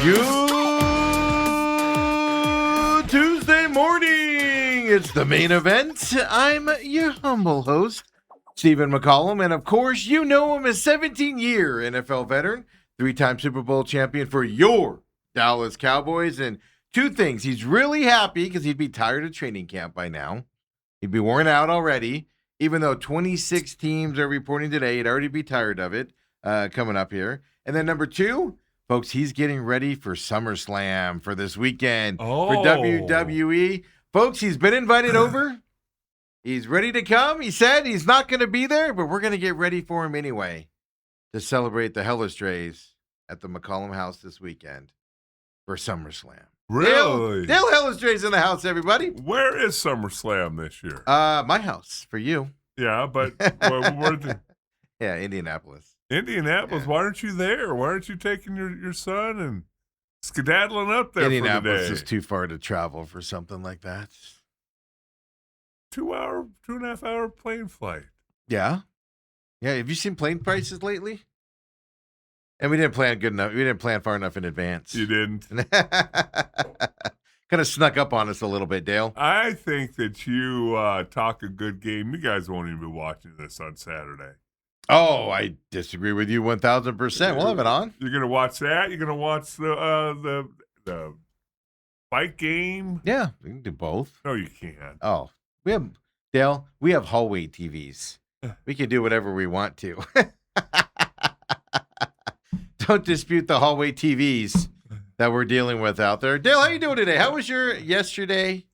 Good Tuesday morning. It's the main event. I'm your humble host, Stephen McCollum, and of course, you know him as 17-year NFL veteran, three-time Super Bowl champion for your Dallas Cowboys. And two things: he's really happy because he'd be tired of training camp by now. He'd be worn out already, even though 26 teams are reporting today. He'd already be tired of it coming up here. And then number two, folks, he's getting ready for SummerSlam for this weekend for WWE. Folks, he's been invited over. He's ready to come. He said he's not going to be there, but we're going to get ready for him anyway to celebrate the Hellestraes at the McCollum house this weekend for SummerSlam. Really? Dale Hellestrae's in the house, everybody. Where is SummerSlam this year? My house for you. Yeah, but Yeah, Indianapolis. Indianapolis. Yeah. Why aren't you there? Why aren't you taking your son and skedaddling up there Indianapolis for the day? is too far to travel for something like that. 2.5 hour plane flight. Yeah. Yeah. Have you seen plane prices lately? And we didn't plan good enough. We didn't plan far enough in advance. You didn't? Kind of snuck up on us a little bit, Dale. I think that you talk a good game. You guys won't even be watching this on Saturday. Oh, I disagree with you 1,000%. We'll have it on. You're going to watch that? You're going to watch the fight game? Yeah, we can do both. No, you can't. Oh, we have hallway TVs. We can do whatever we want to. Don't dispute the hallway TVs that we're dealing with out there. Dale, how you doing today? How was your yesterday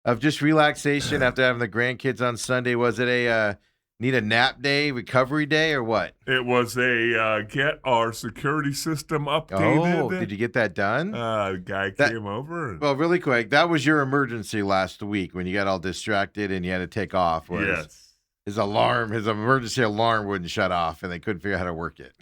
of just relaxation after having the grandkids on Sunday? Was it a need a nap day, recovery day, or what? It was a get our security system updated. Oh, did you get that done? The guy came over. Well, really quick, that was your emergency last week when you got all distracted and you had to take off. Yes. His emergency alarm wouldn't shut off, and they couldn't figure out how to work it.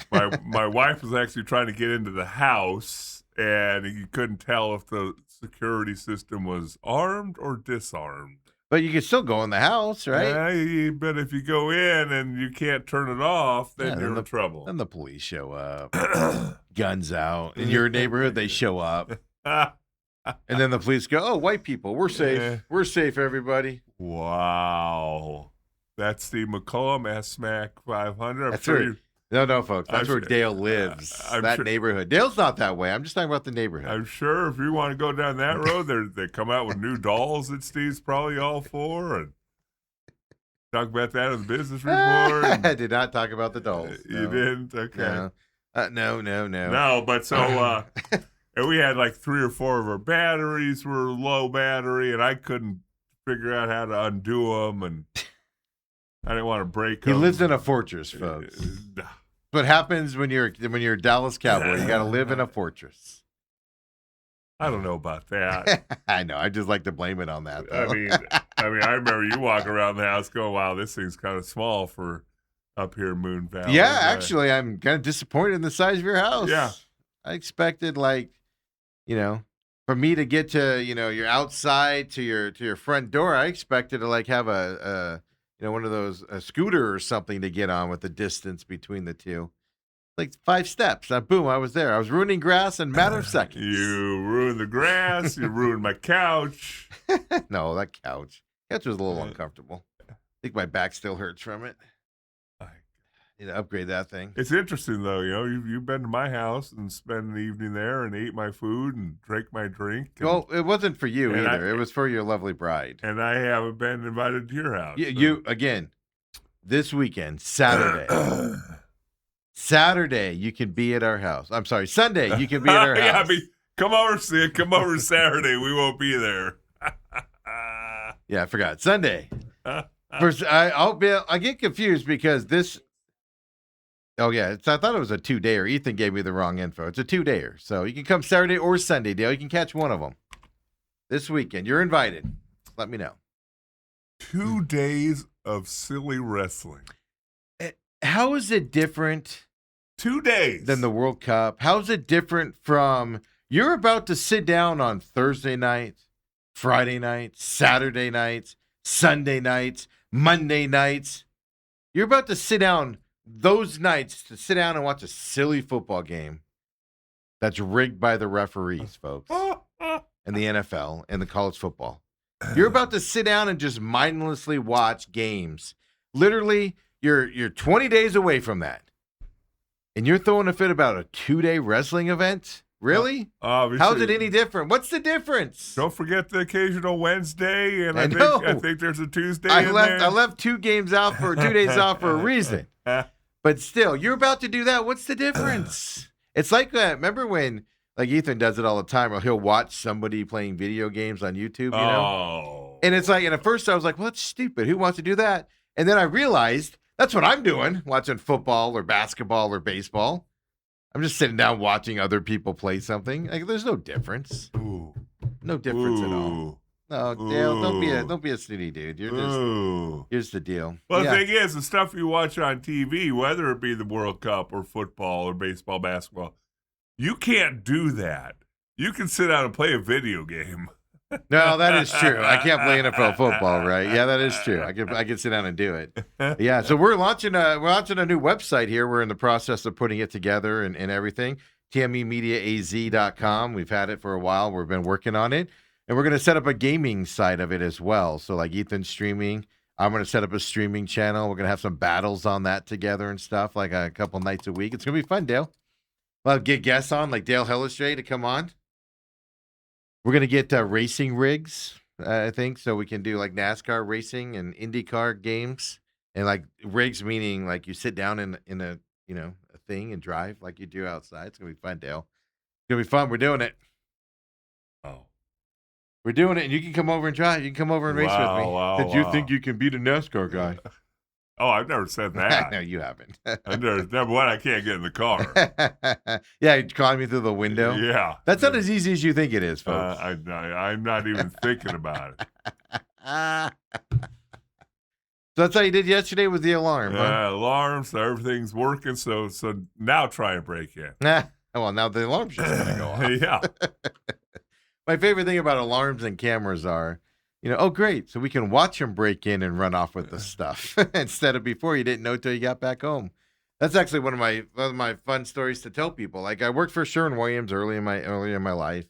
My wife was actually trying to get into the house, and you couldn't tell if the security system was armed or disarmed. But you can still go in the house, right? Yeah, but if you go in and you can't turn it off, then you're in trouble. Then the police show up, guns out. In your neighborhood, they show up. And then the police go, oh, white people, we're safe. We're safe, everybody. Wow. That's the McCollum S-Mac 500. That's where, no, folks. That's where Dale lives. That neighborhood. Dale's not that way. I'm just talking about the neighborhood. I'm sure if you want to go down that road, they come out with new dolls that Steve's probably all for. And talk about that in the business report. I did not talk about the dolls. You didn't? Okay. No. No, but so and we had like 3 or 4 of our batteries were low battery, and I couldn't figure out how to undo them, and I didn't want to break them. He lives in a fortress, folks. What happens when you're a Dallas Cowboy? You got to live in a fortress. I don't know about that. I know. I just like to blame it on that, though. I remember you walk around the house going, wow, this thing's kind of small for up here in Moon Valley. Yeah, actually, I'm kind of disappointed in the size of your house. Yeah. I expected, for me to get to, your outside to your front door, I expected to, have one of those, a scooter or something to get on with the distance between the two. Like 5 steps. Boom, I was there. I was ruining grass in a matter of seconds. You ruined the grass. You ruined my couch. No, that couch. Couch was a little uncomfortable. I think my back still hurts from it. You know, upgrade that thing. It's interesting, though. You've been to my house and spent the evening there and ate my food and drank my drink. Well, it wasn't for you either. It was for your lovely bride. And I haven't been invited to your house. You again, this weekend, Saturday. Saturday, you can be at our house. I'm sorry, Sunday, you can be at our house. Come over Saturday. We won't be there. Yeah, I forgot. Sunday. I get confused because this. Oh, yeah. I thought it was a 2-dayer. Ethan gave me the wrong info. It's a 2-dayer. So you can come Saturday or Sunday, Dale. You can catch one of them this weekend. You're invited. Let me know. 2 days of silly wrestling. How is it different 2 days than the World Cup? How is it different from you're about to sit down on Thursday nights, Friday nights, Saturday nights, Sunday nights, Monday nights? You're about to sit down those nights to sit down and watch a silly football game. that's rigged by the referees, folks, and the NFL and the college football. You're about to sit down and just mindlessly watch games. Literally, you're 20 days away from that. And you're throwing a fit about a 2-day wrestling event? Really? How's it any different? What's the difference? Don't forget the occasional Wednesday, and I think there's a Tuesday. I left 2 games out for 2 days off for a reason. But still, you're about to do that. What's the difference? It's like remember when like Ethan does it all the time, or he'll watch somebody playing video games on YouTube, you know? And it's like, and at first I was like, well, that's stupid. Who wants to do that? And then I realized that's what I'm doing, watching football or basketball or baseball. I'm just sitting down watching other people play something. Like, there's no difference. Ooh. No difference at all. No, Dale, don't be a snooty dude. Here's the deal. Well, the thing is, the stuff you watch on TV, whether it be the World Cup or football or baseball, basketball, you can't do that. You can sit down and play a video game. No, that is true. I can't play NFL football, right? Yeah, that is true. I can sit down and do it. Yeah, so we're launching a new website here. We're in the process of putting it together and everything. TMEmediaaz.com. We've had it for a while. We've been working on it. And we're going to set up a gaming side of it as well. So like Ethan's streaming, I'm going to set up a streaming channel. We're going to have some battles on that together and stuff, like a couple nights a week. It's going to be fun, Dale. We'll get guests on, like Dale Hellestrae to come on. We're going to get racing rigs, I think, so we can do like NASCAR racing and IndyCar games. And like rigs meaning like you sit down in a, a thing and drive like you do outside. It's going to be fun, Dale. It's going to be fun. We're doing it. Oh. We're doing it, and you can come over and drive. You can come over and race with me. Did you think you can beat a NASCAR guy? Oh, I've never said that. No, you haven't. Number one, I can't get in the car. Yeah, you climb me through the window. Yeah. That's not as easy as you think it is, folks. I'm not even thinking about it. So that's how you did yesterday with the alarm, huh? Alarm, so everything's working. So now try and break in. Well, now the alarm's just going to go off. Yeah. My favorite thing about alarms and cameras are, oh, great. So we can watch them break in and run off with the stuff instead of before you didn't know till you got back home. That's actually one of my fun stories to tell people. Like I worked for Sherwin-Williams early in my life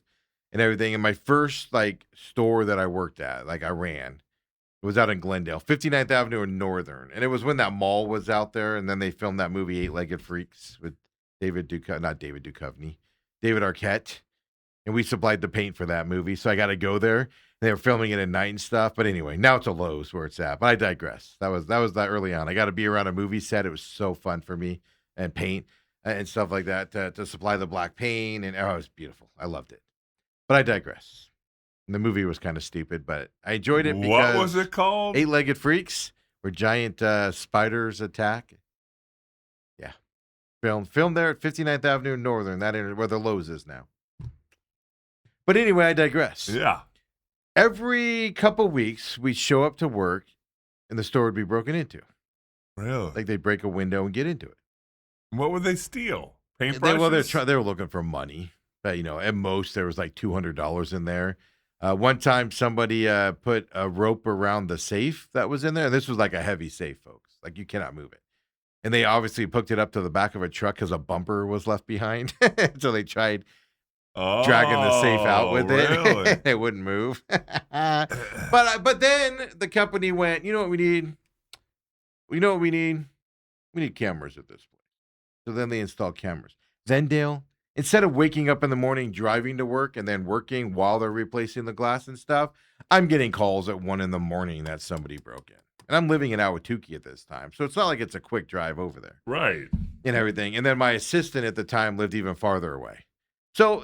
and everything. And my first store that I worked at, I ran, it was out in Glendale, 59th Avenue and Northern. And it was when that mall was out there. And then they filmed that movie, 8-Legged Freaks, with David Arquette. And we supplied the paint for that movie. So I got to go there. They were filming it at night and stuff. But anyway, now it's a Lowe's where it's at. But I digress. That was that early on. I got to be around a movie set. It was so fun for me, and paint and stuff like that to supply the black paint. And it was beautiful. I loved it. But I digress. And the movie was kind of stupid, but I enjoyed it because... What was it called? 8-Legged Freaks, where giant spiders attack. Yeah. Filmed there at 59th Avenue and Northern, where the Lowe's is now. But anyway, I digress. Yeah. Every couple weeks, we'd show up to work, and the store would be broken into. Really? Like they'd break a window and get into it. What would they steal? Paintbrushes? They were looking for money. But, at most, there was like $200 in there. One time, somebody put a rope around the safe that was in there. This was like a heavy safe, folks. Like, you cannot move it. And they obviously hooked it up to the back of a truck because a bumper was left behind. So they tried dragging the safe out with really? it. It wouldn't move. But then the company went, you know what we need? We know what we need? We need cameras at this place. So then they installed cameras. Then, Dale, instead of waking up in the morning, driving to work, and then working while they're replacing the glass and stuff, I'm getting calls at 1 a.m. that somebody broke in. And I'm living in Ahwatukee at this time. So it's not like it's a quick drive over there. Right. And everything. And then my assistant at the time lived even farther away. So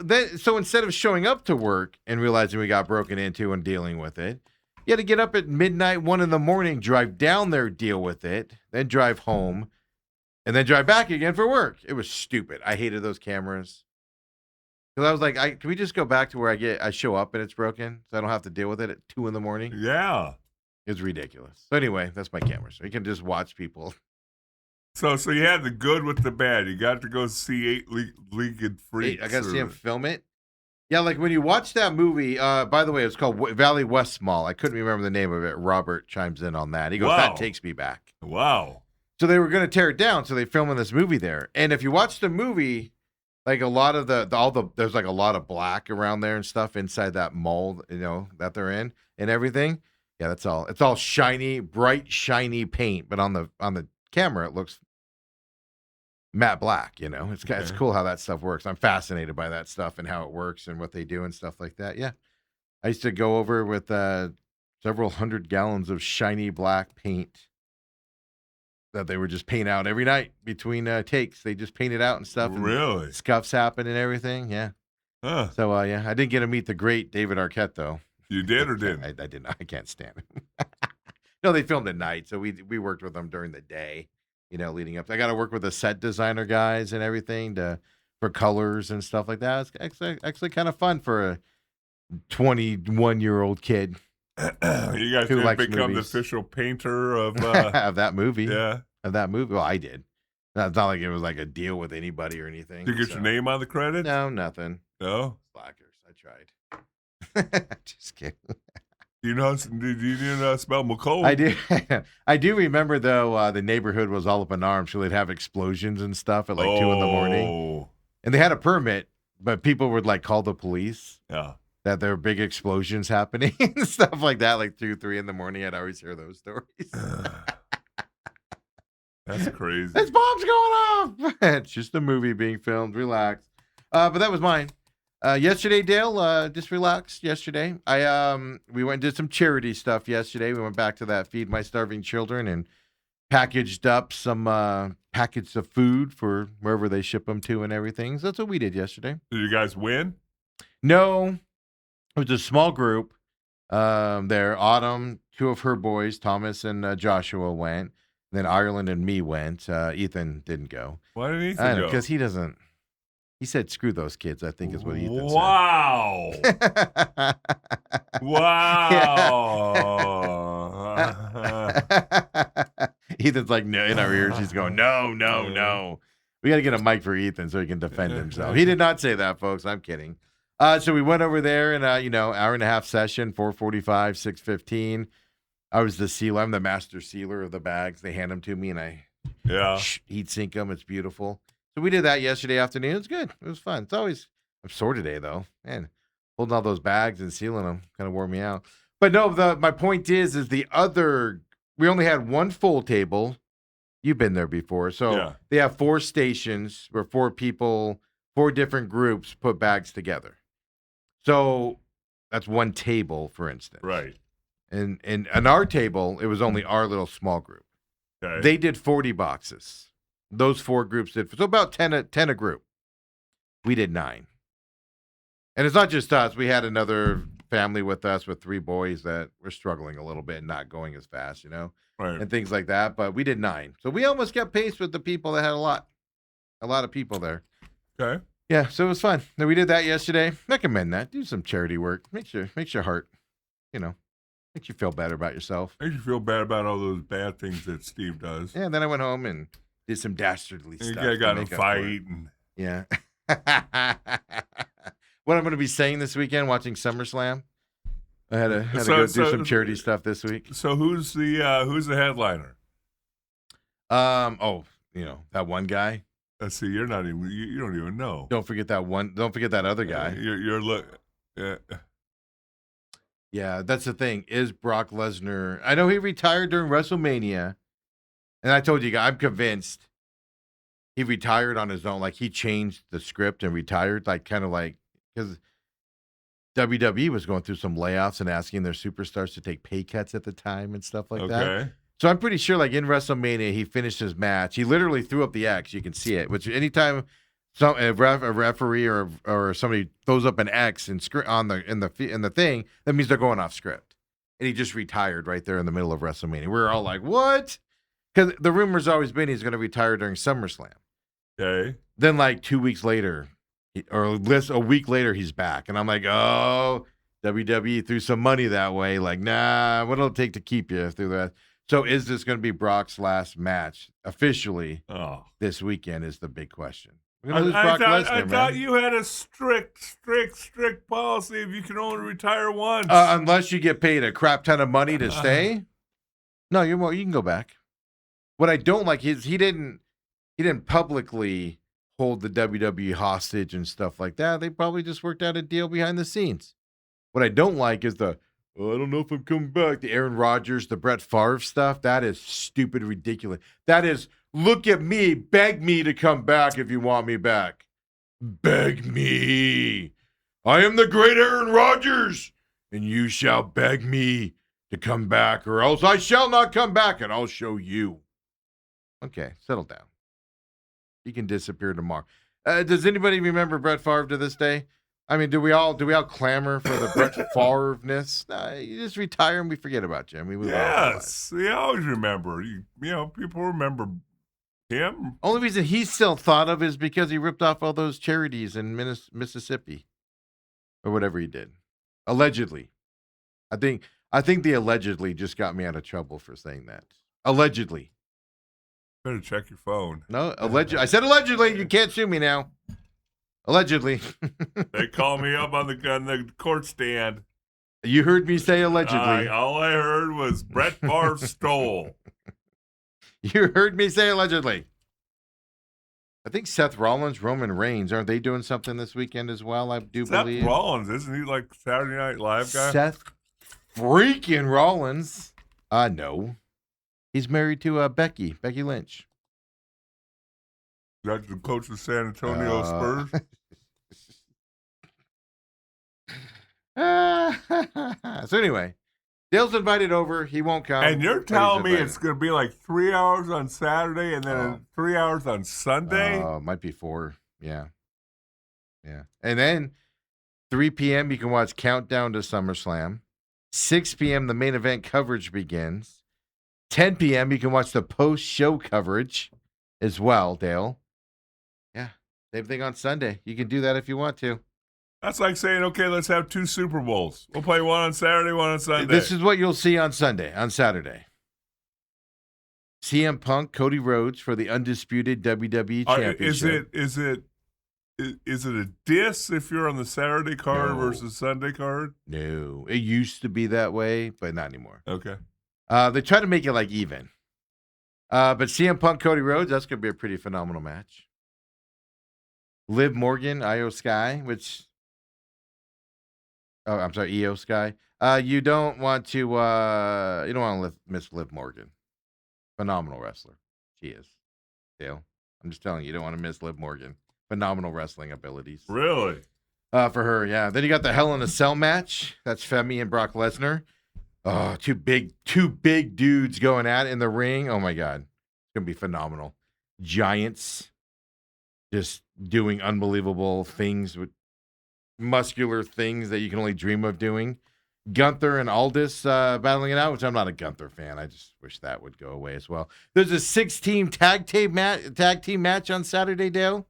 instead of showing up to work and realizing we got broken into and dealing with it, you had to get up at midnight, 1 a.m, drive down there, deal with it, then drive home, and then drive back again for work. It was stupid. I hated those cameras. Because I was like, can we just go back to where I show up and it's broken so I don't have to deal with it at 2 a.m? Yeah. It's ridiculous. So anyway, that's my camera. So you can just watch people. So you had the good with the bad. You got to go see 8-Legged Freaks. I got to see him film it. Yeah, like when you watch that movie, by the way, it's called Valley West Mall. I couldn't remember the name of it. Robert chimes in on that. He goes, That takes me back. Wow. So they were going to tear it down, so they filmed this movie there. And if you watch the movie, Like a lot of there's like a lot of black around there and stuff inside that mold, that they're in and everything. Yeah, that's all. It's all shiny, bright, shiny paint, but on the camera it looks matte black. It's cool how that stuff works. I'm fascinated by that stuff and how it works and what they do and stuff like that. Yeah, I used to go over with several 100 gallons of shiny black paint that they would just paint out every night between takes. They just paint it out and stuff. And really? Scuffs happen and everything. Yeah. Huh. So, yeah, I didn't get to meet the great David Arquette, though. You did or didn't? I didn't. I can't stand him. No, they filmed at night, so we worked with them during the day, leading up. I got to work with the set designer guys and everything for colors and stuff like that. It's actually kind of fun for a 21-year-old kid. You guys did become the official painter of of that movie. Yeah. Of that movie. Well, I did. It's not like it was like a deal with anybody or anything. Did you get your name on the credits? No, nothing. No? Slackers. I tried. Just kidding. Did you spell McCollum? I do. I do remember, though, the neighborhood was all up in arms, so they'd have explosions and stuff at like 2 in the morning. And they had a permit, but people would like call the police. Yeah. That there were big explosions happening and stuff like that, like 2, 3 in the morning. I'd always hear those stories. That's crazy. This bomb's going off. It's just a movie being filmed. Relax. But that was mine. Yesterday, Dale, just relaxed yesterday. We went and did some charity stuff yesterday. We went back to that Feed My Starving Children and packaged up some packets of food for wherever they ship them to and everything. So that's what we did yesterday. Did you guys win? No. It was a small group there. Autumn, 2 of her boys, Thomas and Joshua, went. Then Ireland and me went. Ethan didn't go.Hy didn't Ethan go? Because he doesn't. He said, "Screw those kids." I think is what Ethan wow. said. Wow. Ethan's like, no, in our ears. He's going, no. We got to get a mic for Ethan so he can defend himself. He did not say that, folks. I'm kidding. So we went over there and, hour and a half session, 4:45, 6:15. I was the sealer. I'm the master sealer of the bags. They hand them to me and I heat sink them. It's beautiful. So we did that yesterday afternoon. It was good. It was fun. I'm sore today though. Man, holding all those bags and sealing them kind of wore me out. But no, my point is we only had one full table. You've been there before. So they have 4 stations where 4 different groups put bags together. So that's one table, for instance. Right. And on our table, it was only our little small group. Okay. They did 40 boxes. Those 4 groups did. So about 10 a group. We did 9. And it's not just us. We had another family with us with 3 boys that were struggling a little bit and not going as fast, right. And things like that. But we did 9. So we almost kept pace with the people that had a lot of people there. Okay. Yeah, so it was fun. We did that yesterday. Recommend that. Do some charity work. Makes your heart, makes you feel better about yourself. Makes you feel bad about all those bad things that Steve does. Yeah, and then I went home and did some dastardly stuff. You got in a fight. Yeah. What I'm going to be saying this weekend, watching SummerSlam. I had to go do some charity stuff this week. So who's the headliner? That one guy. See, you're not even. You don't even know. Don't forget that one. Don't forget that other guy. Yeah, that's the thing. Is Brock Lesnar? I know he retired during WrestleMania, and I told you guys, I'm convinced he retired on his own. Like he changed the script and retired, because WWE was going through some layoffs and asking their superstars to take pay cuts at the time and stuff like that. So I'm pretty sure, like in WrestleMania, he finished his match. He literally threw up the X. You can see it. Which anytime a referee or somebody throws up an X in the thing, that means they're going off script. And he just retired right there in the middle of WrestleMania. We were all like, "What?" Because the rumor's always been he's going to retire during SummerSlam. Okay. Then like 2 weeks later, a week later, he's back, and I'm like, "Oh, WWE threw some money that way. Like, nah, what'll it take to keep you through that?" So is this going to be Brock's last match officially this weekend is the big question. We're going to lose Brock Lesnar, I thought you had a strict policy if you can only retire once. Unless you get paid a crap ton of money to stay. No, you can go back. What I don't like is he didn't publicly hold the WWE hostage and stuff like that. They probably just worked out a deal behind the scenes. What I don't like is I don't know if I'm coming back. The Aaron Rodgers, the Brett Favre stuff. That is stupid, ridiculous. That is, look at me, beg me to come back if you want me back. Beg me. I am the great Aaron Rodgers, and you shall beg me to come back, or else I shall not come back, and I'll show you. Okay, settle down. You can disappear tomorrow. Does anybody remember Brett Favre to this day? I mean, do we all clamor for the Brett Favre-ness? You just retire and we forget about you. I mean, yes, we always remember. You know, people remember him. Only reason he's still thought of is because he ripped off all those charities in Mississippi, or whatever he did, allegedly. I think the allegedly just got me out of trouble for saying that. Allegedly. Better check your phone. No, I said allegedly. You can't sue me now. Allegedly. They called me up on the court stand. You heard me say allegedly. All I heard was Brett Favre stole. You heard me say allegedly. I think Seth Rollins, Roman Reigns, aren't they doing something this weekend as well? I do believe. Seth Rollins, isn't he like Saturday Night Live guy? Seth freaking Rollins. No. He's married to Becky Lynch. That's the coach of San Antonio Spurs. So anyway, Dale's invited over. He won't come. And you're telling me it's going to be like 3 hours on Saturday and then 3 hours on Sunday? Might be 4. Yeah. And then 3 p.m. you can watch Countdown to SummerSlam. 6 p.m. the main event coverage begins. 10 p.m. you can watch the post-show coverage as well, Dale. Yeah. Same thing on Sunday. You can do that if you want to. That's like saying, okay, let's have 2 Super Bowls. We'll play one on Saturday, one on Sunday. This is what you'll see on Saturday. CM Punk, Cody Rhodes for the undisputed WWE Championship. Is it a diss if you're on the Saturday card versus Sunday card? No. It used to be that way, but not anymore. Okay. They try to make it like even. But CM Punk, Cody Rhodes, that's going to be a pretty phenomenal match. Liv Morgan, Io Sky, Io Sky. You don't want to miss Liv Morgan. Phenomenal wrestler. She is. Dale. I'm just telling you, you don't want to miss Liv Morgan. Phenomenal wrestling abilities. Really? For her, yeah. Then you got the Hell in a Cell match. That's Femi and Brock Lesnar. Oh, two big dudes going at it in the ring. Oh my God. It's gonna be phenomenal. Giants just doing unbelievable things with muscular things that you can only dream of doing. Gunther and Aldis battling it out, which I'm not a Gunther fan. I just wish that would go away as well. There's a 6-team tag team match on Saturday, Dale.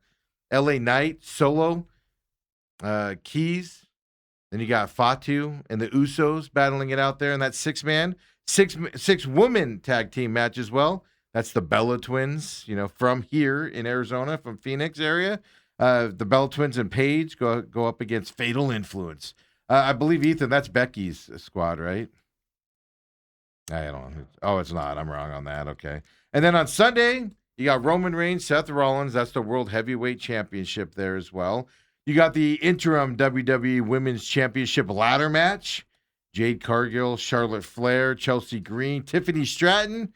LA Knight, Solo, Keys. Then you got Fatu and the Usos battling it out there in that 6-man, 6-woman tag team match as well. That's the Bella Twins, from here in Arizona, from Phoenix area. The Bella Twins and Paige go up against Fatal Influence. I believe, Ethan, that's Becky's squad, right? I don't know. Oh, it's not. I'm wrong on that. Okay. And then on Sunday, you got Roman Reigns, Seth Rollins. That's the World Heavyweight Championship there as well. You got the interim WWE Women's Championship ladder match. Jade Cargill, Charlotte Flair, Chelsea Green, Tiffany Stratton.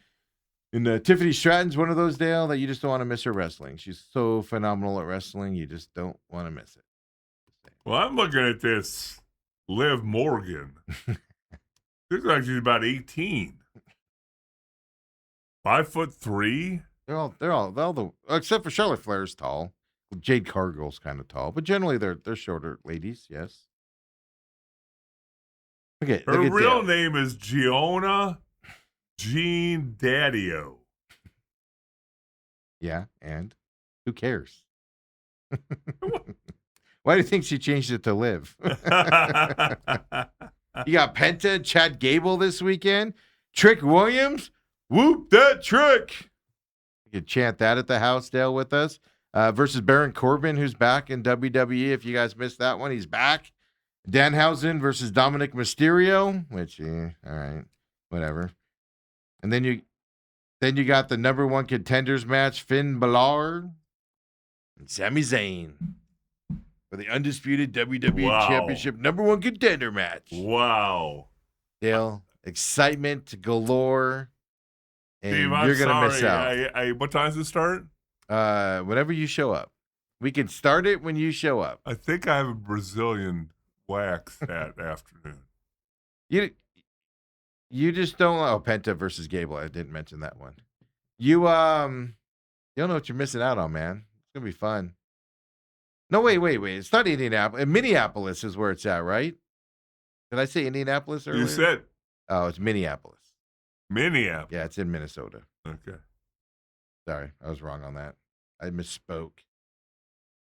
And Tiffany Stratton's one of those, Dale, that you just don't want to miss her wrestling. She's so phenomenal at wrestling, you just don't want to miss it. Well, I'm looking at this Liv Morgan. Looks like she's about 18. 5'3". They're all except for Charlotte Flair's tall. Jade Cargill's kind of tall, but generally they're shorter ladies. Yes. Okay. Her real name is Gianna Jean Daddio. Yeah, and who cares? Why do you think she changed it to Liv? You got Penta, Chad Gable this weekend. Trick Williams, whoop that trick. You can chant that at the house, Dale, with us. Versus Baron Corbin, who's back in WWE. If you guys missed that one, he's back. Danhausen versus Dominic Mysterio, which, all right, whatever. And then you got the number 1 contenders match, Finn Balor and Sami Zayn for the undisputed WWE Wow. Championship #1 contender match. Wow. Dale, excitement galore, and Steve, I'm you're going to sorry. miss out. What time does it start? Whenever you show up. We can start it when you show up. I think I have a Brazilian wax that afternoon. You just don't. Oh, Penta versus Gable. I didn't mention that one. You don't know what you're missing out on, man. It's gonna be fun. No, wait. It's not Indianapolis. Minneapolis is where it's at, right? Did I say Indianapolis earlier? You said Oh, it's Minneapolis. Minneapolis. Yeah, it's in Minnesota. Okay. Sorry, I was wrong on that. I misspoke.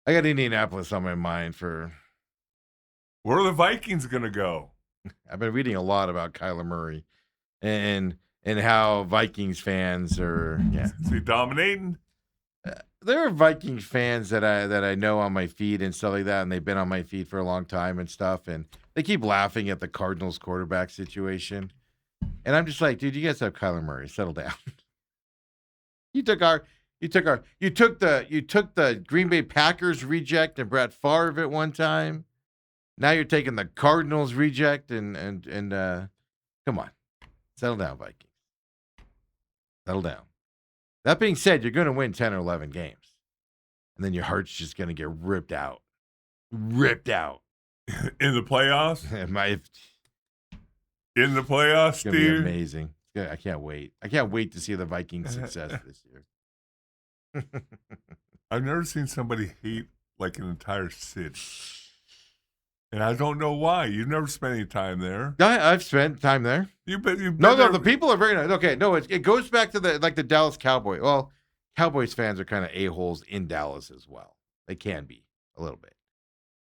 I got Indianapolis on my mind for. Where are the Vikings gonna go? I've been reading a lot about Kyler Murray and how Vikings fans are. Yeah, Is he dominating? there are Vikings fans that I know on my feed and stuff like that, and they've been on my feed for a long time and stuff, and they keep laughing at the Cardinals quarterback situation, and I'm just like, dude, you guys have Kyler Murray. Settle down. You took the Green Bay Packers reject and Brett Favre at one time. Now you're taking the Cardinals reject and come on, settle down, Vikings. Settle down. That being said, you're going to win 10 or 11 games, and then your heart's just going to get ripped out. Ripped out. In the playoffs? In the playoffs, It's going to Steve? be amazing. I can't wait. I can't wait to see the Vikings' success this year. I've never seen somebody hate like an entire city. And I don't know why. You've never spent any time there. I've spent time there. You've been No, there. the people are very nice. Okay, no, it goes back to the Dallas Cowboys. Well, Cowboys fans are kind of a-holes in Dallas as well. They can be a little bit.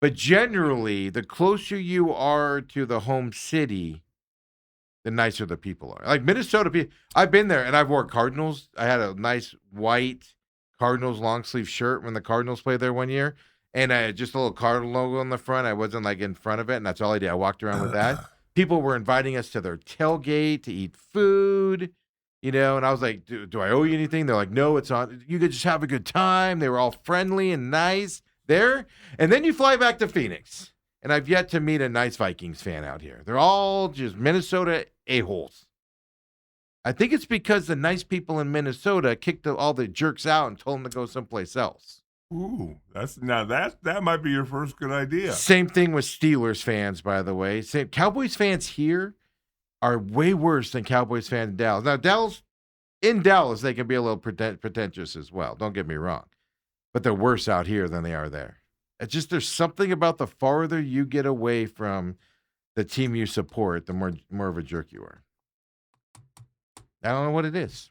But generally, the closer you are to the home city, the nicer the people are. Like Minnesota people, I've been there and I've worn Cardinals. I had a nice white Cardinals long sleeve shirt when the Cardinals played there one year. And I had just a little Cardinal logo on the front. I wasn't like in front of it, and that's all I did. I walked around with that. People were inviting us to their tailgate to eat food, and I was like, do I owe you anything? They're like, no, it's on. You could just have a good time. They were all friendly and nice there. And then you fly back to Phoenix, and I've yet to meet a nice Vikings fan out here. They're all just Minnesota a-holes. I think it's because the nice people in Minnesota kicked all the jerks out and told them to go someplace else. Ooh, that might be your first good idea. Same thing with Steelers fans, by the way. Cowboys fans here are way worse than Cowboys fans in Dallas. Now, in Dallas, they can be a little pretentious as well. Don't get me wrong. But they're worse out here than they are there. It's just there's something about the farther you get away from the team you support, the more of a jerk you are. I don't know what it is.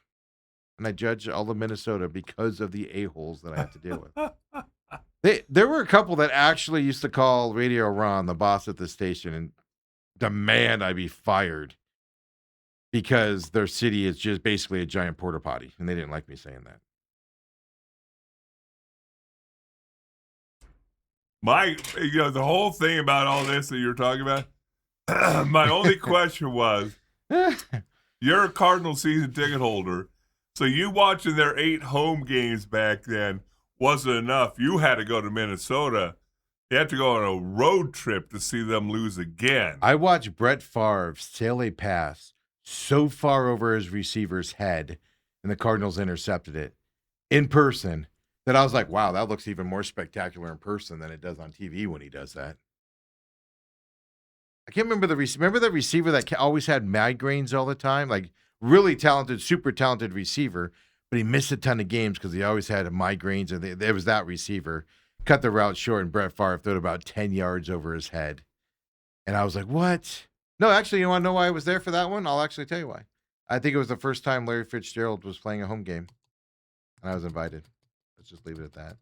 And I judge all of Minnesota because of the a-holes that I have to deal with. There were a couple that actually used to call Radio Ron, the boss at the station, and demand I be fired because their city is just basically a giant porta potty, and they didn't like me saying that. The whole thing about all this that you're talking about, my only question was, you're a Cardinal season ticket holder. So you watching their 8 home games back then wasn't enough. You had to go to Minnesota. You had to go on a road trip to see them lose again. I watched Brett Favre sail a pass so far over his receiver's head, and the Cardinals intercepted it in person that I was like, wow, that looks even more spectacular in person than it does on TV when he does that. I can't remember remember the receiver that always had migraines all the time? Like, really talented, super talented receiver, but he missed a ton of games because he always had migraines, and there was that receiver. Cut the route short, and Brett Favre threw it about 10 yards over his head. And I was like, what? No, actually, you want to know why I was there for that one? I'll actually tell you why. I think it was the first time Larry Fitzgerald was playing a home game, and I was invited. Let's just leave it at that.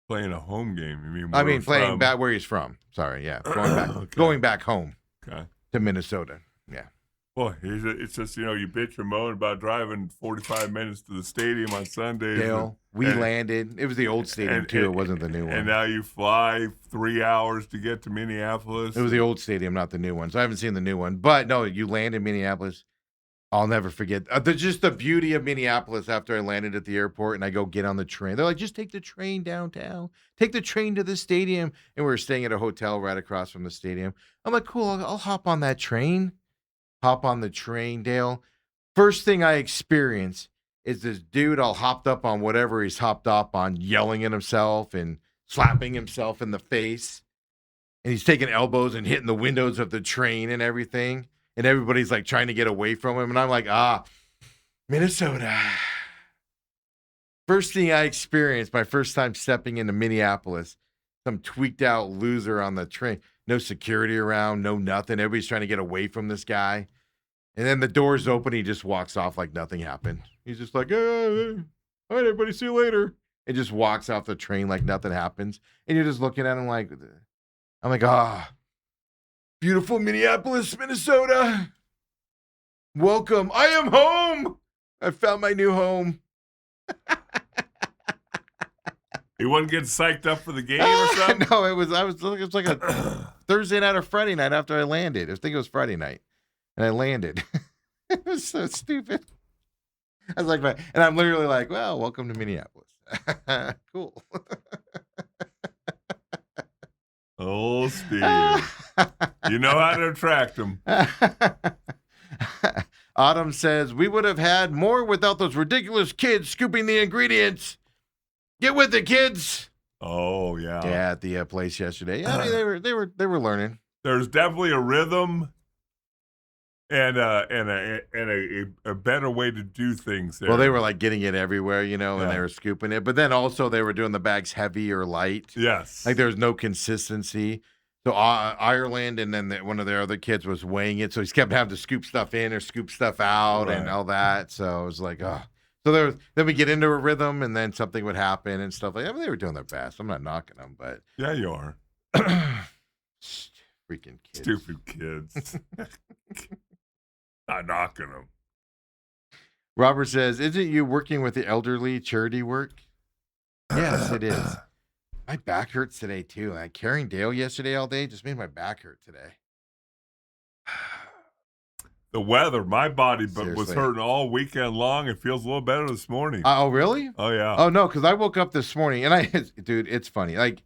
Playing a home game? You mean? Playing back where he's from. Sorry, yeah. Going back, Okay. going back home Okay. to Minnesota. Yeah. Boy, it's just, you bitch and moan about driving 45 minutes to the stadium on Sundays. Dale, we landed. It was the old stadium, too. It wasn't the new one. And now you fly 3 hours to get to Minneapolis. It was the old stadium, not the new one. So I haven't seen the new one. But, no, you land in Minneapolis. I'll never forget. Just the beauty of Minneapolis after I landed at the airport and I go get on the train. They're like, just take the train downtown. Take the train to the stadium. And we were staying at a hotel right across from the stadium. I'm like, cool, I'll hop on that train. Hop on the train, Dale. First thing I experience is this dude all hopped up on whatever he's hopped up on, yelling at himself and slapping himself in the face. And he's taking elbows and hitting the windows of the train and everything. And everybody's like trying to get away from him. And I'm like, Minnesota. First thing I experienced, my first time stepping into Minneapolis, some tweaked out loser on the train. No security around, no nothing. Everybody's trying to get away from this guy. And then the doors open. He just walks off like nothing happened. He's just like, all right, everybody, see you later. And just walks off the train like nothing happens. And you're just looking at him like, I'm like, beautiful Minneapolis, Minnesota. Welcome. I am home. I found my new home. You wasn't getting psyched up for the game or something? No, it was like a Thursday night or Friday night after I landed. I think it was Friday night. And I landed. It was so stupid. I was like, and I'm literally like, well, welcome to Minneapolis. Cool. Oh, Steve. You know how to attract them. Autumn says, we would have had more without those ridiculous kids scooping the ingredients. Get with it, kids. Oh, yeah. Yeah, at the place yesterday. I mean, they were learning. There's definitely a rhythm and a better way to do things there. Well, they were like getting it everywhere, and Yeah. they were scooping it. But then also they were doing the bags heavy or light. Yes. Like there was no consistency. So Ireland and then one of their other kids was weighing it. So he kept having to scoop stuff in or scoop stuff out and Right. all that. So it was like, oh. So then we get into a rhythm and then something would happen and stuff like that. I mean, they were doing their best. I'm not knocking them, but. Yeah, you are. Freaking kids. Stupid kids. Not knocking them. Robert says, isn't you working with the elderly charity work? Yes, it is. My back hurts today, too. Like carrying Dale yesterday all day just made my back hurt today. The weather, my body was Seriously. hurting all weekend long. It feels a little better this morning. Oh, really? Oh, yeah. Oh, no, because I woke up this morning, and dude, it's funny. Like,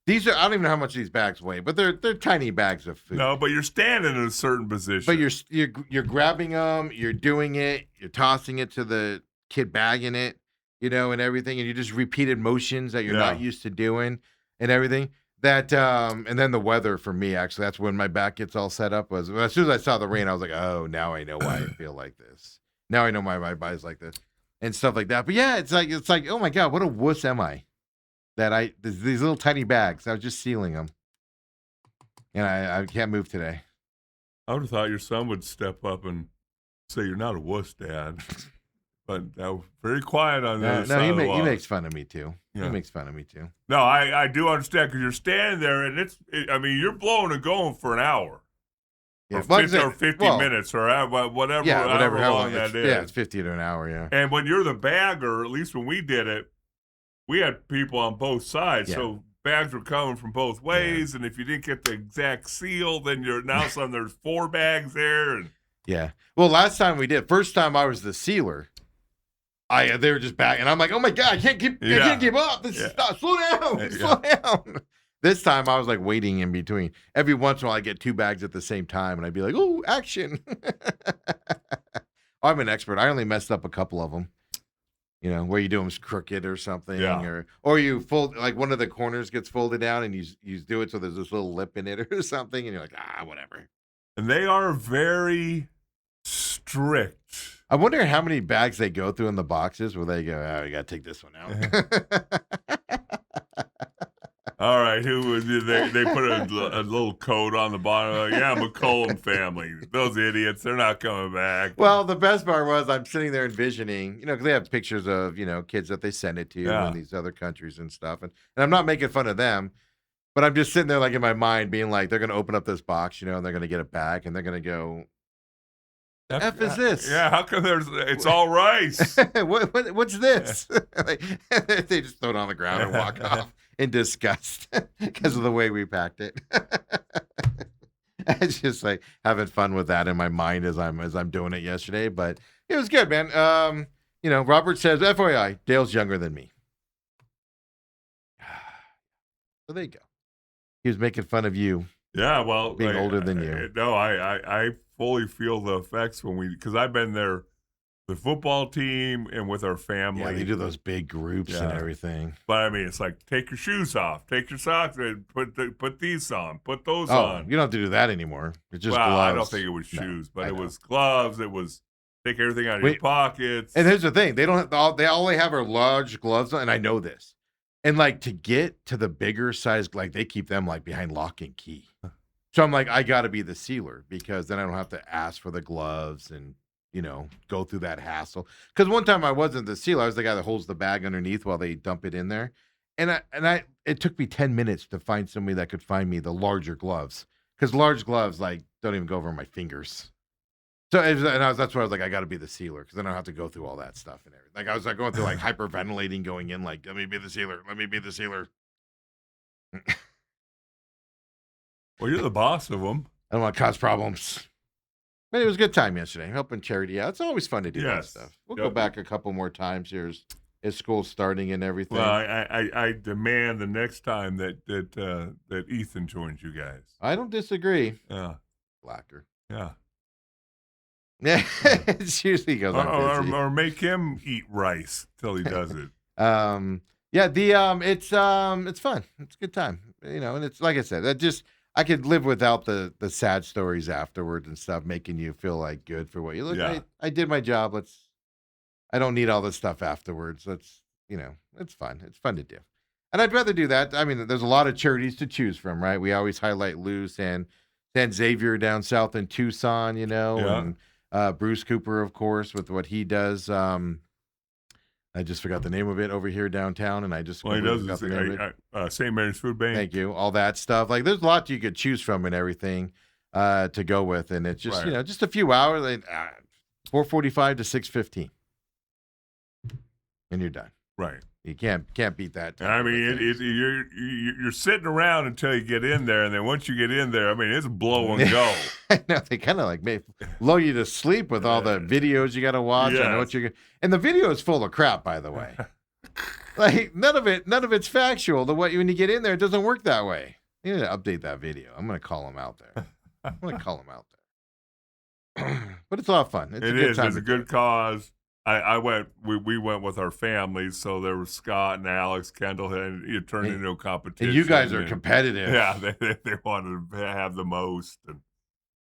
these are, I don't even know how much these bags weigh, but they're tiny bags of food. No, but you're standing in a certain position. But you're grabbing them, you're doing it, you're tossing it to the kid bagging it, and everything, and you just repeated motions that you're not used to doing and everything. That and then the weather for me, actually, that's when my back gets all set up. Was as soon as I saw the rain, I was like, oh, now I know why I feel like this. Now I know why my body's like this and stuff like that. But yeah, it's like, oh my God, what a wuss am I? That these little tiny bags, I was just sealing them, and I can't move today. I would have thought your son would step up and say, you're not a wuss, Dad. But that was very quiet on the other side of the wall. He makes fun of me too. Yeah. He makes fun of me too. No, I do understand because you're standing there and you're blowing and going for an hour. Yeah, Or 50 minutes or whatever. Yeah, whatever. How long that is. Yeah, it's 50 to an hour. Yeah. And when you're the bagger, at least when we did it, we had people on both sides. Yeah. So bags were coming from both ways. Yeah. And if you didn't get the exact seal, then there's 4 bags there. And yeah. Well, last time we did, first time I was the sealer. They were just back, and I'm like, oh my God, I can't keep up. This is not, slow down. This time I was like waiting in between. Every once in a while I get 2 bags at the same time, and I'd be like, oh, action. I'm an expert. I only messed up a couple of them. Where you do them crooked or something, or you fold, like one of the corners gets folded down, and you do it so there's this little lip in it or something, and you're like, whatever. And they are very strict. I wonder how many bags they go through in the boxes where they go, you got to take this one out. All right, they put a little code on the bottom. Like, McCollum family. Those idiots, they're not coming back. Well, the best part was I'm sitting there envisioning, because they have pictures of, kids that they send it to in these other countries and stuff. And I'm not making fun of them, but I'm just sitting there like in my mind being like, they're going to open up this box, and they're going to get it back, and they're going to go, the F is this? Yeah, how come it's all rice? What's this? They just throw it on the ground and walk off in disgust because of the way we packed it. It's just like having fun with that in my mind as I'm doing it yesterday. But it was good, man. Robert says, FYI, Dale's younger than me. So there you go. He was making fun of you. Yeah, well, being older than you. No, I fully feel the effects because I've been there, the football team and with our family. Yeah, they do those big groups and everything. But I mean, it's like take your shoes off, take your socks, and put these on, put those on. You don't have to do that anymore. It's just gloves. I don't think it was shoes, but it was gloves. It was take everything out of your pockets. And here's the thing: they don't. All they have are large gloves on, and I know this. And like to get to the bigger size, like they keep them like behind lock and key. So I'm like, I got to be the sealer because then I don't have to ask for the gloves and go through that hassle. Because one time I wasn't the sealer; I was the guy that holds the bag underneath while they dump it in there. And it took me 10 minutes to find somebody that could find me the larger gloves because large gloves like don't even go over my fingers. So that's why I was like, I got to be the sealer because then I don't have to go through all that stuff and everything. Like I was like going through like hyperventilating going in, like let me be the sealer. Let me be the sealer. Well, you're the boss of them. I don't want to cause problems. But it was a good time yesterday, helping charity out. It's always fun to do that stuff. We'll go back a couple more times here as school's starting and everything. Well, I demand the next time that Ethan joins you guys. I don't disagree. Yeah. Blacker. Yeah. Yeah, it usually goes on or make him eat rice till he does it. It's fun. It's a good time, and it's like I said, I could live without the sad stories afterwards and stuff, making you feel like good for what you look. Yeah. I did my job. I don't need all this stuff afterwards. It's fun. It's fun to do, and I'd rather do that. I mean, there's a lot of charities to choose from, right? We always highlight Lou San Xavier down south in Tucson, and Bruce Cooper, of course, with what he does. I just forgot the name of it over here downtown, and I just he does St. Mary's Food Bank. Thank you. All that stuff. Like, there's a lot you could choose from and everything to go with, and it's just just a few hours, 4:45 to 6:15, and you're done. Right. You can't beat that. I mean, you're sitting around until you get in there, and then once you get in there, I mean, it's blow and go. I know, they kind of like lull you to sleep with all the videos you got to watch. Yes. And the video is full of crap, by the way. Like none of it's factual. When you get in there, it doesn't work that way. You need to update that video. I'm going to call him out there. But it's a lot of fun. It's a good cause. We went with our families, so there was Scott and Alex, Kendall, and it turned into a competition. And you guys are competitive. Yeah, they wanted to have the most. And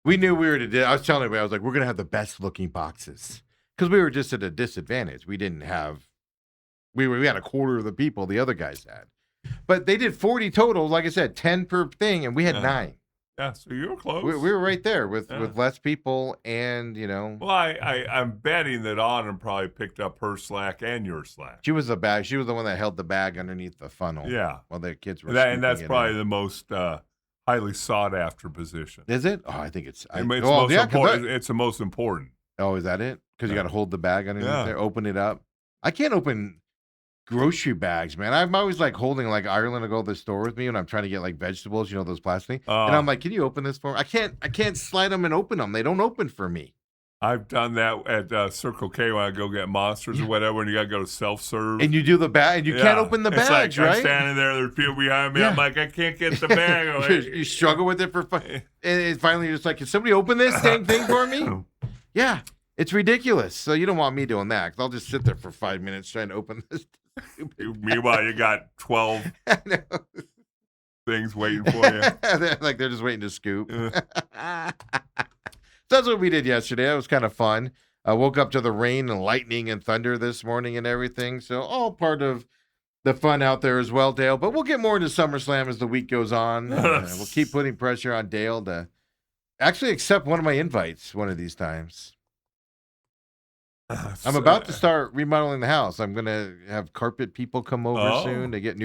we knew we were to do. I was telling everybody, I was like, we're going to have the best looking boxes because we were just at a disadvantage. We didn't have. We had a quarter of the people the other guys had, but they did 40 total. Like I said, 10 per thing, and we had 9. Yeah, so you were close. We were right there with less people, and Well, I'm betting that Autumn probably picked up her slack and your slack. She was the bag. She was the one that held the bag underneath the funnel. Yeah. While their kids were. And that's probably the most highly sought after position. Is it? Oh, I think it's. It's the most important. Oh, is that it? Because you got to hold the bag underneath there, open it up. I can't open grocery bags, man. I'm always like holding like Ireland to go to the store with me when I'm trying to get like vegetables, those plastic. And I'm like, can you open this for me? I can't slide them and open them. They don't open for me. I've done that at Circle K when I go get monsters or whatever, and you got to go to self-serve. And you do the bag, and you can't open the bags, right? I'm standing there, there's people behind me. I'm like, I can't get the bag. You struggle with it for fun. And finally you're just like, can somebody open this dang thing for me? Yeah, it's ridiculous. So you don't want me doing that, because I'll just sit there for 5 minutes trying to open this. Meanwhile, you got 12 things waiting for you. They're just waiting to scoop. So that's what we did yesterday. It was kind of fun. I woke up to the rain and lightning and thunder this morning and everything. So all part of the fun out there as well, Dale. But we'll get more into SummerSlam as the week goes on. We'll keep putting pressure on Dale to actually accept one of my invites one of these times. I'm about to start remodeling the house. I'm going to have carpet people come over soon to get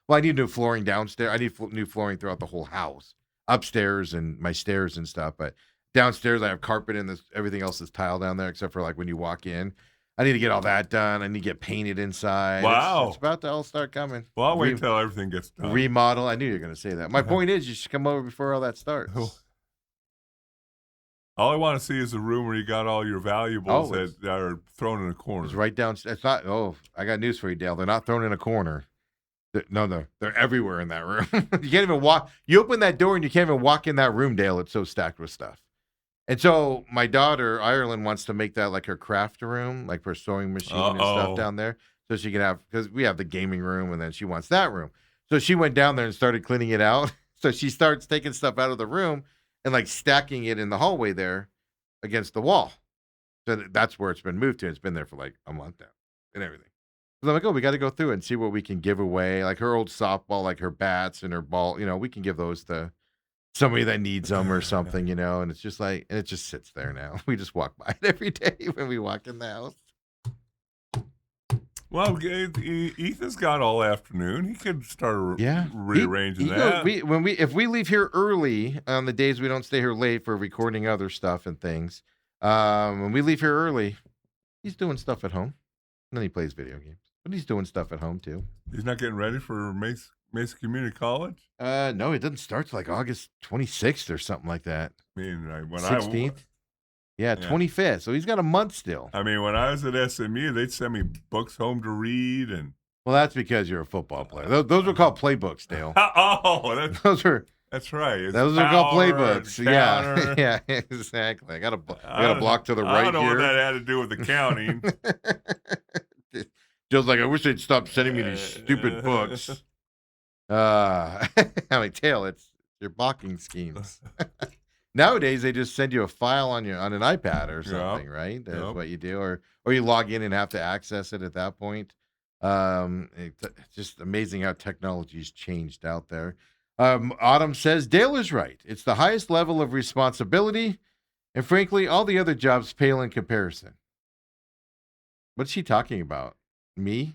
I need new flooring downstairs. I need new flooring throughout the whole house, upstairs and my stairs and stuff. But downstairs, I have carpet and everything else is tile down there, except for like when you walk in. I need to get all that done. I need to get painted inside. Wow. It's about to all start coming. Well, I'll wait until everything gets done. Remodel. I knew you were going to say that. My point is, you should come over before all that starts. All I want to see is a room where you got all your valuables that are thrown in a corner. It's right down. It's not. Oh, I got news for you, Dale. They're not thrown in a corner. They're everywhere in that room. You can't even walk. You open that door and you can't even walk in that room, Dale. It's so stacked with stuff. And so my daughter, Ireland, wants to make that like her craft room, like her sewing machine and stuff down there. So she can have, because we have the gaming room and then she wants that room. So she went down there and started cleaning it out. So she starts taking stuff out of the room and like stacking it in the hallway there against the wall. So that's where it's been moved to. It's been there for like a month now and everything. So I'm like, oh, we got to go through and see what we can give away. Like her old softball, like her bats and her ball, we can give those to somebody that needs them or something, and it's just like, and it just sits there now. We just walk by it every day when we walk in the house. Well, Ethan's got all afternoon. He could start rearranging that. If we leave here early on the days we don't stay here late for recording other stuff and things, when we leave here early, he's doing stuff at home. And then he plays video games. But he's doing stuff at home, too. He's not getting ready for Mesa Community College? No, it doesn't start till like August 26th or something like that. I mean, when 16th? Yeah, 25th. So he's got a month still. I mean, when I was at SMU, they'd send me books home to read. Well, that's because you're a football player. Those were called playbooks, Dale. That's right. Those are called playbooks. Yeah, exactly. I got a block to the right here. I don't know what that had to do with accounting. Joe's like, I wish they'd stop sending me these stupid books. I mean, Dale, it's your blocking schemes. Nowadays, they just send you a file on an iPad or something, right? That's what you do, or you log in and have to access it at that point. It's just amazing how technology's changed out there. Autumn says Dale is right. It's the highest level of responsibility, and frankly, all the other jobs pale in comparison. What's she talking about? Me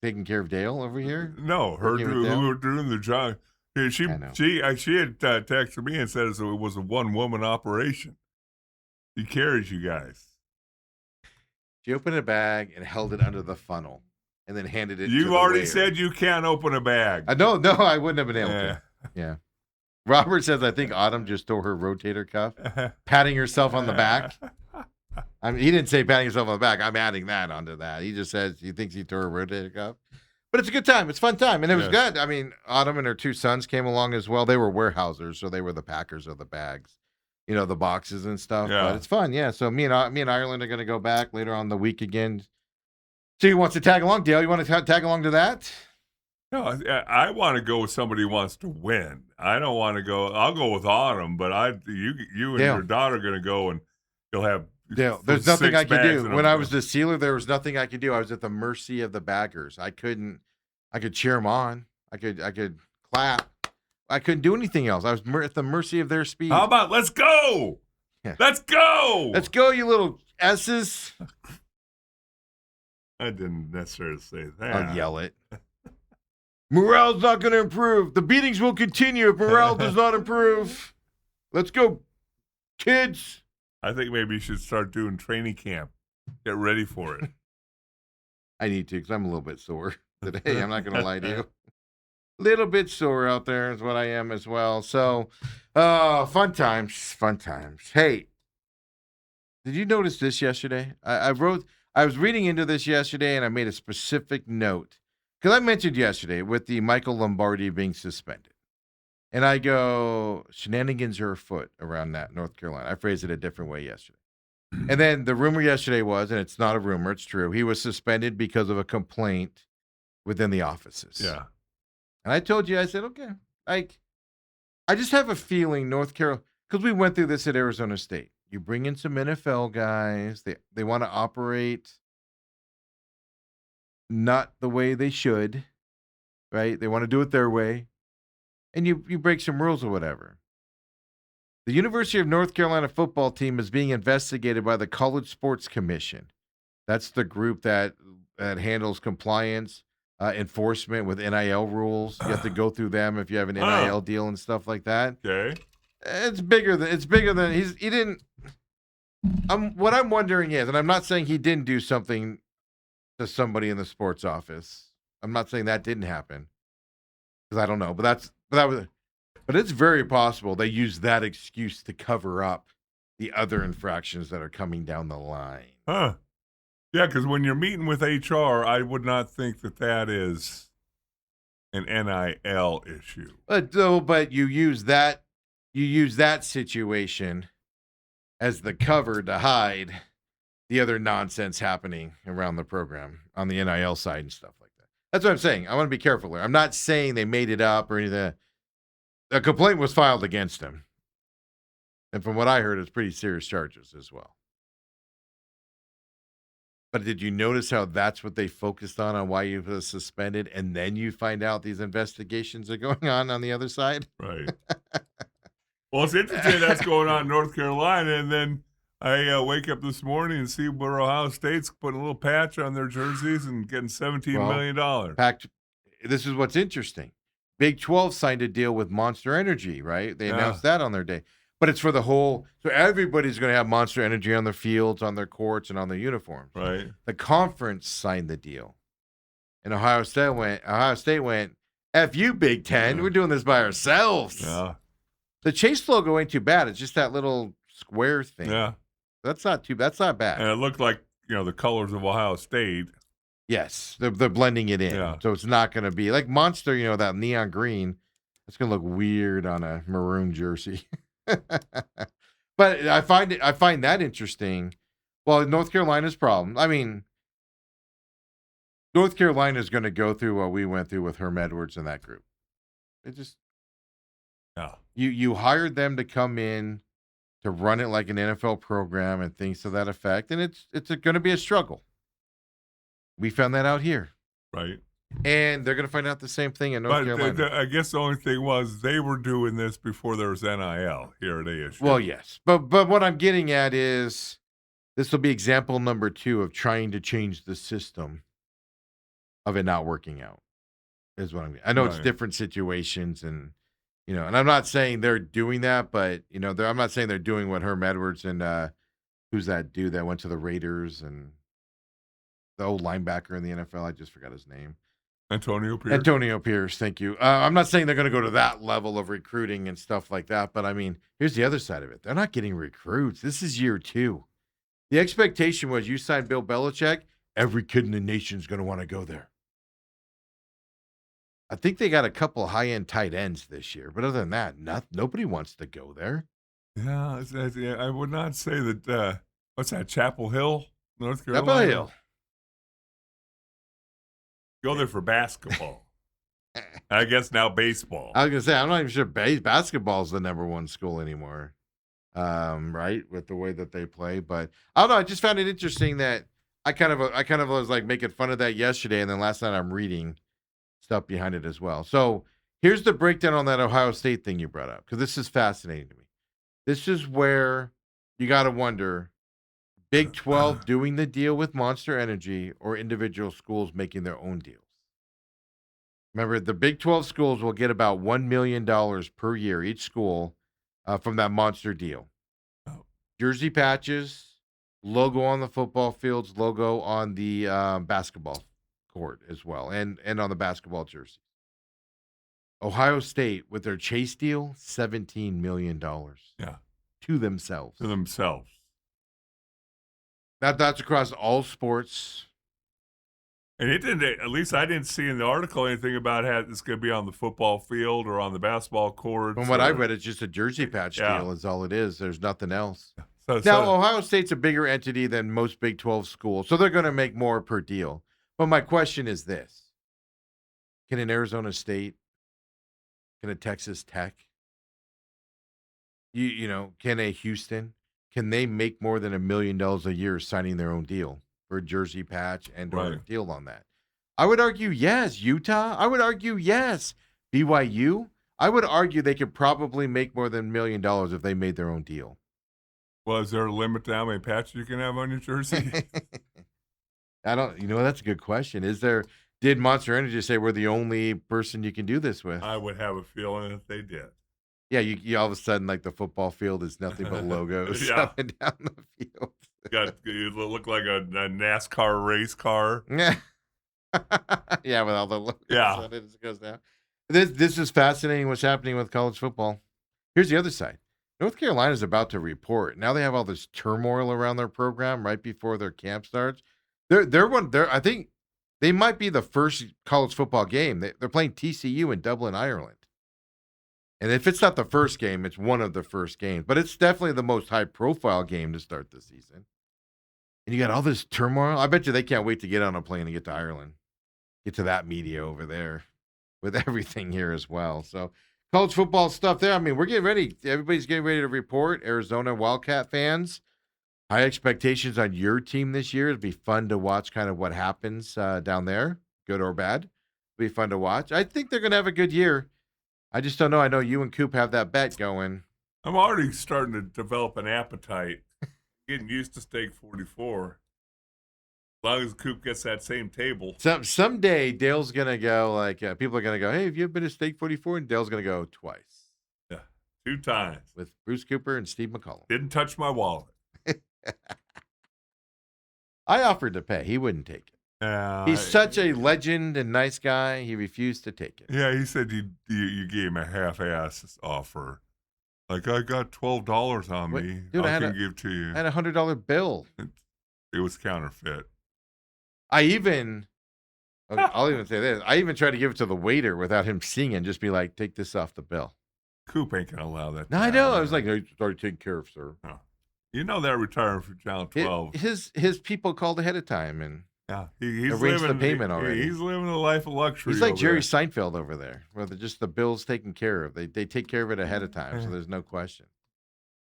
taking care of Dale over here? No, her who were doing the job. She had texted me and said it was a one-woman operation. She carries you guys. She opened a bag and held it under the funnel, and then handed it. You've already said you can't open a bag. No, I wouldn't have been able to. Yeah. Robert says, I think Autumn just tore her rotator cuff, patting herself on the back. I mean, he didn't say patting himself on the back. I'm adding that onto that. He just says he thinks he tore a rotator cuff. But it's a good time. It's a fun time. And it was good. I mean, Autumn and her two sons came along as well. They were warehousers, so they were the packers of the bags, the boxes and stuff. Yeah. But it's fun. Yeah. So me and Ireland are going to go back later on the week again. So who wants to tag along, Dale? You want to tag along to that? No, I want to go with somebody who wants to win. I don't want to go. I'll go with Autumn, but you and Dale, your daughter are going to go, and you'll have. Dale, there's nothing I could do. When I was the sealer, there was nothing I could do. I was at the mercy of the baggers. I could cheer them on. I could clap. I couldn't do anything else. I was at the mercy of their speed. How about let's go? Yeah. Let's go. Let's go, you little S's. I didn't necessarily say that. I'll yell it. Morale's not going to improve. The beatings will continue if morale does not improve. Let's go, kids. I think maybe you should start doing training camp. Get ready for it. I need to because I'm a little bit sore today. I'm not going to lie to you. A little bit sore out there is what I am as well. So, fun times. Hey, did you notice this yesterday? I was reading into this yesterday and I made a specific note. Because I mentioned yesterday with the Michael Lombardi being suspended. And I go, shenanigans are afoot around that, North Carolina. I phrased it a different way yesterday. And then the rumor yesterday was, and it's not a rumor, it's true, he was suspended because of a complaint within the offices. Yeah. And I told you, I said, okay. I just have a feeling North Carolina, because we went through this at Arizona State. You bring in some NFL guys. They want to operate not the way they should, right? They want to do it their way. And you break some rules or whatever. The University of North Carolina football team is being investigated by the College Sports Commission. That's the group that handles compliance, enforcement with NIL rules. You have to go through them if you have an NIL deal and stuff like that. Okay. It's bigger than he didn't. What I'm wondering is, and I'm not saying he didn't do something to somebody in the sports office. I'm not saying that didn't happen because I don't know, but it's very possible they used that excuse to cover up the other infractions that are coming down the line. Huh. Yeah, because when you're meeting with HR, I would not think that is an NIL issue. But you use that situation as the cover to hide the other nonsense happening around the program on the NIL side and stuff like that. That's what I'm saying. I want to be careful here. I'm not saying they made it up or anything. A complaint was filed against him. And from what I heard, it's pretty serious charges as well. But did you notice how that's what they focused on why you were suspended, and then you find out these investigations are going on the other side? Right. Well, it's interesting that's going on in North Carolina, and then I wake up this morning and see where Ohio State's putting a little patch on their jerseys and getting $17 million. This is what's interesting. Big 12 signed a deal with Monster Energy, right? They announced that on their day. But it's for the whole, so everybody's going to have Monster Energy on their fields, on their courts, and on their uniforms. Right. The conference signed the deal. And Ohio State went, F you, Big Ten. We're doing this by ourselves. Yeah. The Chase logo ain't too bad. It's just that little square thing. Yeah. That's not bad. And it looked like, the colors of Ohio State. Yes. They're blending it in. Yeah. So it's not going to be like Monster, that neon green. It's going to look weird on a maroon jersey. But I find that interesting. Well, North Carolina's problem. I mean, North Carolina is going to go through what we went through with Herm Edwards and that group. It just, you hired them to come in to run it like an NFL program and things to that effect, and it's going to be a struggle. We found that out here, right? And they're going to find out the same thing in North Carolina. I guess the only thing was they were doing this before there was NIL here at ASU. Well, yes. But what I'm getting at is this will be example number 2 of trying to change the system of it not working out, is what I'm getting. I know it's different situations and, and I'm not saying they're doing that, but, I'm not saying they're doing what Herm Edwards and who's that dude that went to the Raiders and the old linebacker in the NFL. I just forgot his name. Antonio Pierce, thank you. I'm not saying they're going to go to that level of recruiting and stuff like that, but I mean, here's the other side of it. They're not getting recruits. This is year 2. The expectation was you sign Bill Belichick, every kid in the nation is going to want to go there. I think they got a couple high-end tight ends this year, but other than that, nobody wants to go there. Yeah, I would not say that. What's that, Chapel Hill, North Carolina? Chapel Hill. Go there for basketball. I guess now baseball. I was going to say, I'm not even sure basketball is the number 1 school anymore, right, with the way that they play. But I don't know. I just found it interesting that I kind of was like making fun of that yesterday, and then last night I'm reading stuff behind it as well. So here's the breakdown on that Ohio State thing you brought up, because this is fascinating to me. This is where you got to wonder, Big 12 doing the deal with Monster Energy or individual schools making their own deals. Remember, the Big 12 schools will get about $1 million per year, each school, from that Monster deal. Jersey patches, logo on the football fields, logo on the basketball court as well, and on the basketball jersey. Ohio State, with their Chase deal, $17 million. Yeah. To themselves. That's across all sports. And it didn't, at least I didn't see in the article anything about how it's going to be on the football field or on the basketball court. From what I read, it's just a jersey patch deal is all it is. There's nothing else. Now, Ohio State's a bigger entity than most Big 12 schools, so they're going to make more per deal. But my question is this. Can an Arizona State, can a Texas Tech, can a Houston, can they make more than $1 million a year signing their own deal for a jersey patch and or a deal on that? I would argue yes. Utah, I would argue yes. BYU, I would argue they could probably make more than $1 million if they made their own deal. Well, is there a limit to how many patches you can have on your jersey? That's a good question. Did Monster Energy say we're the only person you can do this with? I would have a feeling that they did. Yeah, you all of a sudden, like, the football field is nothing but logos up and down the field. You look like a NASCAR race car. Yeah. Yeah, with all the logos on it as it goes down. This is fascinating what's happening with college football. Here's the other side. North Carolina's about to report. Now they have all this turmoil around their program right before their camp starts. I think they might be the first college football game. They're playing TCU in Dublin, Ireland. And if it's not the first game, it's one of the first games. But it's definitely the most high-profile game to start the season. And you got all this turmoil. I bet you they can't wait to get on a plane and get to Ireland. Get to that media over there with everything here as well. So college football stuff there. I mean, we're getting ready. Everybody's getting ready to report. Arizona Wildcat fans, high expectations on your team this year. It'd be fun to watch kind of what happens down there, good or bad. It'll be fun to watch. I think they're going to have a good year. I just don't know. I know you and Coop have that bet going. I'm already starting to develop an appetite. Getting used to steak 44. As long as Coop gets that same table. Someday Dale's going to go like, people are going to go, hey, have you been to Steak 44? And Dale's going to go twice. Yeah, 2 times. With Bruce Cooper and Steve McCollum. Didn't touch my wallet. I offered to pay. He wouldn't take it. He's such a legend and nice guy. He refused to take it. Yeah, he said you gave him a half-ass offer. Like, I got $12 on me. Dude, I can give to you. I had a $100 bill. It was counterfeit. I'll even say this. I even tried to give it to the waiter without him seeing it and just be like, take this off the bill. Coop ain't going to allow that. No, I know. I was like, no, it's already taken care of, sir. No. You know that retiring from Channel 12. His people called ahead of time and he's arranged living, the payment already. He's living a life of luxury. He's like Jerry Seinfeld over there, where just the bill's taken care of. They take care of it ahead of time, so there's no question.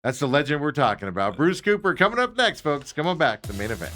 That's the legend we're talking about. Bruce Cooper coming up next, folks. Come on back to the main event.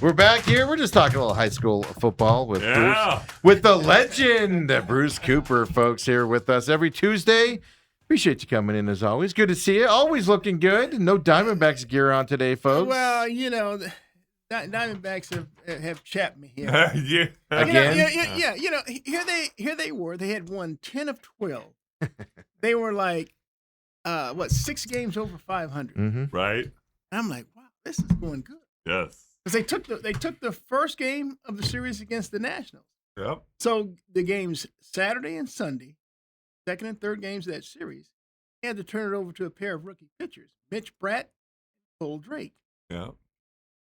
We're back here. We're just talking a little high school football with Bruce, with the legend Bruce Cooper, folks, here with us every Tuesday. Appreciate you coming in as always. Good to see you. Always looking good. No Diamondbacks gear on today, folks. Well, you know, Diamondbacks have chapped me here. Yeah. Again? Yeah. You know, here they were. They had won 10 of 12. They were like, 6 games over 500. Mm-hmm. Right. And I'm like, wow, this is going good. Yes. Because they took the first game of the series against the Nationals. Yep. So the games Saturday and Sunday, second and third games of that series, they had to turn it over to a pair of rookie pitchers, Mitch Bratt and Cole Drake. Yep.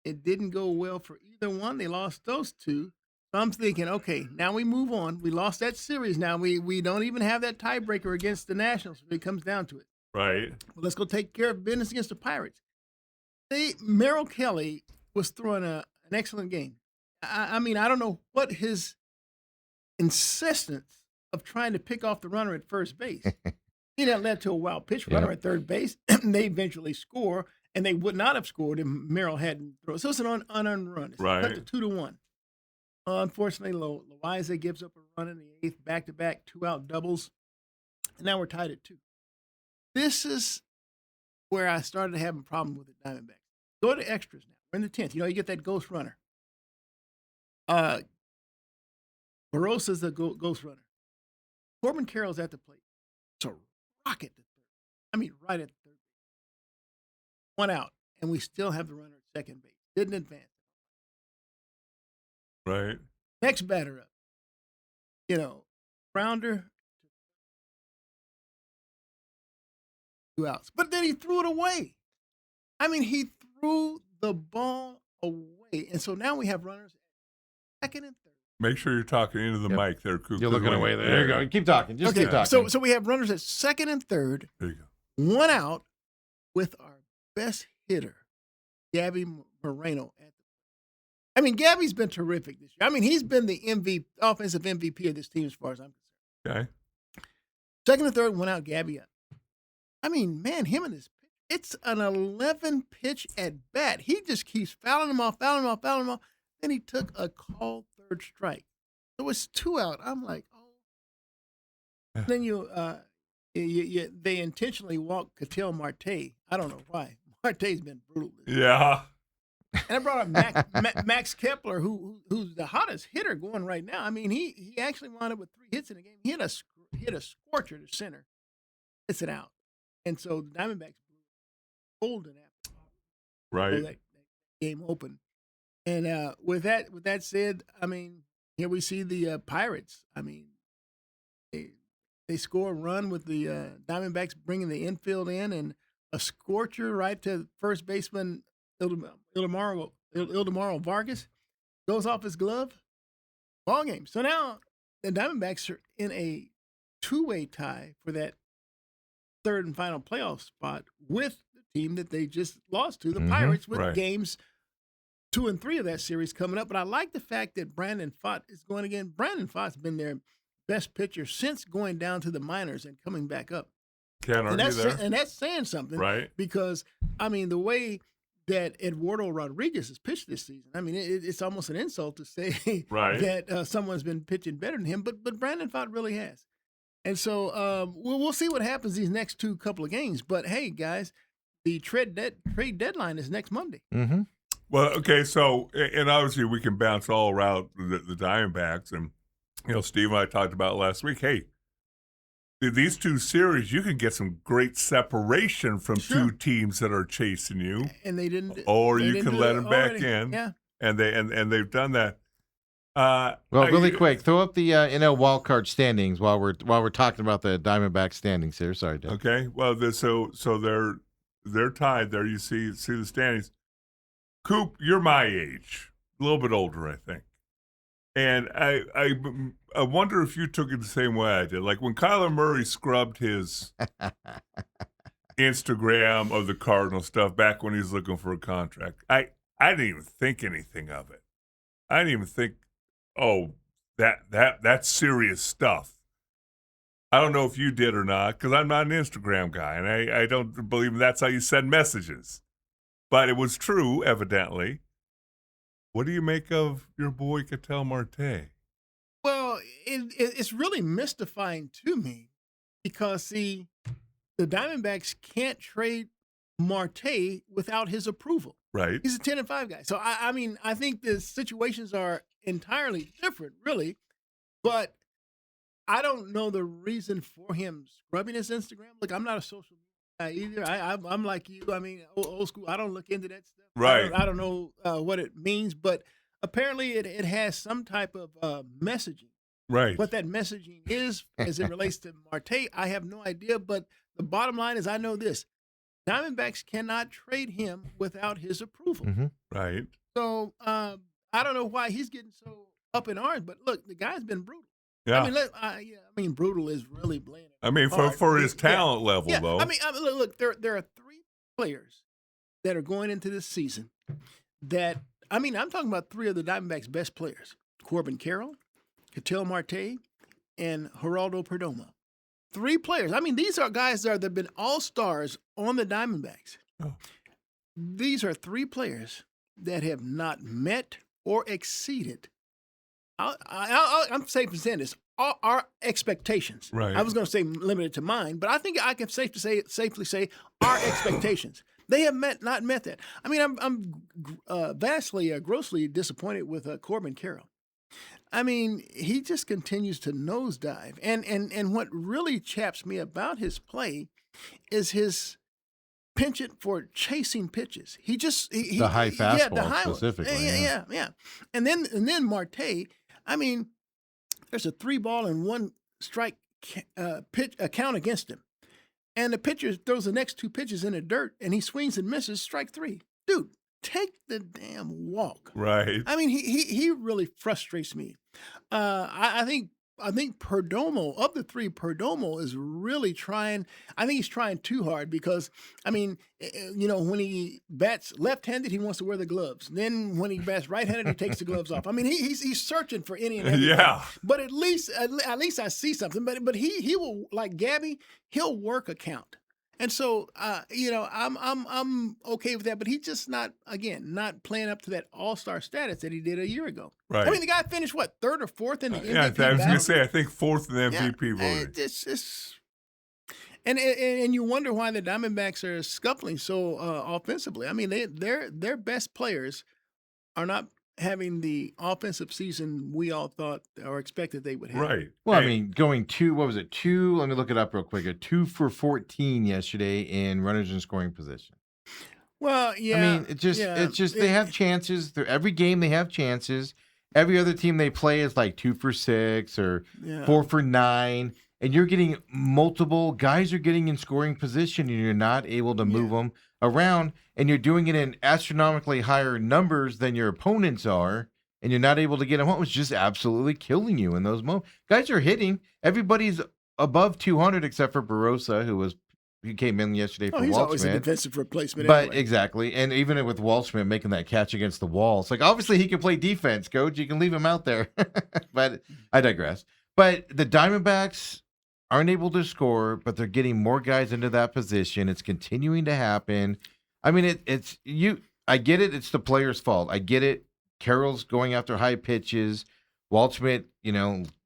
It didn't go well for either one. They lost those two. So I'm thinking, okay, now we move on. We lost that series. Now we don't even have that tiebreaker against the Nationals when it comes down to it. Right. Well, let's go take care of business against the Pirates. Merrill Kelly was throwing an excellent game. I mean, I don't know what his insistence of trying to pick off the runner at first base. That led to a wild pitch runner at third base. And they eventually score, and they would not have scored if Merrill hadn't thrown. So it's an unearned run. It's cut to 2-1. Unfortunately, Loaiza gives up a run in the eighth, back-to-back, 2-out doubles. And now we're tied at 2. This is where I started having a problem with the Diamondbacks. Go to extras now. We're in the 10th. You get that ghost runner. Barosa's the ghost runner. Corbin Carroll's at the plate. It's a rocket to third. I mean, right at third. One out, and we still have the runner at second base. Didn't advance. Right. Next batter up. Grounder. 2 outs. But then he threw it away. I mean, he threw the ball away. And so now we have runners at second and third. Make sure you're talking into the mic there, Coop. You're looking away there. There you go. Keep talking. Just keep talking. So we have runners at second and third. There you go. 1 out with our best hitter, Gabby Moreno. I mean, Gabby's been terrific this year. I mean, he's been the offensive MVP of this team as far as I'm concerned. Okay. Second and third, 1 out, Gabby up. I mean, man, him and his pitch. It's an 11-pitch at bat. He just keeps fouling them off. Then he took a called third strike. So it's 2 out. I'm like, oh. Then they intentionally walked Ketel Marte. I don't know why. Marte's been brutal. Yeah. And I brought up Max Kepler, who's the hottest hitter going right now. I mean, he actually wound up with 3 hits in the game. He hit a scorcher to center. It's an out. And so the Diamondbacks pulled it after. Right. So that game open. And with that said, I mean, here we see the Pirates. I mean, they score a run with the Diamondbacks bringing the infield in, and a scorcher right to first baseman Ildemaro Vargas goes off his glove. Ball game. So now the Diamondbacks are in a 2-way tie for that third and final playoff spot with the team that they just lost to, the Pirates, with games 2 and 3 of that series coming up. But I like the fact that Brandon Pfaadt is going again. Brandon Pfaadt's been their best pitcher since going down to the minors and coming back up. Can't argue there. And that's saying something. Right. Because, I mean, the way that Eduardo Rodriguez has pitched this season, I mean, it's almost an insult to say that someone's been pitching better than him, but Brandon Pfaadt really has. And so we'll see what happens these next couple of games. But, hey, guys, the trade deadline is next Monday. Mm-hmm. Well, okay, so, and obviously we can bounce all around the Diamondbacks. And, Steve and I talked about last week, hey, these 2 series, you can get some great separation from 2 teams that are chasing you. And they didn't. Or you can let them back in. Yeah. And they've done that. Really quick, throw up the NL wildcard standings while we're talking about the Diamondback standings here. Sorry, Dave. Okay. Well, so they're tied there. You see the standings. Coop, you're my age, a little bit older, I think. And I wonder if you took it the same way I did. Like when Kyler Murray scrubbed his Instagram of the Cardinal stuff back when he was looking for a contract, I didn't even think anything of it. I didn't even think, oh, that's serious stuff. I don't know if you did or not, because I'm not an Instagram guy, and I don't believe that's how you send messages. But it was true, evidently. What do you make of your boy Ketel Marte? Well, it's really mystifying to me because, see, the Diamondbacks can't trade Marte without his approval. Right. He's a 10-5 guy. So, I mean, I think the situations are entirely different, really. But I don't know the reason for him scrubbing his Instagram. Look, I'm not a social media guy either. I'm like you. I mean, old school. I don't look into that stuff. Right. I don't know what it means, but apparently it has some type of messaging. Right. What that messaging is as it relates to Marte, I have no idea. But the bottom line is I know this. Diamondbacks cannot trade him without his approval. Mm-hmm. Right. So I don't know why he's getting so up in arms, but look, the guy's been brutal. Yeah. I mean, brutal is really bland. I mean, for his talent level, though. I mean, look, there are 3 players that are going into this season that, I mean, I'm talking about 3 of the Diamondbacks' best players: Corbin Carroll, Ketel Marte, and Geraldo Perdomo. 3 players. I mean, these are guys that have been all-stars on the Diamondbacks. Oh. These are 3 players that have not met or exceeded, I'm safe in saying this, our expectations. Right. I was going to say limited to mine, but I think I can safely say our expectations. They have not met that. I mean, I'm vastly, grossly disappointed with Corbin Carroll. I mean, he just continues to nosedive. And what really chaps me about his play is his penchant for chasing pitches. The high yeah, the fastball high ones. specifically, Yeah. And then Marte, I mean, there's a 3-ball and 1 strike pitch count against him. And the pitcher throws the next 2 pitches in the dirt, and he swings and misses, strike 3. Dude, take the damn walk. Right. I mean, he really frustrates me. I think Perdomo, of the 3, Perdomo is really trying. I think he's trying too hard because, I mean, when he bats left-handed, he wants to wear the gloves. Then when he bats right-handed, he takes the gloves off. I mean, he's searching for any and everything. Yeah. But at least I see something. But he will, like Gabby, he'll work a count. And so, I'm okay with that, but he's just not playing up to that all-star status that he did a year ago. Right. I mean, the guy finished, 3rd or 4th in the MVP Yeah, I was going battle? to say, I think 4th in the MVP voting. And you wonder why the Diamondbacks are scuffling so offensively. I mean, their best players are not having the offensive season we all thought or expected they would have. Right. Well, I mean, going 2, what was it? 2, let me look it up real quick. 2 for 14 yesterday in runners in scoring position. Well, yeah. I mean, it's just they have chances. Every game they have chances. Every other team they play is like 2 for 6 or 4 for 9. And you're getting multiple guys are getting in scoring position and you're not able to move them around. And you're doing it in astronomically higher numbers than your opponents are. And you're not able to get them home. It's just absolutely killing you in those moments. Guys are hitting. Everybody's above 200 except for Barossa, who came in yesterday for he's Walt always Smith. a defensive replacement. But anyway. exactly. And even with Walt Smith making that catch against the wall, it's like, obviously he can play defense, coach. You can leave him out there. But I digress. But the Diamondbacks aren't able to score, but they're getting more guys into that position. It's continuing to happen. I mean, I get it. It's the player's fault. I get it. Carroll's going after high pitches. Walt Smith,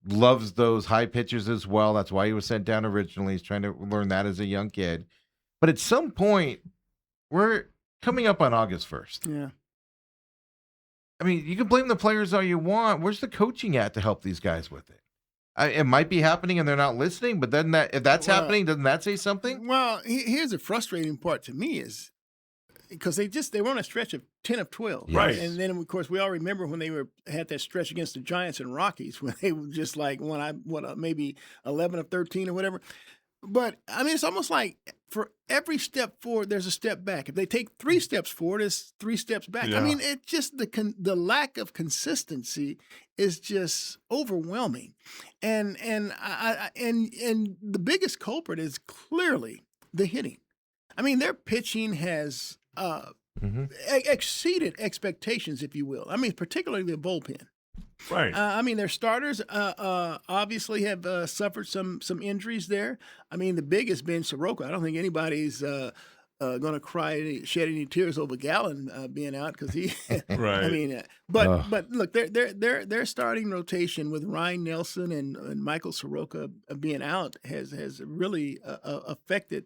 loves those high pitches as well. That's why he was sent down originally. He's trying to learn that as a young kid. But at some point, we're coming up on August 1st. Yeah. I mean, you can blame the players all you want. Where's the coaching at to help these guys with it? It might be happening and they're not listening, but then if that's happening, doesn't that say something? Well, here's the frustrating part to me is because they were on a stretch of 10 of 12. Right. And then, of course, we all remember when they had that stretch against the Giants and Rockies when they were just like maybe 11 of 13 or whatever. But, I mean, it's almost like for every step forward, there's a step back. If they take 3 steps forward, it's 3 steps back. Yeah. I mean, it's just the lack of consistency is just overwhelming. And the biggest culprit is clearly the hitting. I mean, their pitching has exceeded expectations, if you will. I mean, particularly the bullpen. Right. I mean, their starters obviously have suffered some injuries there. I mean, the big has been Soroka. I don't think anybody's going to shed any tears over Gallen being out because he. Right. I mean, but look, their starting rotation with Ryan Nelson and Michael Soroka being out has really affected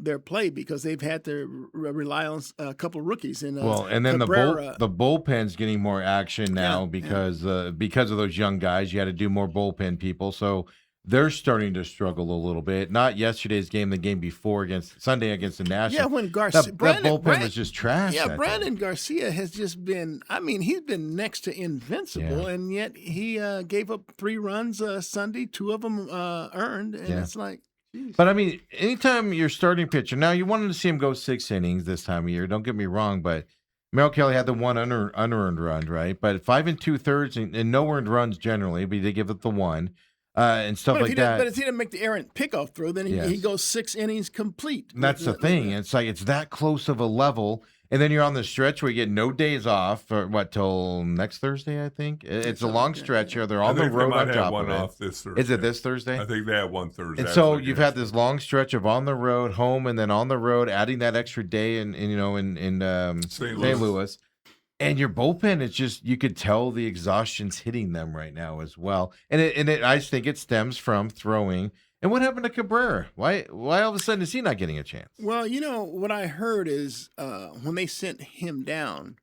their play because they've had to rely on a couple of rookies. And then Cabrera, the bullpen's getting more action now because of those young guys. You had to do more bullpen people, so they're starting to struggle a little bit. Not yesterday's game, the game before Sunday against the Nationals. Yeah, when Garcia, that bullpen was just trash. Yeah, Brandon Garcia has just been. I mean, he's been next to invincible, and yet he gave up 3 runs Sunday. 2 of them earned, and it's like. Geez. But I mean, anytime you're starting pitcher, now you wanted to see him go 6 innings this time of year. Don't get me wrong, but Merrill Kelly had the 1 unearned run, right? But 5 2/3 and no earned runs generally, but he did give it the 1 and stuff like that. But if he didn't make the errant pickoff throw, then he goes 6 innings complete. And that's the thing. It's like it's that close of a level. And then you're on the stretch where you get no days off for till next Thursday, I think. It's a long stretch here. They're on the road on top of it. Off this Thursday. Is it this Thursday? I think they have one Thursday. And so you've had this long stretch of on the road, home, and then on the road, adding that extra day in St. Louis. And your bullpen, it's just you could tell the exhaustion's hitting them right now as well. And I just think it stems from throwing. And what happened to Cabrera? Why all of a sudden is he not getting a chance? Well, what I heard is when they sent him down,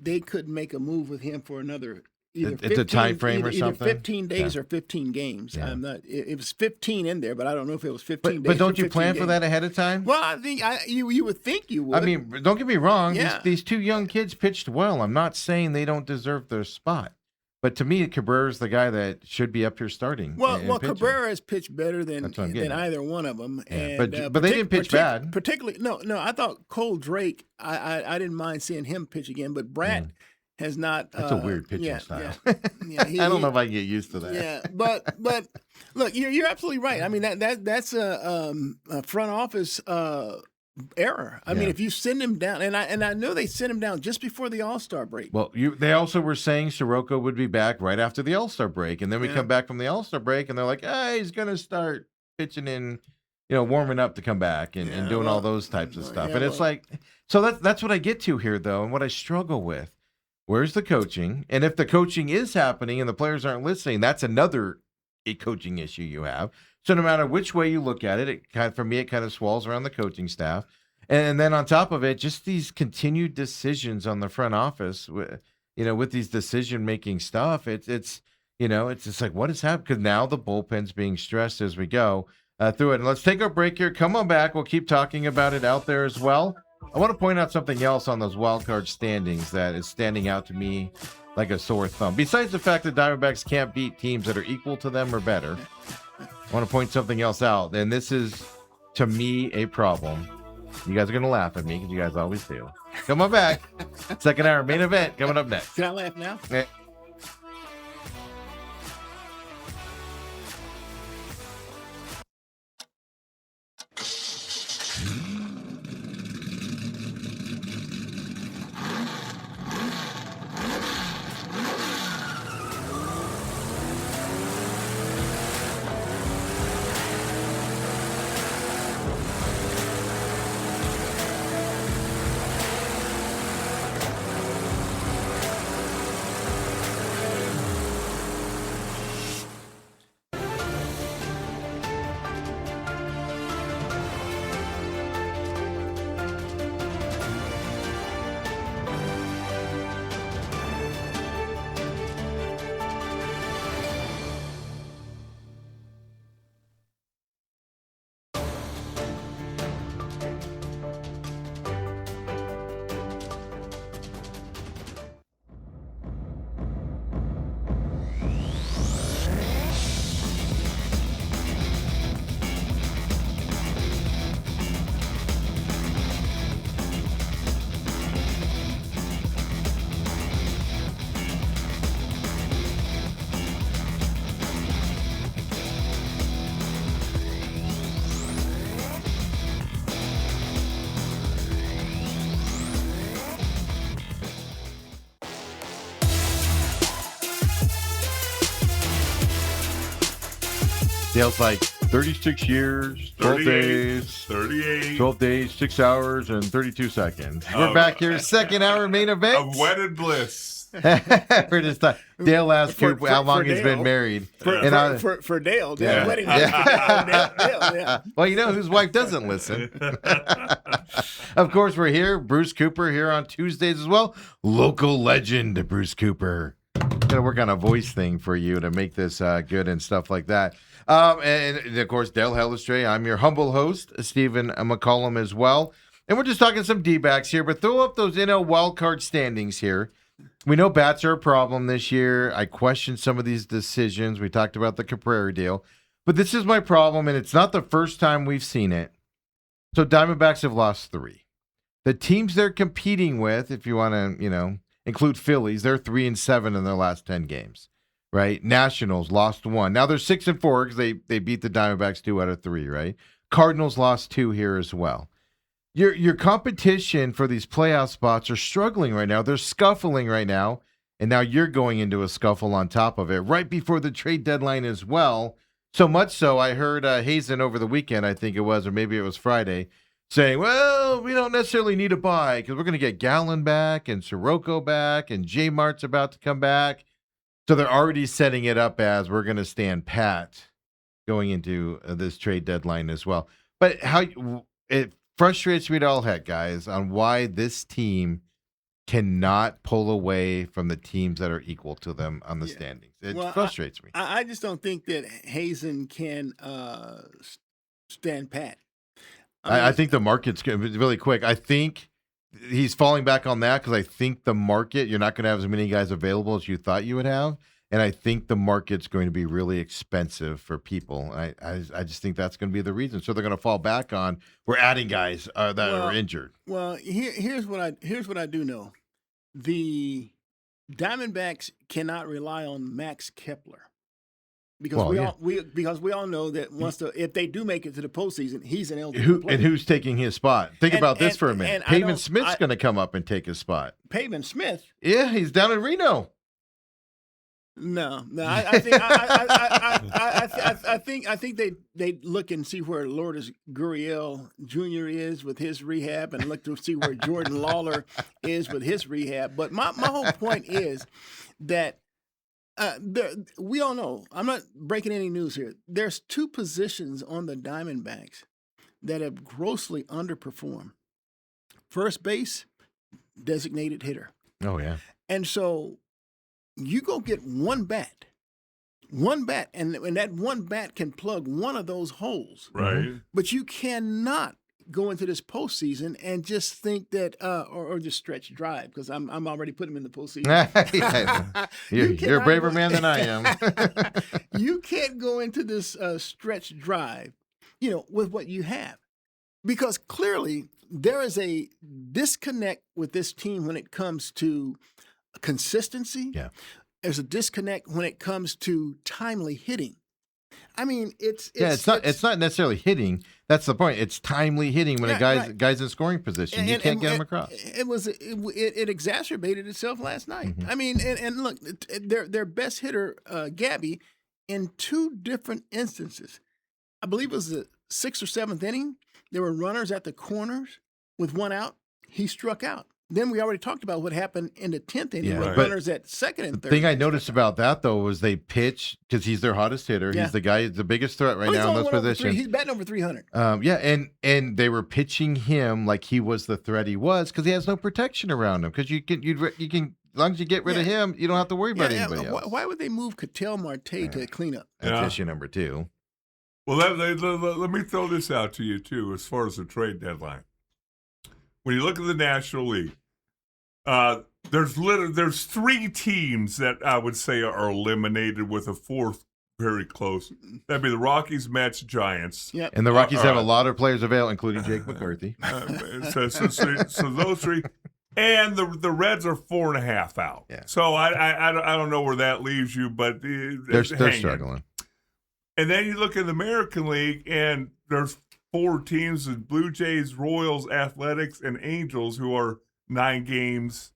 they couldn't make a move with him for another either It's a time frame or either something? 15 days Yeah. or 15 games. Yeah. I'm not. It was 15 in there, but I don't know if it was 15 days. But don't or you 15 plan for games. that ahead of time? Well, I think you would think you would. I mean, don't get me wrong. Yeah. These two young kids pitched well. I'm not saying they don't deserve their spot. But to me, Cabrera's the guy that should be up here starting. Well, and pitching. Cabrera has pitched better than That's what I'm getting at. either one of them. Yeah, And, but they didn't pitch bad. Particularly, no. I thought Cole Drake. I didn't mind seeing him pitch again, but Brat has not. That's a weird pitching style. Yeah, I don't know if I can get used to that. Yeah, but look, you're absolutely right. I mean that's a front office error. I mean, if you send him down, and I know they sent him down just before the All-Star break. Well, they also were saying Soroka would be back right after the All-Star break, and then we come back from the All-Star break, and they're like, he's going to start pitching in, warming up to come back and doing all those types of stuff. And it's like, so that's what I get to here, though, and what I struggle with. Where's the coaching? And if the coaching is happening and the players aren't listening, that's another coaching issue you have. So no matter which way you look at it, for me, it kind of swirls around the coaching staff. And then on top of it, just these continued decisions on the front office, with these decision-making stuff, it's just like, what is happening? Because now the bullpen's being stressed as we go through it. And let's take our break here. Come on back. We'll keep talking about it out there as well. I want to point out something else on those wild card standings that is standing out to me like a sore thumb. Besides the fact that Diamondbacks can't beat teams that are equal to them or better, I want to point something else out. And this is, to me, a problem. You guys are going to laugh at me because you guys always do. Come on back. Second hour main event coming up next. Can I laugh now? Yeah. Dale's like 36 years, 12 days, 38. 12 days, 6 hours, and 32 seconds. We're back here, second hour main event. Of wedded bliss. We're just Dale asked Coop how long he's Dale. been married. For Dale, Yeah. wedding Yeah. Dale, yeah. Well, you know whose wife doesn't listen. Of course, we're here. Bruce Cooper here on Tuesdays as well. Local legend, Bruce Cooper. Gonna work on a voice thing for you to make this good and stuff like that. And of course, Dale Hellestrae. I'm your humble host, Stephen McCollum as well. And we're just talking some D-backs here, but throw up those NL wildcard standings here. We know bats are a problem this year. I question some of these decisions. We talked about the Cabrera deal. But this is my problem, and it's not the first time we've seen it. So Diamondbacks have lost 3. The teams they're competing with, if you want to, include Phillies, they're 3-7 in their last 10 games. Right? Nationals lost 1. Now they're 6-4 because they beat the Diamondbacks 2 out of 3, right? Cardinals lost 2 here as well. Your competition for these playoff spots are struggling right now. They're scuffling right now. And now you're going into a scuffle on top of it right before the trade deadline as well. So much so, I heard Hazen over the weekend, I think it was, or maybe it was Friday, saying, well, we don't necessarily need a buy because we're going to get Gallen back and Soroka back and J Mart's about to come back. So they're already setting it up as we're going to stand pat going into this trade deadline as well. But how it frustrates me to all heck, guys, on why this team cannot pull away from the teams that are equal to them on the standings. It frustrates me. I just don't think that Hazen can stand pat. I think the market's going to be really quick. I think he's falling back on that because I think the market, you're not going to have as many guys available as you thought you would have. And I think the market's going to be really expensive for people. I just think that's going to be the reason. So they're going to fall back on, we're adding guys that are injured. Well, here's what I do know. The Diamondbacks cannot rely on Max Kepler. Because we all know that if they do make it to the postseason, he's an eligible player. And who's taking his spot? Think about this for a minute. Pavin Smith's going to come up and take his spot. Pavin Smith? Yeah, he's down in Reno. No. I think they look and see where Lourdes Gurriel Jr. is with his rehab, and look to see where Jordan Lawler is with his rehab. But my whole point is that we all know. I'm not breaking any news here. There's two positions on the Diamondbacks that have grossly underperformed. First base, designated hitter. Oh yeah. And so you go get one bat, and that one bat can plug one of those holes. Right. But you cannot go into this postseason and just think that, or just stretch drive, because I'm already putting him in the postseason. You're a braver man than I am. You can't go into this stretch drive, with what you have, because clearly there is a disconnect with this team when it comes to consistency. Yeah. There's a disconnect when it comes to timely hitting. I mean, it's not necessarily hitting. That's the point. It's timely hitting when a guy's in scoring position. You can't get him across. It exacerbated itself last night. Mm-hmm. I mean, and look, their best hitter, Gabby, in two different instances, I believe it was the 6th or 7th inning, there were runners at the corners with one out. He struck out. Then we already talked about what happened in the 10th inning with runners at second and third. The thing I noticed about that, though, was they pitch, because he's their hottest hitter. Yeah. He's the guy, the biggest threat now in this position. He's batting over 300. And they were pitching him like he was the threat he was, because he has no protection around him. Because you can, as long as you get rid of him, you don't have to worry about anybody else. Why would they move Ketel Marte to clean up? That's issue number 2. Well, let me throw this out to you, too, as far as the trade deadline. When you look at the National League, there's 3 teams that I would say are eliminated, with a 4th very close. That'd be the Rockies, Mets, Giants. Yep. And the Rockies have a lot of players available, including Jake McCarthy. So those 3, and the Reds are 4.5 out. Yeah. So I don't know where that leaves you, but they're struggling. And then you look at the American League, and there's 4 teams: the Blue Jays, Royals, Athletics, and Angels, who are 9 games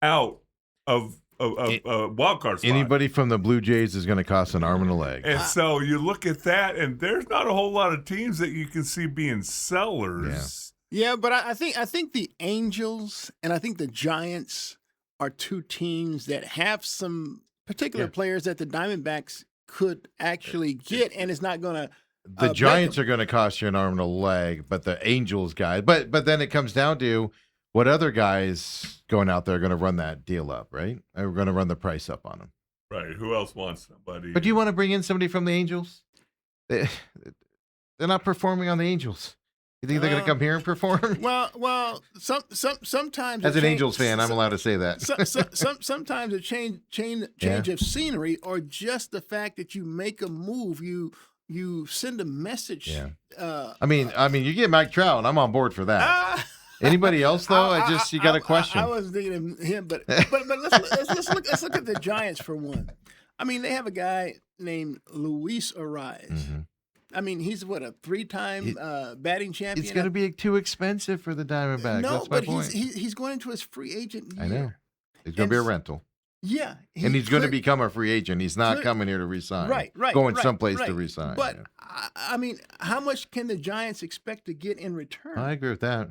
out of wild card spot. Anybody from the Blue Jays is going to cost an arm and a leg. And so you look at that, and there's not a whole lot of teams that you can see being sellers. Yeah, but I think the Angels and I think the Giants are 2 teams that have some particular players that the Diamondbacks could actually get, and it's not going to. The Giants are going to cost you an arm and a leg, but the Angels guy. But then it comes down to what other guys going out there are going to run that deal up, right? Are going to run the price up on them. Right. Who else wants somebody? But do you want to bring in somebody from the Angels? They're not performing on the Angels. You think they're going to come here and perform? Well, sometimes as an Angels fan, I'm allowed to say that. Sometimes a change of scenery, or just the fact that you make a move, you send a message. Yeah. I mean, you get Mike Trout, and I'm on board for that. Anybody else though? You got a question. I was thinking of him, but let's look at the Giants for one. I mean, they have a guy named Luis Ariz. Mm-hmm. I mean, he's a 3-time batting champion. It's going to be too expensive for the Diamondbacks. No, that's my point. He's going into his free agent year. I know. He's going to be a rental. Yeah. And he's going to become a free agent. He's not coming here to resign. Right. Going someplace to resign. But, I mean, how much can the Giants expect to get in return? I agree with that.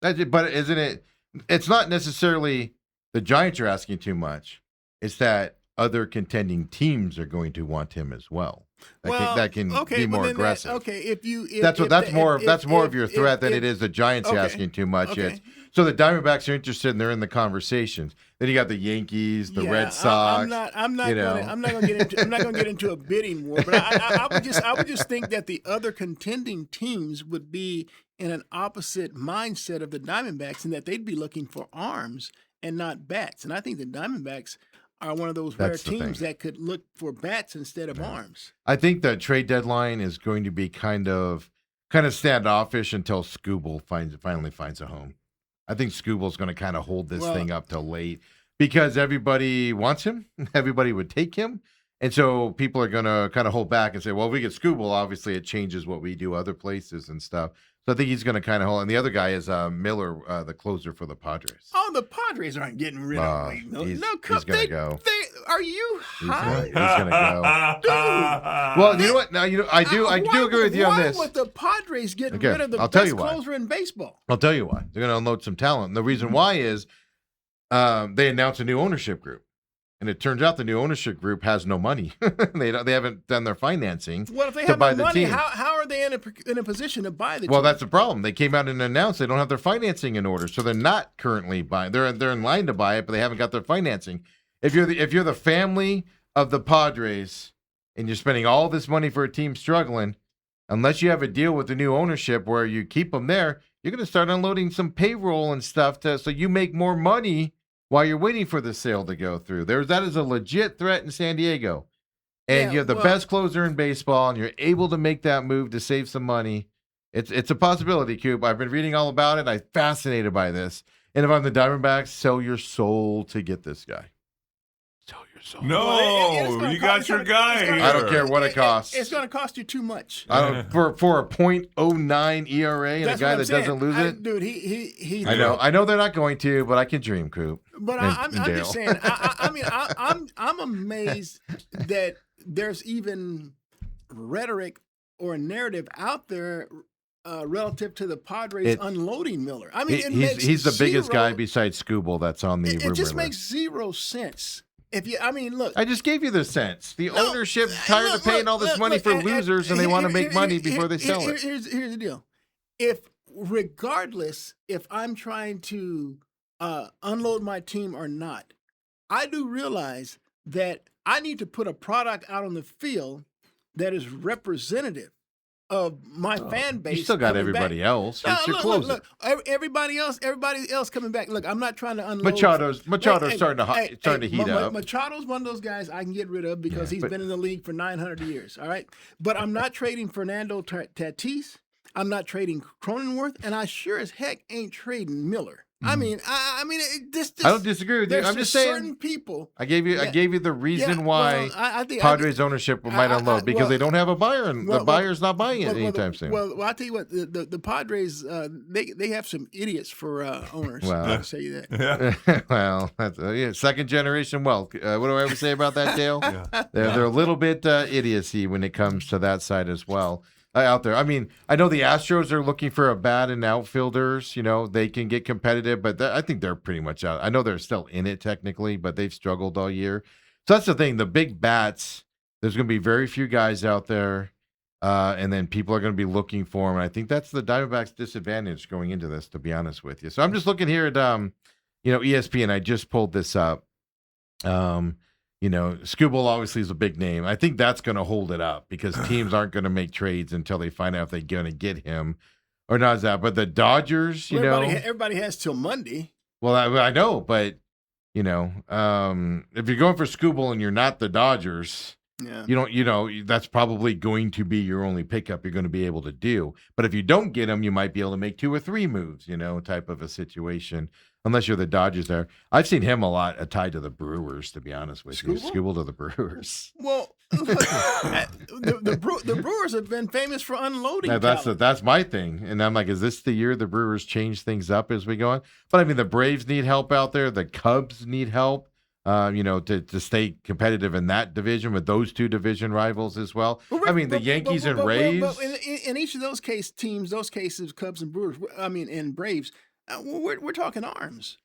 But isn't it? It's not necessarily the Giants are asking too much. It's that other contending teams are going to want him as well. That can okay, be well, more then aggressive. okay, That's more of your threat than it is the Giants okay, asking too much. okay. So the Diamondbacks are interested and they're in the conversations. Then you got the Yankees, the Red Sox. I'm not gonna get into a bidding war, but I would just think that the other contending teams would be in an opposite mindset of the Diamondbacks, and that they'd be looking for arms and not bats. And I think the Diamondbacks are one of those rare That's the teams thing. that could look for bats instead of arms. I think the trade deadline is going to be kind of standoffish until Scooble finally finds a home. I think Scooble's going to kind of hold this thing up till late because everybody wants him. Everybody would take him. And so people are going to kind of hold back and say, well, if we get Scooble, obviously it changes what we do other places and stuff. So I think he's going to kind of hold. And the other guy is Miller, the closer for the Padres. Oh, the Padres aren't getting rid of Wade Miller. He's going to go. Are you high? He's going to go. Well, you know what? Now I do agree with you on this. Why would the Padres get Okay, rid of the I'll tell best you why. closer in baseball? I'll tell you why. They're going to unload some talent. And the reason why is they announced a new ownership group. And it turns out the new ownership group has no money. They haven't done their financing. Well, if they to have buy no the money, team. how are they in a position to buy the team? Well, that's the problem. They came out and announced they don't have their financing in order, so they're not currently buying. They're in line to buy it, but they haven't got their financing. If you're the family of the Padres and you're spending all this money for a team struggling, unless you have a deal with the new ownership where you keep them there, you're going to start unloading some payroll and stuff so you make more money while you're waiting for the sale to go through. That is a legit threat in San Diego. And you have the best closer in baseball, and you're able to make that move to save some money. It's a possibility, Coop. I've been reading all about it. I'm fascinated by this. And if I'm the Diamondbacks, sell your soul to get this guy. Sell your soul. No, you got your guy here. I don't care what it costs. It's going to cost you too much. For a .09 ERA and That's a guy what I'm that doesn't lose it. Dude, he. I know they're not going to, but I can dream, Coop. But I'm just saying. I'm amazed that there's even rhetoric or narrative out there relative to the Padres unloading Miller. I mean, he's the biggest guy besides Scooble that's on the rumor It just list. makes zero sense. Look. I just gave you the sense. The ownership's tired of paying all this money for losers, and they want to make money before they sell it. Here's the deal. Regardless if I'm trying to unload my team or not, I do realize that I need to put a product out on the field that is representative of my fan base. You still got everybody else. It's your closer. Look, everybody else coming back. Look, I'm not trying to unload. Machado's starting to heat up. Machado's one of those guys I can get rid of because he's been in the league for 900 years. All right, but I'm not trading Fernando Tatis. I'm not trading Cronenworth, and I sure as heck ain't trading Miller. I mean, I don't disagree with you. I'm just saying. Certain people. I gave you the reason why Padres ownership might unload because they don't have a buyer, and the buyer's not buying it anytime soon. Well, I'll tell you what. The Padres they have some idiots for owners. Well, I'll say that. Well, that's second generation wealth. What do I ever say about that, Dale? They're a little bit idiocy when it comes to that side as well. Out there. I mean, I know the Astros are looking for a bat and outfielders. They can get competitive, but I think they're pretty much out. I know they're still in it technically, but they've struggled all year. So that's the thing. The big bats, there's going to be very few guys out there, and then people are going to be looking for them. And I think that's the Diamondbacks' disadvantage going into this, to be honest with you. So I'm just looking here at, ESPN. I just pulled this up. Scooble obviously is a big name. I think that's going to hold it up because teams aren't going to make trades until they find out if they're going to get him or not. Is that? But the Dodgers, everybody has till Monday. Well, I know, but if you're going for Scooble and you're not the Dodgers, that's probably going to be your only pickup you're going to be able to do. But if you don't get him, you might be able to make 2 or 3 moves, type of a situation. Unless you're the Dodgers there. I've seen him a lot tied to the Brewers, to be honest with you. Scooble to the Brewers. Well, the Brewers have been famous for unloading. That's my thing. And I'm like, is this the year the Brewers change things up as we go on? But I mean, the Braves need help out there. The Cubs need help, to stay competitive in that division with those 2 division rivals as well. The Yankees and Rays. But in each of those cases, Cubs and Brewers, and Braves, we're talking arms.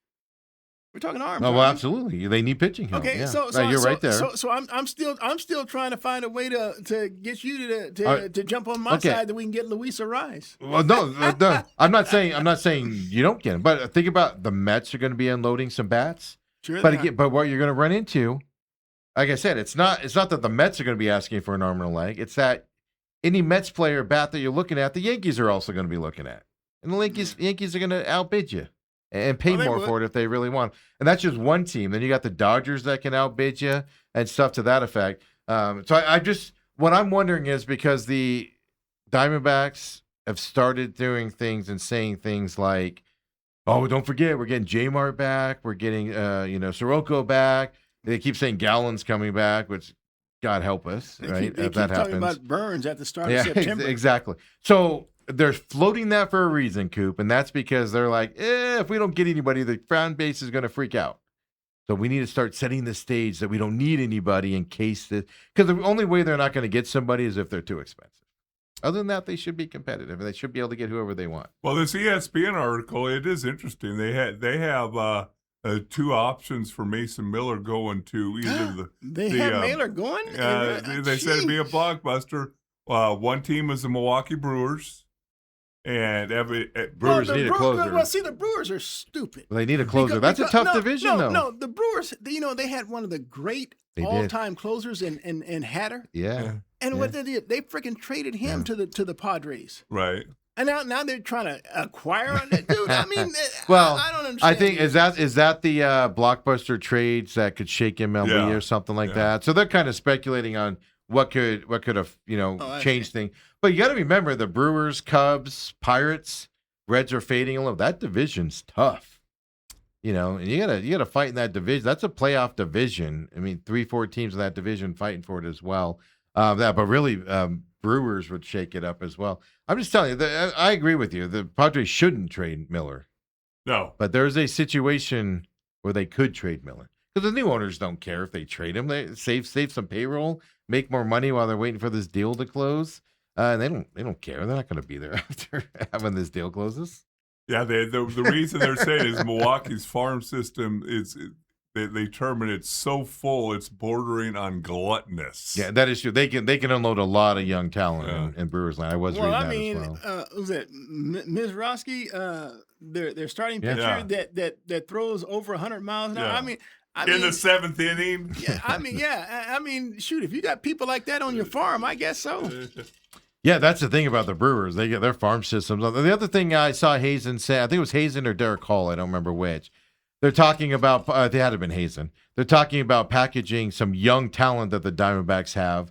We're talking arms. Oh, aren't well, we? absolutely. They need pitching help. Okay, Yeah. so You're right there. So I'm still trying to find a way to get you to jump on my Okay. side that we can get Luis a rise. Well, no. I'm not saying you don't get him, but think about the Mets are going to be unloading some bats. Sure. But again, but what you're going to run into, like I said, it's not that the Mets are going to be asking for an arm and a leg. It's that any Mets player bat that you're looking at, the Yankees are also going to be looking at, and the Yankees are going to outbid you and pay more for it if they really want. And that's just one team. Then you got the Dodgers that can outbid you and stuff to that effect. So I just what I'm wondering is because the Diamondbacks have started doing things and saying things like, "Oh, don't forget, we're getting J-Mart back. We're getting Soroka back." They keep saying Gallen's coming back, which God help us, right? They If that keep talking happens. about Burns at the start of September. Exactly. So they're floating that for a reason, Coop, and that's because they're like, if we don't get anybody, the fan base is going to freak out. So we need to start setting the stage that we don't need anybody in case that, because the only way they're not going to get somebody is if they're too expensive. Other than that, they should be competitive, and they should be able to get whoever they want. Well, this ESPN article, it is interesting. They have two options for Mason Miller going to either they have Miller going. They said it'd be a blockbuster. One team is the Milwaukee Brewers, and Brewers need a closer. Well, see, the Brewers are stupid. Well, they need a closer. That's a tough division, though. No, the Brewers, they had one of the great all-time closers in Hatter. Yeah. And what they did, they freaking traded him to the Padres. Right. And now they're trying to acquire that dude. I mean, well, I don't understand. I think is that the blockbuster trades that could shake MLB or something like that. So they're kind of speculating on what could have changed things. But you got to remember the Brewers, Cubs, Pirates, Reds are fading a little. That division's tough. And you gotta fight in that division. That's a playoff division. I mean, 3-4 teams in that division fighting for it as well. But really, Brewers would shake it up as well. I'm just telling you, I agree with you. The Padres shouldn't trade Miller. No. But there's a situation where they could trade Miller. Because the new owners don't care if they trade him. They save some payroll, make more money while they're waiting for this deal to close. And they don't care. They're not going to be there after having this deal closes. Yeah, the reason they're saying is Milwaukee's farm system is they term it's so full it's bordering on gluttonous. Yeah, that is true. They can unload a lot of young talent in Brewers land. I was reading that as well. Was it Mizrachi? Their starting pitcher that throws over 100 miles an hour. I mean, in the seventh inning. I mean, shoot, if you got people like that on your farm, I guess so. Yeah, that's the thing about the Brewers. They get their farm systems. The other thing I saw Hazen say, I think it was Hazen or Derek Hall, I don't remember which. They're talking about, they had to have been Hazen. They're talking about packaging some young talent that the Diamondbacks have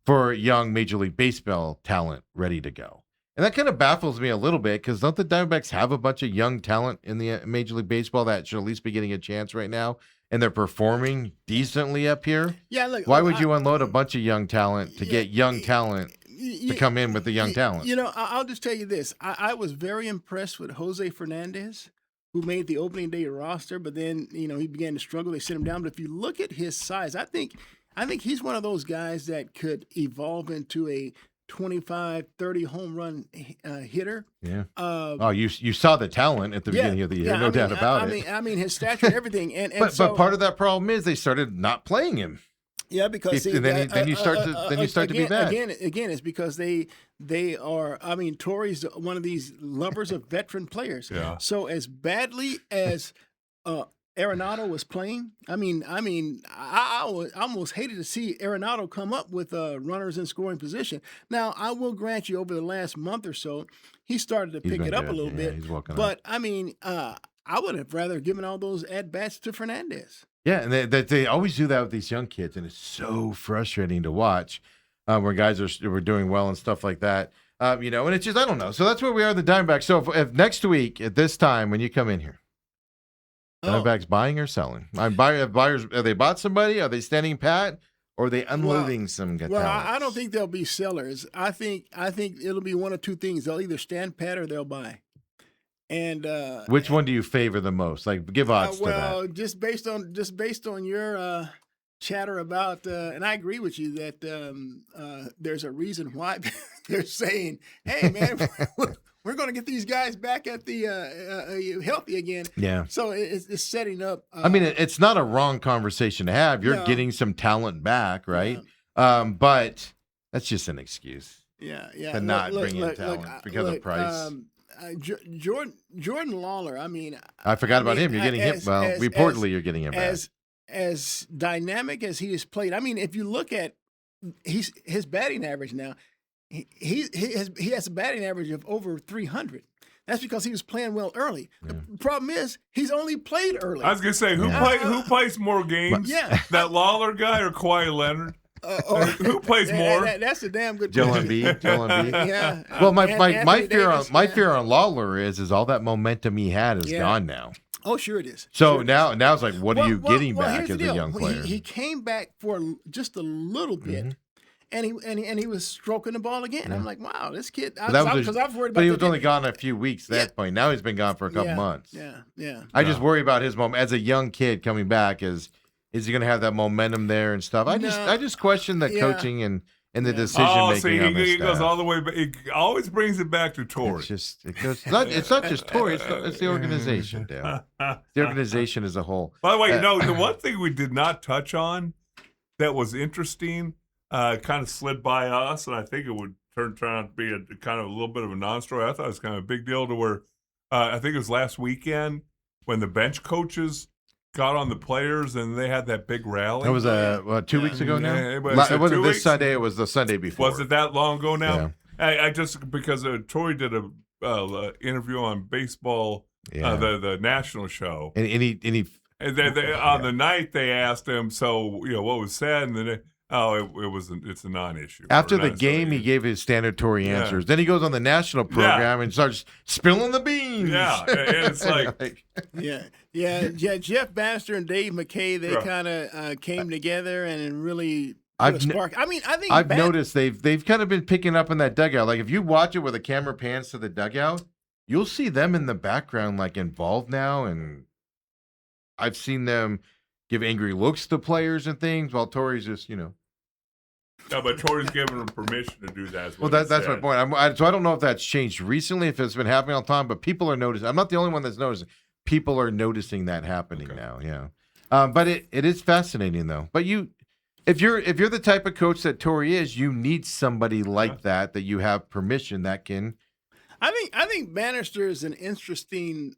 for young Major League Baseball talent ready to go. And that kind of baffles me a little bit because don't the Diamondbacks have a bunch of young talent in the Major League Baseball that should at least be getting a chance right now? And they're performing decently up here? Yeah, look. Why would you unload a bunch of young talent to get young talent to come in with the young talent? I'll just tell you this. I was very impressed with Jose Fernandez, who made the opening day roster, but then, he began to struggle. They sent him down. But if you look at his size, I think he's one of those guys that could evolve into a 25, 30 home run hitter. Yeah. You saw the talent at the beginning of the year, no doubt about it. I mean, his stature and everything. But part of that problem is they started not playing him. Yeah, because then you start to be bad. Again, it's because they are. I mean, Torrey's one of these lovers of veteran players. Yeah. So as badly as Arenado was playing, I almost hated to see Arenado come up with runners in scoring position. Now, I will grant you, over the last month or so, he started to pick it up a little bit. He's walking but up. I would have rather given all those at bats to Fernandez. Yeah, and they always do that with these young kids, and it's so frustrating to watch where guys are doing well and stuff like that. And it's just, I don't know. So that's where we are, the Diamondbacks. So if next week at this time when you come in here, Diamondbacks buying or selling? Buyers, are they bought somebody? Are they standing pat? Or are they unloading some talent? Well, I don't think they'll be sellers. I think it'll be one of two things. They'll either stand pat or they'll buy. And which one do you favor the most? Like, give odds to that. Well, just based on your chatter about, and I agree with you that there's a reason why they're saying, "Hey, man, we're going to get these guys back at the healthy again." Yeah. So it's setting up. I mean, it's not a wrong conversation to have. You're No. getting some talent back, right? But that's just an excuse. Yeah. To not bring in talent because of price. Jordan Lawler. I mean, I forgot about him. You're getting him. Well, reportedly, you're getting him back. As dynamic as he has played. I mean, if you look at his batting average now, he has a batting average of over 300. That's because he was playing well early. Yeah. The problem is he's only played early. I was gonna say who plays more games? Yeah. That Lawler guy or Kawhi Leonard? Who plays more? That's a damn good Joel question. Embiid. Yeah. Well, my Anthony fear on Lawler is all that momentum he had is gone now. Oh, sure it is. So sure now it's like, what are you getting back here's as the a deal. young player? He came back for just a little bit, and he was stroking the ball again. I'm like, wow, this kid. Because I was worried about. But he was only gone a few weeks at that point. Now he's been gone for a couple months. Yeah. I just worry about his moment as a young kid coming back. Is he going to have that momentum there and stuff? I just question the coaching and the decision making on this he staff. goes all the way back. It always brings it back to Torrey. It's not just Torrey. It's the organization, Dale. The organization as a whole. By the way, the one thing we did not touch on that was interesting, kind of slid by us, and I think it would turn out to be a kind of a little bit of a non-story. I thought it was kind of a big deal to where I think it was last weekend when the bench coaches got on the players and they had that big rally. That was 2 weeks ago now. It wasn't this Sunday. It was the Sunday before. Was it that long ago now? Yeah. I just because Torrey did a interview on baseball, the national show, and he on the night they asked him, so what was said, and then it's a non-issue. After the game, he gave his standard Torrey answers. Then he goes on the national program and starts spilling the beans. Yeah, and it's like Jeff Bannister and Dave McKay, they kind of came together and really put a spark. I think I've noticed they've kind of been picking up in that dugout. Like if you watch it where the camera pans to the dugout, you'll see them in the background like involved now, and I've seen them give angry looks to players and things while Torrey's just, No, but Torrey's giving them permission to do that. Well, that's my point. So I don't know if that's changed recently, if it's been happening all the time, but people are noticing. I'm not the only one that's noticing. People are noticing that happening now, yeah. But it is fascinating, though. But if you're the type of coach that Torrey is, you need somebody like that you have permission that can. I think Bannister is an interesting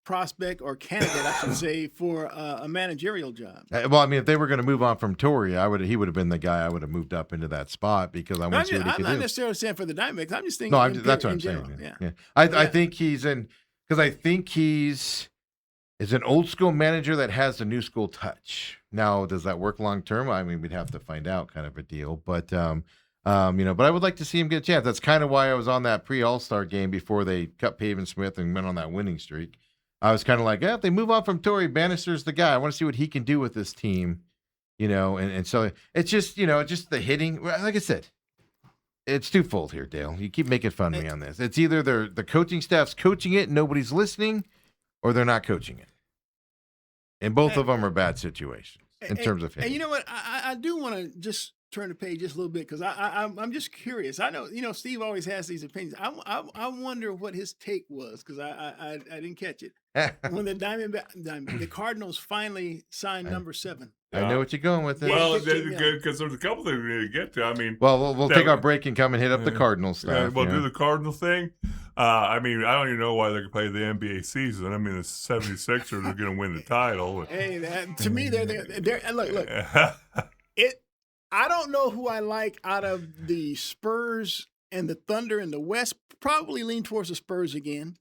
prospect or candidate, I should say, for a managerial job. Well, I mean, if they were going to move on from Torrey, he would have been the guy I would have moved up into that spot because I want to see what he could do. I'm not necessarily saying for the Diamondbacks. I'm just thinking. No, that's what I'm saying. Yeah. I think he's in because I think he's an old school manager that has a new school touch. Now, does that work long term? I mean, we'd have to find out, kind of a deal. But but I would like to see him get a chance. That's kind of why I was on that pre-All-Star game before they cut Pavin Smith and went on that winning streak. I was kind of like, if they move on from Torrey, Bannister's the guy. I want to see what he can do with this team, and so it's just, just the hitting. Like I said, it's twofold here, Dale. You keep making fun of me on this. It's either the coaching staff's coaching it and nobody's listening, or they're not coaching it. And both of them are bad situations in terms of hitting. And you know what? I do want to just turn the page just a little bit because I'm just curious. I know Steve always has these opinions. I wonder what his take was because I didn't catch it when the Cardinals finally signed number 7. I know what you're going with. Well, because there's a couple things we need to get to. I mean, we'll take our break and come and hit up the Cardinals stuff. We'll do the Cardinal thing. I mean, I don't even know why they're going to play the NBA season. I mean, the 76ers are going to win the title. Hey, to me, they're look. I don't know who I like out of the Spurs and the Thunder in the West. Probably lean towards the Spurs again.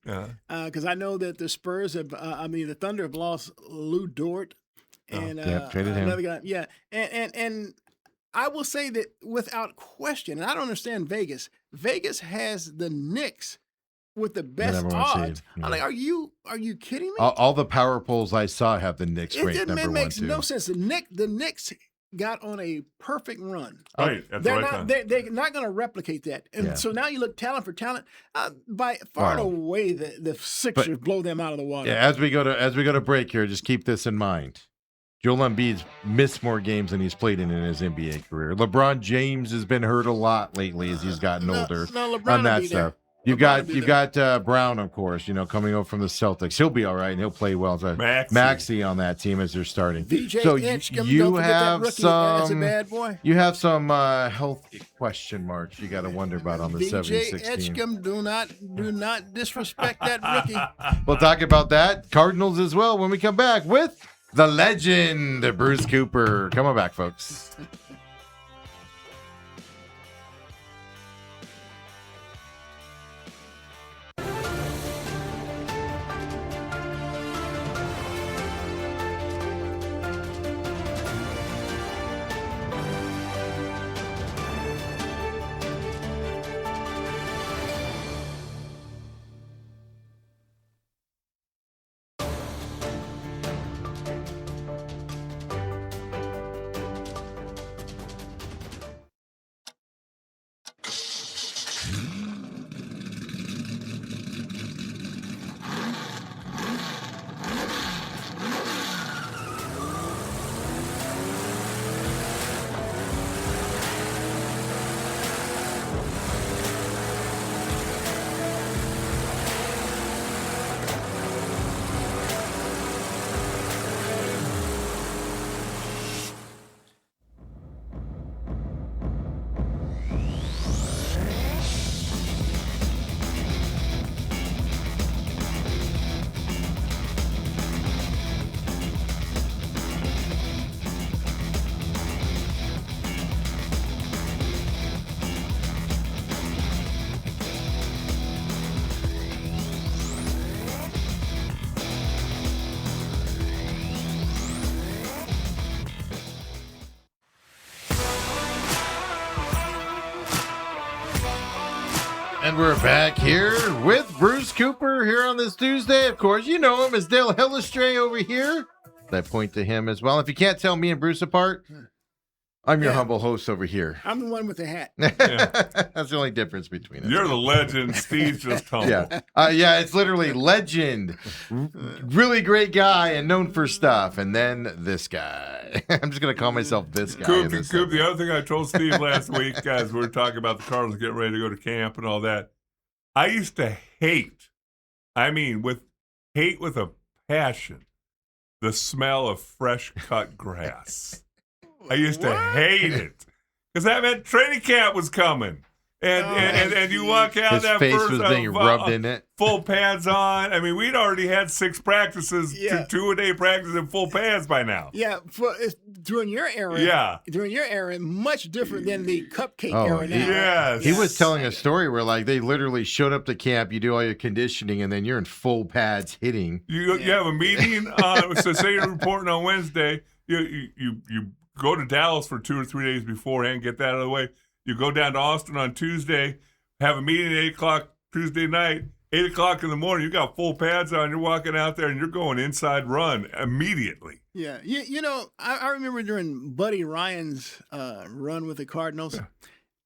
Because I know that the Spurs have. The Thunder have lost Lou Dort and traded him. Another guy. Yeah, and I will say that without question, and I don't understand Vegas. Vegas has the Knicks with the best odds. I'm like, are you kidding me? All the power polls I saw have the Knicks ranked number 1, 2. It makes no sense. The Knicks got on a perfect run. Right, they're not going to replicate that. And so now you look talent for talent. By far and away, the Sixers blow them out of the water. Yeah, as we go to break here, just keep this in mind. Joel Embiid's missed more games than he's played in his NBA career. LeBron James has been hurt a lot lately as he's gotten older No, LeBron on will that be stuff. there. You've got Brown, of course, coming over from the Celtics. He'll be all right, and he'll play well. So Maxey on that team as they're starting. VJ so Edgecombe, you don't forget that have rookie some as a bad boy. You have some health question marks you got to wonder about on the VJ 76 team. Edgecombe, do not disrespect that rookie. We'll talk about that. Cardinals as well when we come back with the legend, Bruce Cooper. Come on back, folks. And we're back here with Bruce Cooper here on this Tuesday. Of course, you know him as Dale Hellestrae over here. I point to him as well. If you can't tell me and Bruce apart, I'm your humble host over here. I'm the one with the hat. That's the only difference between us. You're the legend. Steve's just humble. Yeah, it's literally legend. Really great guy and known for stuff. And then this guy. I'm just going to call myself this guy. Coop, the other thing I told Steve last week, guys, we were talking about the Cardinals getting ready to go to camp and all that. I used to hate with a passion, the smell of fresh cut grass. I used to hate it because that meant training camp was coming, and you walk out, his that face first was being rubbed in it, full pads on. I mean, we'd already had 6 practices, 2-a-day practice in full pads by now. Yeah, during your era. During your era, much different than the cupcake era now. Yes. He was telling a story where they literally showed up to camp, you do all your conditioning, and then you're in full pads hitting. You have a meeting. So say you're reporting on Wednesday. You go to Dallas for 2 or 3 days beforehand, get that out of the way. You go down to Austin on Tuesday, have a meeting at 8 o'clock Tuesday night. 8 o'clock in the morning, you got full pads on. You're walking out there, and you're going inside run immediately. Yeah. I remember during Buddy Ryan's run with the Cardinals. Yeah.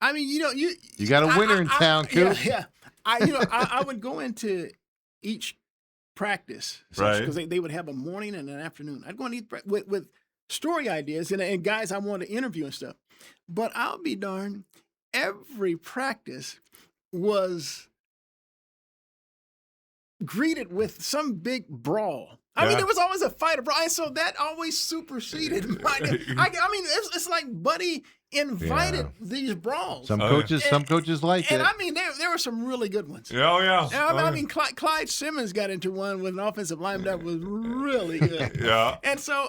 I mean, you got a winner in town, Coop. Yeah. I would go into each practice because they would have a morning and an afternoon. I'd go and eat with story ideas and guys I want to interview and stuff. But I'll be darned, every practice was greeted with some big brawl. I mean, there was always a fight, a brawl, and so that always superseded my. I mean, it's like Buddy invited these brawls. Some coaches like it. And I mean, there were some really good ones. I mean, Clyde Simmons got into one with an offensive lineman that was really good. And so,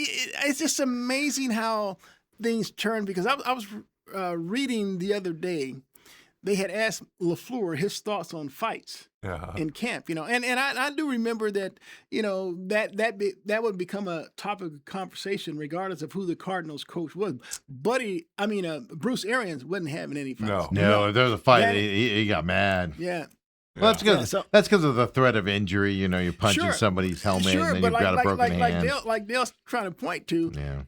it's just amazing how things turn, because I was reading the other day, they had asked LaFleur his thoughts on fights in camp, and I do remember that, that would become a topic of conversation regardless of who the Cardinals coach was. Bruce Arians wasn't having any fights. No, there was a fight. He got mad. Yeah. Well, that's because Yeah, so- that's because of the threat of injury. You know, you're punching Sure. somebody's helmet, Sure, and then but you've got a broken hand. Like Dale's trying to point to, Yeah.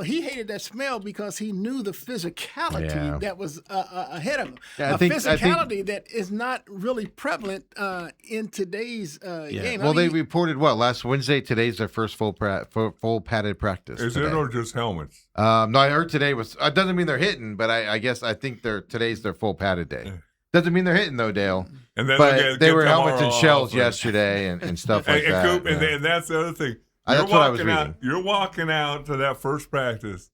he hated that smell because he knew the physicality that was ahead of him. Yeah, a physicality that is not really prevalent in today's game. Well, they reported last Wednesday. Today's their first full padded practice. Is today. it or just helmets? No, I heard today was. It doesn't mean they're hitting, but I think today's their full padded day. Doesn't mean they're hitting though, Dale. And then But they were helmets and shells off, yesterday and stuff like that. Coop, and that's the other thing. That's what I was reading. You're walking out to that first practice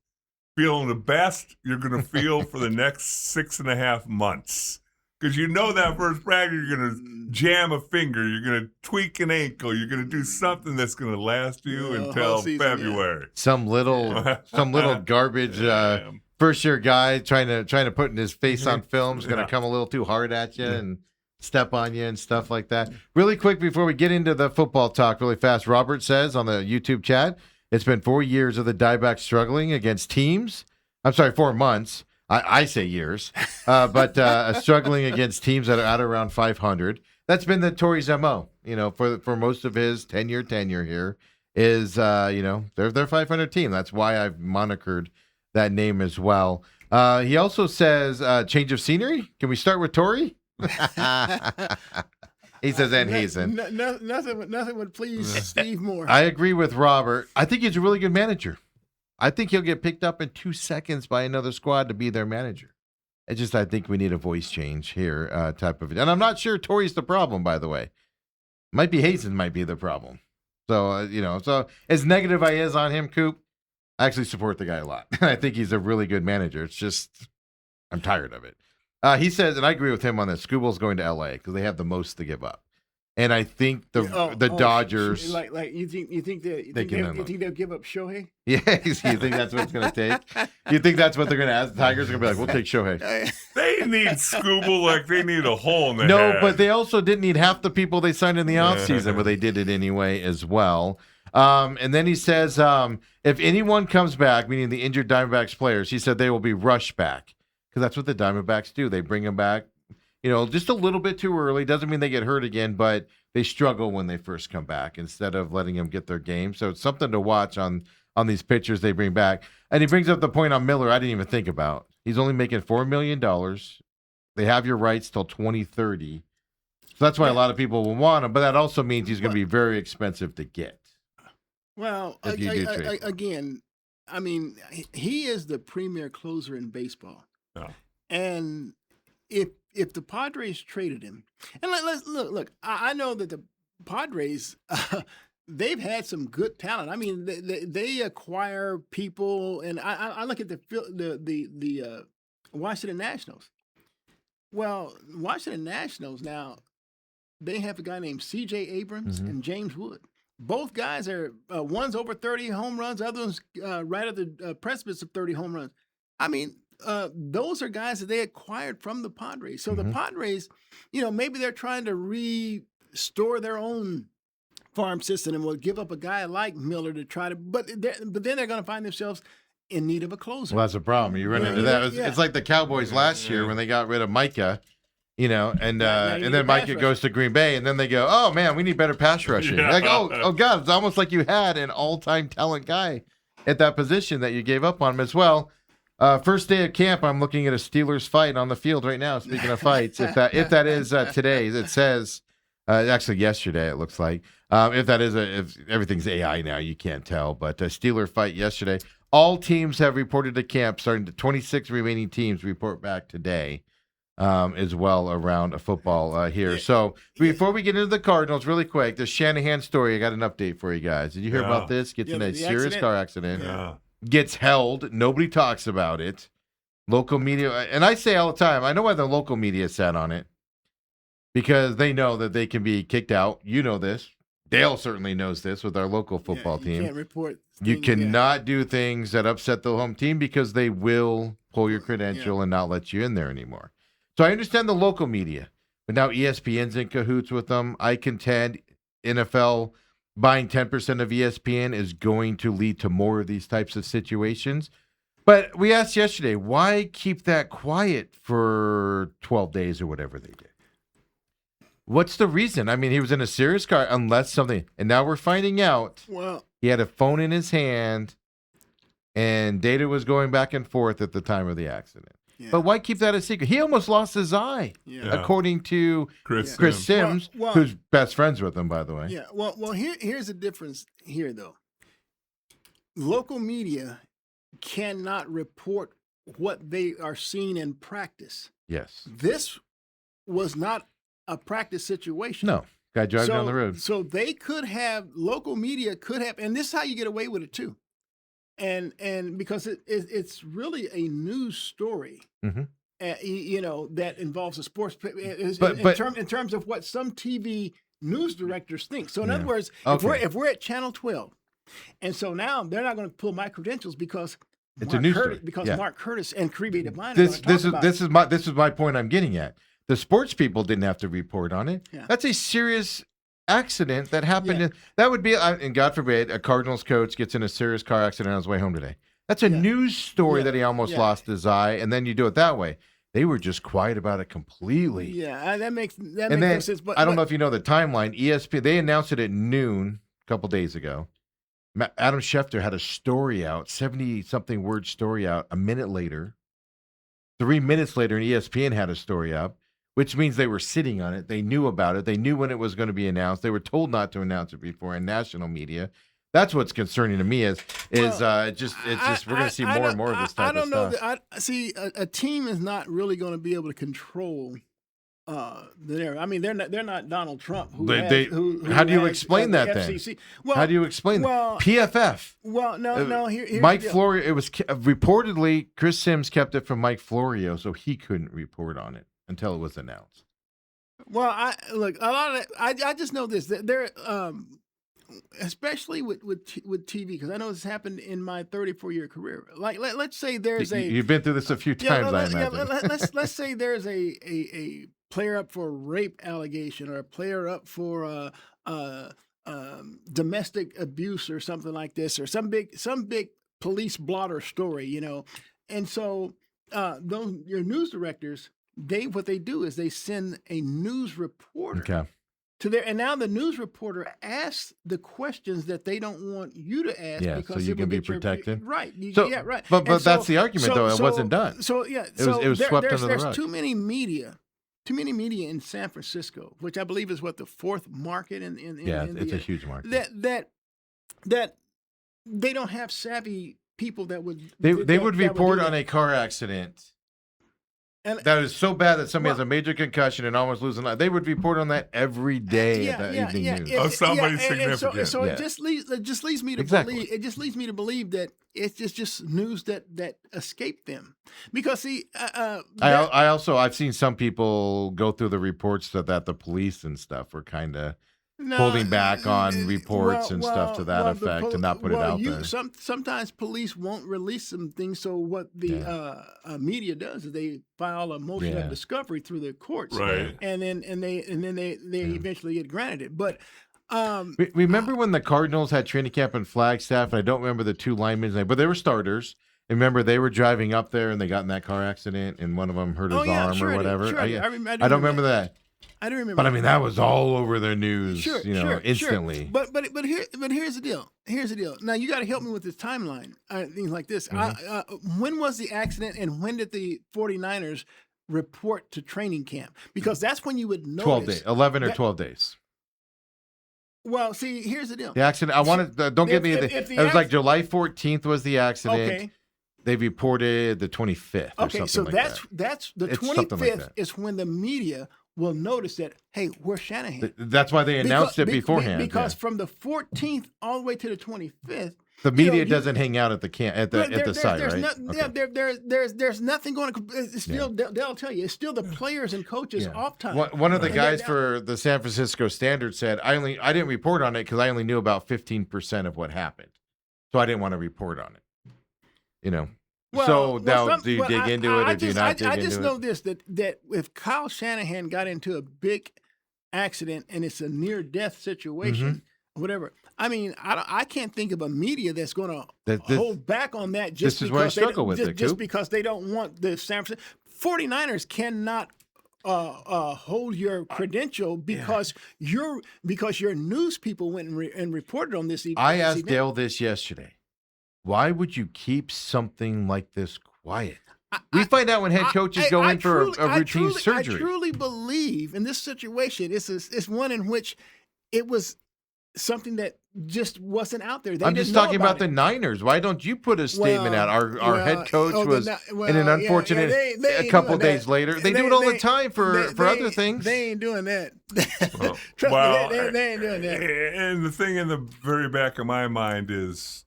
feeling the best you're going to feel for the next 6.5 months. Because you know that first practice, you're going to jam a finger, you're going to tweak an ankle, you're going to do something that's going to last you until February. Some little garbage first year guy trying to put his face on film is going to come a little too hard at you and step on you and stuff like that. Really quick before we get into the football talk, really fast. Robert says on the YouTube chat, it's been 4 years of the Diamondbacks struggling against teams. I'm sorry, 4 months. I say years, but struggling against teams that are at around 500. That's been the Torrey's MO, for most of his tenure here is, they're 500 team. That's why I've monikered that name as well. He also says, change of scenery. Can we start with Torrey? He says, and Hazen. Nothing would please Steve more. I agree with Robert. I think he's a really good manager. I think he'll get picked up in 2 seconds by another squad to be their manager. It's just I think we need a voice change here, type of it. And I'm not sure Torrey's the problem, by the way. Might be Hazen might be the problem. So, so as negative I is on him, Coop, I actually support the guy a lot. I think he's a really good manager. It's just I'm tired of it. He says, and I agree with him on this, Scooble's going to L.A. because they have the most to give up. And I think the Dodgers, like you think they'll give up Shohei? Yes, you think that's what it's going to take? You think that's what they're going to ask? The Tigers are going to be like, we'll take Shohei. They need Scooble like they need a hole in the No, head. but they also didn't need half the people they signed in the offseason, but they did it anyway as well. And then he says, if anyone comes back, meaning the injured Diamondbacks players, he said they will be rushed back because that's what the Diamondbacks do. They bring them back. Just a little bit too early. Doesn't mean they get hurt again, but they struggle when they first come back instead of letting them get their game. So it's something to watch on these pitchers they bring back. And he brings up the point on Miller I didn't even think about. He's only making $4 million. They have your rights till 2030. So that's why a lot of people will want him. But that also means he's going to be very expensive to get. Well, again, I mean, he is the premier closer in baseball. Oh. And if the Padres traded him, and let's look, I know that the Padres, they've had some good talent. I mean, they acquire people, and I look at the Washington Nationals. Well, Washington Nationals now, they have a guy named C.J. Abrams and James Wood. Both guys are one's over 30 home runs, others right at the precipice of 30 home runs. I mean, those are guys that they acquired from the Padres. So the Padres, maybe they're trying to restore their own farm system and will give up a guy like Miller to try to, but then they're going to find themselves in need of a closer. Well, that's a problem. You run into that. It's like the Cowboys last year when they got rid of Micah, and then Micah goes to Green Bay, and then they go, oh man, we need better pass rushing. Yeah. Like, oh God, it's almost like you had an all-time talent guy at that position that you gave up on him as well. First day of camp, I'm looking at a Steelers fight on the field right now. Speaking of fights, if that is today, it says actually yesterday. It looks like if everything's AI now, you can't tell. But a Steeler fight yesterday. All teams have reported to camp. Starting to 26 remaining teams report back today as well around football here. So before we get into the Cardinals, really quick, the Shanahan story. I got an update for you guys. Did you hear about this? Gets in a serious car accident. Yeah. Gets held. Nobody talks about it. Local media, and I say all the time, I know why the local media sat on it. Because they know that they can be kicked out. You know this. Dale certainly knows this with our local football team. You can't report. You cannot do things that upset the home team because they will pull your credential and not let you in there anymore. So I understand the local media, but now ESPN's in cahoots with them. I contend NFL buying 10% of ESPN is going to lead to more of these types of situations. But we asked yesterday, why keep that quiet for 12 days or whatever they did? What's the reason? I mean, he was in a serious car, unless something. And now we're finding out Well, he had a phone in his hand, and data was going back and forth at the time of the accident. yeah. But why keep that a secret? He almost lost his eye, Yeah. Yeah. according to Chris Chris Sims. Sims, Well, who's best friends with him, by the way. Yeah. Well. Here's the difference here, though. Local media cannot report what they are seeing in practice. Yes. This was not a practice situation. No. Guy driving down the road. So they could have local media could have, and this is how you get away with it too. And because it's really a news story. Mhm. That involves a sports But- in terms of what some TV news directors think. So in Yeah. other words, Okay. if we're at Channel 12, and so now they're not going to pull my credentials because It's a news story. because Yeah. Mark Curtis and Creevy Divine This are going to talk about it. this is my point I'm getting at. The sports people didn't have to report on it. Yeah. That's a serious accident that happened. Yeah. That would be, and God forbid, a Cardinals coach gets in a serious car accident on his way home today. That's a Yeah. news story Yeah. that he almost Yeah. lost his eye, and then you do it that way. They were just quiet about it completely. Yeah, that makes And no then sense. But I don't know if you know the timeline. ESPN, they announced it at noon a couple days ago. Adam Schefter had a story out, 70-something word story out a minute later. 3 minutes later, and ESPN had a story up, which means they were sitting on it. They knew about it. They knew when it was going to be announced. They were told not to announce it before in national media. That's what's concerning to me is just we're going to see more and more of this type I don't of know. stuff. I see a team is not really going to be able to control the narrative. I mean, they're not Donald Trump. How do you explain that then? FCC. Well, How do you explain well, that? PFF. Well, no. Here's Mike the deal. Florio. It was reportedly Chris Sims kept it from Mike Florio, so he couldn't report on it until it was announced. Well, I look a lot of it, I just know this that there especially with TV, because I know this happened in my 34-year career. Like let's say there's You've been through this a few times, I imagine. let's say there's a player up for a rape allegation or a player up for domestic abuse or something like this, or some big police blotter story, and so your news directors, what they do is they send a news reporter Okay. to there, and now the news reporter asks the questions that they don't want you to ask, Yeah, because so you it can will be get your- protected? right? So, Yeah, right. But And that's the argument, though. It wasn't done. So yeah, It was swept under the there's rug. too many media in San Francisco, which I believe is what the fourth market in Yeah, in it's the, a huge market. that they don't have savvy people that would They would report on a car accident and that is so bad that somebody Well- has a major concussion and almost losing life. They would report on that every day at the evening news. Of somebody and so significant. it just leads me to Exactly. believe. It just leads me to believe that it's just news that escaped them, because see, I've seen some people go through the reports that the police and stuff were kind of holding back on reports and stuff to that effect, to not put it out there. Sometimes police won't release some things, so what the media does is they file a motion Yeah. of discovery through the courts, Right. and then they eventually get granted it. But Remember when the Cardinals had training camp in Flagstaff, and I don't remember the two linemen's name, but they were starters. And remember, they were driving up there, and they got in that car accident, and one of them hurt his arm or whatever. Sure, I I don't remember that. I don't remember. But I mean, that was all over the news, Sure. instantly. But here's the deal. Now you got to help me with this timeline. Things like this. When was the accident, and when did the 49ers report to training camp? Because that's when you would notice. 12 days, 11 or that- 12 days. Well, see, here's the deal. The accident. I wanted. Don't get me. if the It was like July 14th was the accident. Okay. They reported the 25th. Or Okay. something So like that's the It's something 25th like that. is when the media will notice that, hey, where's Shanahan? That's why they announced it beforehand. Because yeah. from the 14th all the way to the 25th. The media doesn't hang out at the site, there's right? There's nothing going to. It's still. They'll tell you. It's still the players and coaches off time. One of the And guys then- for the San Francisco Standard said, I didn't report on it because I only knew about 15% of what happened, so I didn't want to report on it. Do you dig into it or do you not dig into it? I just know this that if Kyle Shanahan got into a big accident and it's a near death situation, whatever. I mean, I can't think of a media that's going to hold back on that just this is where I struggle with it, just Coop. because they don't want the San Francisco 49ers cannot hold your credential because your news people went and reported on this. I this asked event. Dale this yesterday. Why would you keep something like this quiet? We find out when head coaches go in for a routine surgery. I truly believe in this situation, it's one in which it was something that just wasn't out there. I'm just talking about the Niners. Why don't you put a statement out? Our head coach was in an unfortunate a couple days later. They do it all the time for other things. They ain't doing that. Well, they ain't doing that. And the thing in the very back of my mind is,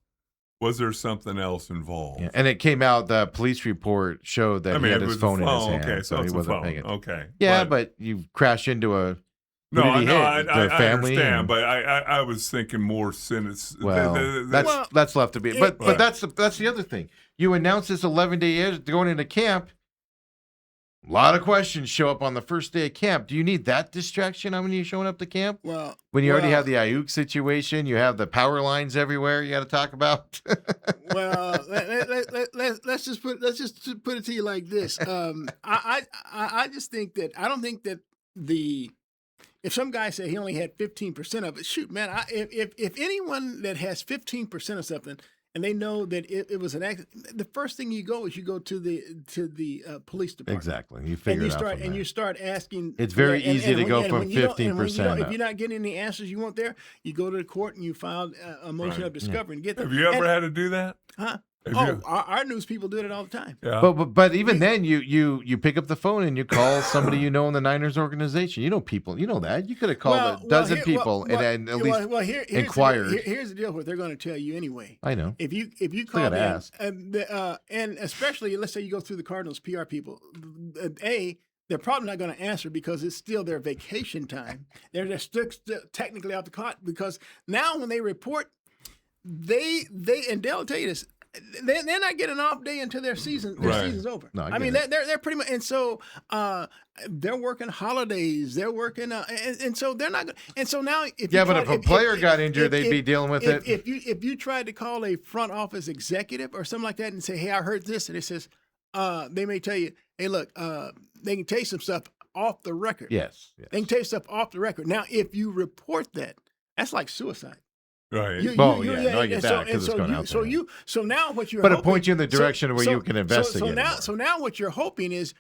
was there something else involved? Yeah, and it came out, the police report showed that he had his phone in his hand. Okay, so he wasn't paying it. Okay. Yeah, but you crash into a... No, I family understand, but I was thinking more sentence. Well, that's left to be. But that's the other thing. You announce this 11-day going into camp. A lot of questions show up on the first day of camp. Do you need that distraction when you're showing up to camp? Well, when you already have the Ayuk situation, you have the power lines everywhere you got to talk about. Well, let's just put it to you like this. I just think that I don't think that if some guy said he only had 15% of it, shoot, man, if anyone that has 15% of something and they know that it was an accident, the first thing you go to the police department. Exactly. You figure it out and you start asking. It's very easy to go from 15%. If you're not getting any answers you want there, you go to the court and you file a motion of discovery and get them. Have you ever had to do that? Huh? Our news people do it all the time. Yeah. But even then, you pick up the phone and you call somebody you know in the Niners organization. You know people. You know that. You could have called a dozen people and at least inquired. Here's the deal. What they're going to tell you anyway. I know. If you call them, and especially let's say you go through the Cardinals PR people, they're probably not going to answer because it's still their vacation time. They're still technically off the clock because now when they report, they and Dale will tell you this. They're not getting an off day until their season's over. No, I mean, they're pretty much, and so they're working holidays. They're working, and so they're not. And so now, if a player got injured, they'd be dealing with it. If you tried to call a front office executive or something like that and say, "Hey, I heard this," and it says, they may tell you, "Hey, look, they can tell you some stuff off the record." Yes. They can tell you stuff off the record. Now, if you report that, that's like suicide. Right. I get that because it's going out there. So now what you're but hoping, it points you in the direction where you can investigate. So now what you're hoping is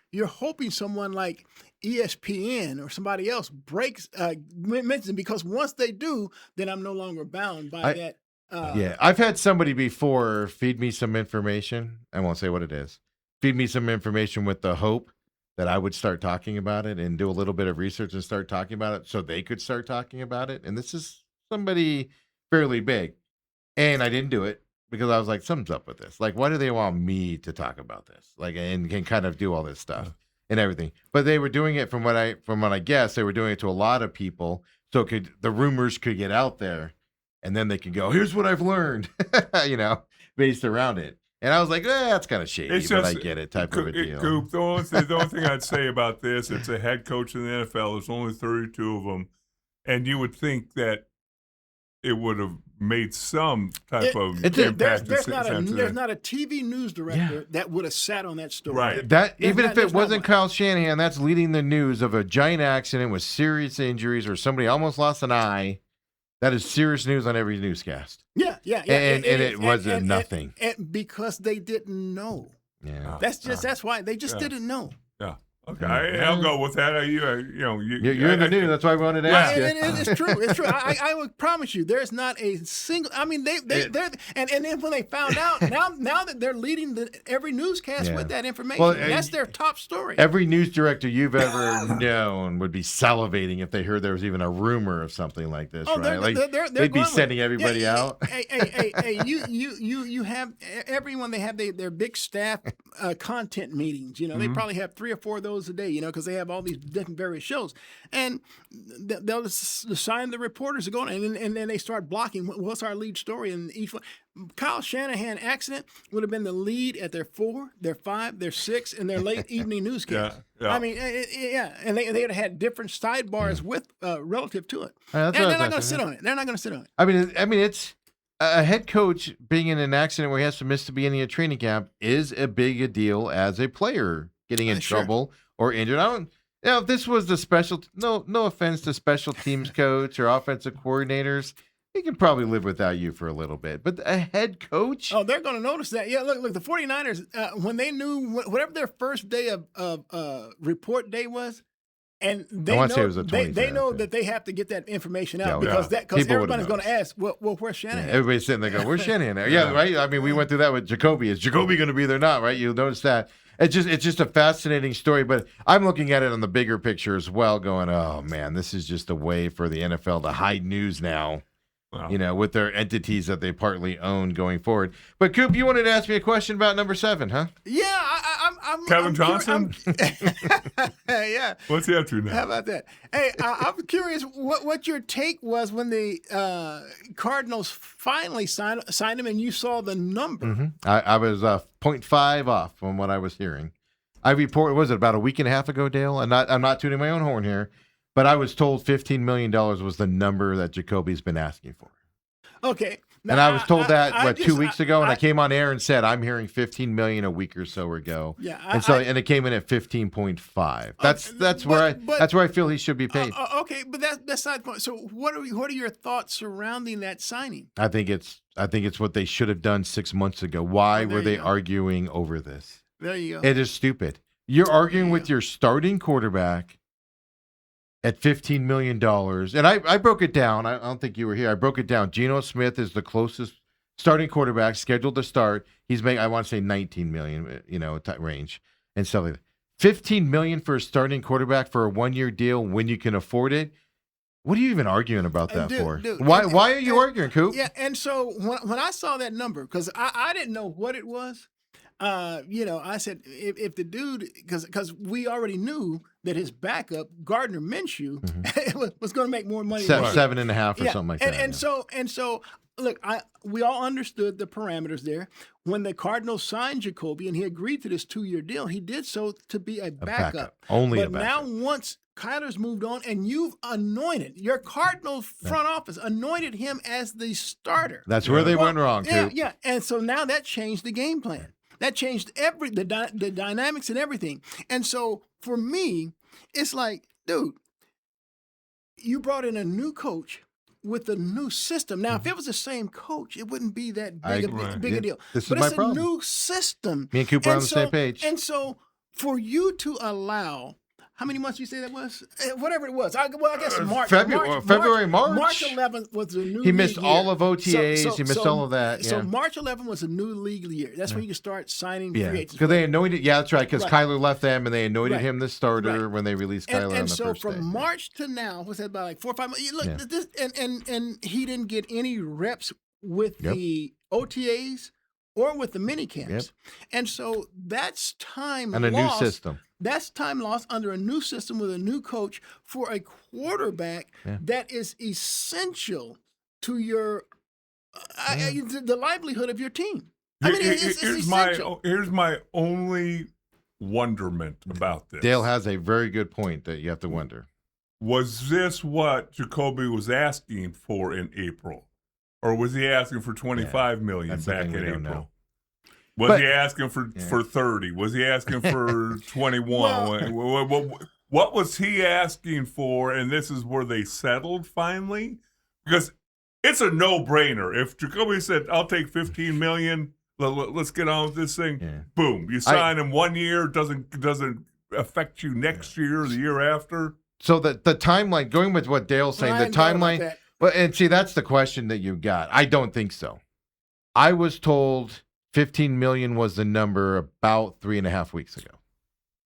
someone like ESPN or somebody else breaks mentions it, because once they do, then I'm no longer bound by that. I've had somebody before feed me some information. I won't say what it is. Feed me some information with the hope that I would start talking about it and do a little bit of research and start talking about it so they could start talking about it. And this is somebody fairly big. And I didn't do it because I was like, something's up with this. Like, why do they want me to talk about this? Like, and can kind of do all this stuff and everything. But they were doing it from what I guess, they were doing it to a lot of people. So the rumors could get out there and then they could go, here's what I've learned, based around it. And I was like, that's kind of shady, but I get it, type of a deal. Coop, the only thing I'd say about this, it's a head coach in the NFL. There's only 32 of them. And you would think that it would have made some type of impact. There's not a TV news director that would have sat on that story. Right. Even if it wasn't Kyle Shanahan, that's leading the news of a giant accident with serious injuries or somebody almost lost an eye. That is serious news on every newscast. Yeah. And it wasn't nothing. And because they didn't know. Yeah. That's why they just didn't know. Yeah. Okay, I'll go with that. You're in the news. That's why I wanted to ask you. It's true. It's true. I would promise you, there's not a single. I mean, they're and then when they found out, now that they're leading every newscast with that information, that's their top story. Every news director you've ever known would be salivating if they heard there was even a rumor of something like this, right? They'd be sending everybody out. Hey, you have everyone. They have their big staff content meetings. They probably have 3 or 4 of those a day, because they have all these different various shows, and they'll assign the reporters to go and then they start blocking what's our lead story in each one. Kyle Shanahan accident would have been the lead at their 4, their 5, their 6, and their late evening newscast. Yeah. I mean, and they would have had different sidebars with relative to it. And they're not going to sit on it. They're not going to sit on it. I mean, it's a head coach being in an accident where he has to miss the beginning of training camp is a big a deal as a player getting in trouble or injured. Now, if this was the special, no offense to special teams coach or offensive coordinators, he can probably live without you for a little bit. But a head coach? Oh, they're going to notice that. Yeah, look, the 49ers, when they knew whatever their first day of report day was, and they know, say it was the 23rd, they know that they have to get that information out Yeah, because everybody's going to ask, well, where's Shanahan? Everybody's sitting there going, where's Shanahan there? Yeah, right? I mean, we went through that with Jacoby. Is Jacoby going to be there or not, right? You'll notice that. It's just a fascinating story, but I'm looking at it on the bigger picture as well, going, oh, man, this is just a way for the NFL to hide news now. Wow. With their entities that they partly own going forward. But Coop, you wanted to ask me a question about number 7, huh? Yeah, I'm Kevin Johnson. Yeah. What's he up to now? How about that? Hey, I'm curious what your take was when the Cardinals finally signed him, and you saw the number. Mm-hmm. I was 0.5 off from what I was hearing. I reported, was it about a week and a half ago, Dale? I'm not tooting my own horn here. But I was told $15 million was the number that Jacoby's been asking for. Okay. Now, and I was told that 2 weeks ago, and I came on air and said I'm hearing $15 million a week or so ago. Yeah. And it came in at 15.5. That's where I feel he should be paid. Okay, but that's side point. So what are your thoughts surrounding that signing? I think it's what they should have done 6 months ago. Why were they arguing over this? There you go. It is stupid. You're arguing with your starting quarterback at $15 million. And I broke it down. I don't think you were here. I broke it down. Geno Smith is the closest starting quarterback scheduled to start. He's making, I want to say $19 million, range and stuff like that. $15 million for a starting quarterback for a 1-year deal when you can afford it. What are you even arguing about that for? Why are you arguing, Coop? Yeah, and so when I saw that number, because I didn't know what it was, I said, if the dude, because we already knew that his backup, Gardner Minshew, was going to make more money. 7.5 or something like that. And so, look, we all understood the parameters there. When the Cardinals signed Jacoby and he agreed to this 2-year deal, he did so to be a backup. Only but a backup. Now once Kyler's moved on and you've anointed, your Cardinals front office anointed him as the starter. That's where they went wrong, Coop. Yeah. And so now that changed the game plan. That changed the dynamics and everything. And so for me, it's like, dude, you brought in a new coach with a new system. Now, if it was the same coach, it wouldn't be that big a deal. This but is my it's problem. A new system. Me and Cooper are on the same page. And so for you to allow, how many months did you say that was? Whatever it was. I guess March. February, March. March 11th was the new He missed league all year. of OTAs. He missed all of that. Yeah. So March 11th was a new league year. That's when you can start signing free agents. Because they anointed. Yeah, that's right. Because Kyler left them, and they anointed him the starter when they released Kyler on the first day. And so from March to now, what's that, about like 4 or 5 months? Look, this, and he didn't get any reps with the OTAs or with the mini camps. And so that's time and lost. A new system. That's time lost under a new system with a new coach for a quarterback that is essential to your the livelihood of your team. I mean, it's essential. Here's my only wonderment about this. Dale has a very good point that you have to wonder. Was this what Jacoby was asking for in April? Or was he asking for $25 million back in April? Was he asking for 30? Was he asking for 21? What was he asking for? And this is where they settled finally? Because it's a no-brainer. If Jacoby said, I'll take $15 million, let's get on with this thing, boom. You sign him 1 year, doesn't affect you next year or the year after. So the timeline, going with what Dale's saying, the timeline, and see, that's the question that you got. I don't think so. I was told $15 million was the number about 3.5 weeks ago.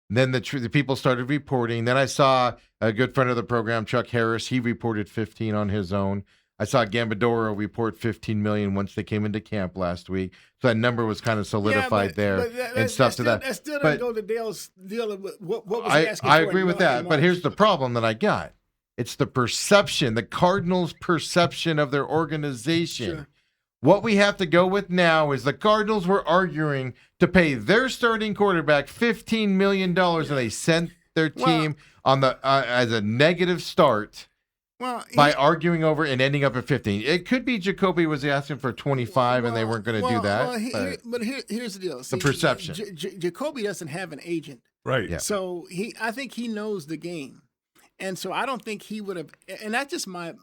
And then the people started reporting. Then I saw a good friend of the program, Chuck Harris. He reported 15 on his own. I saw Gambadoro report 15 million once they came into camp last week. So that number was kind of solidified and stuff to that. That still doesn't go to Dale's deal of what was he asking for. I agree with that. But here's the problem that I got. It's the perception, the Cardinals' perception of their organization. Sure. What we have to go with now is the Cardinals were arguing to pay their starting quarterback $15 million, and they sent their team on the as a negative start Well, by arguing over and ending up at 15. It could be Jacoby was asking for 25 and they weren't going to do that. But here's the deal. See, the perception. Jacoby doesn't have an agent. Right. Yeah. So I think he knows the game. And so I don't think he would have, and that's just my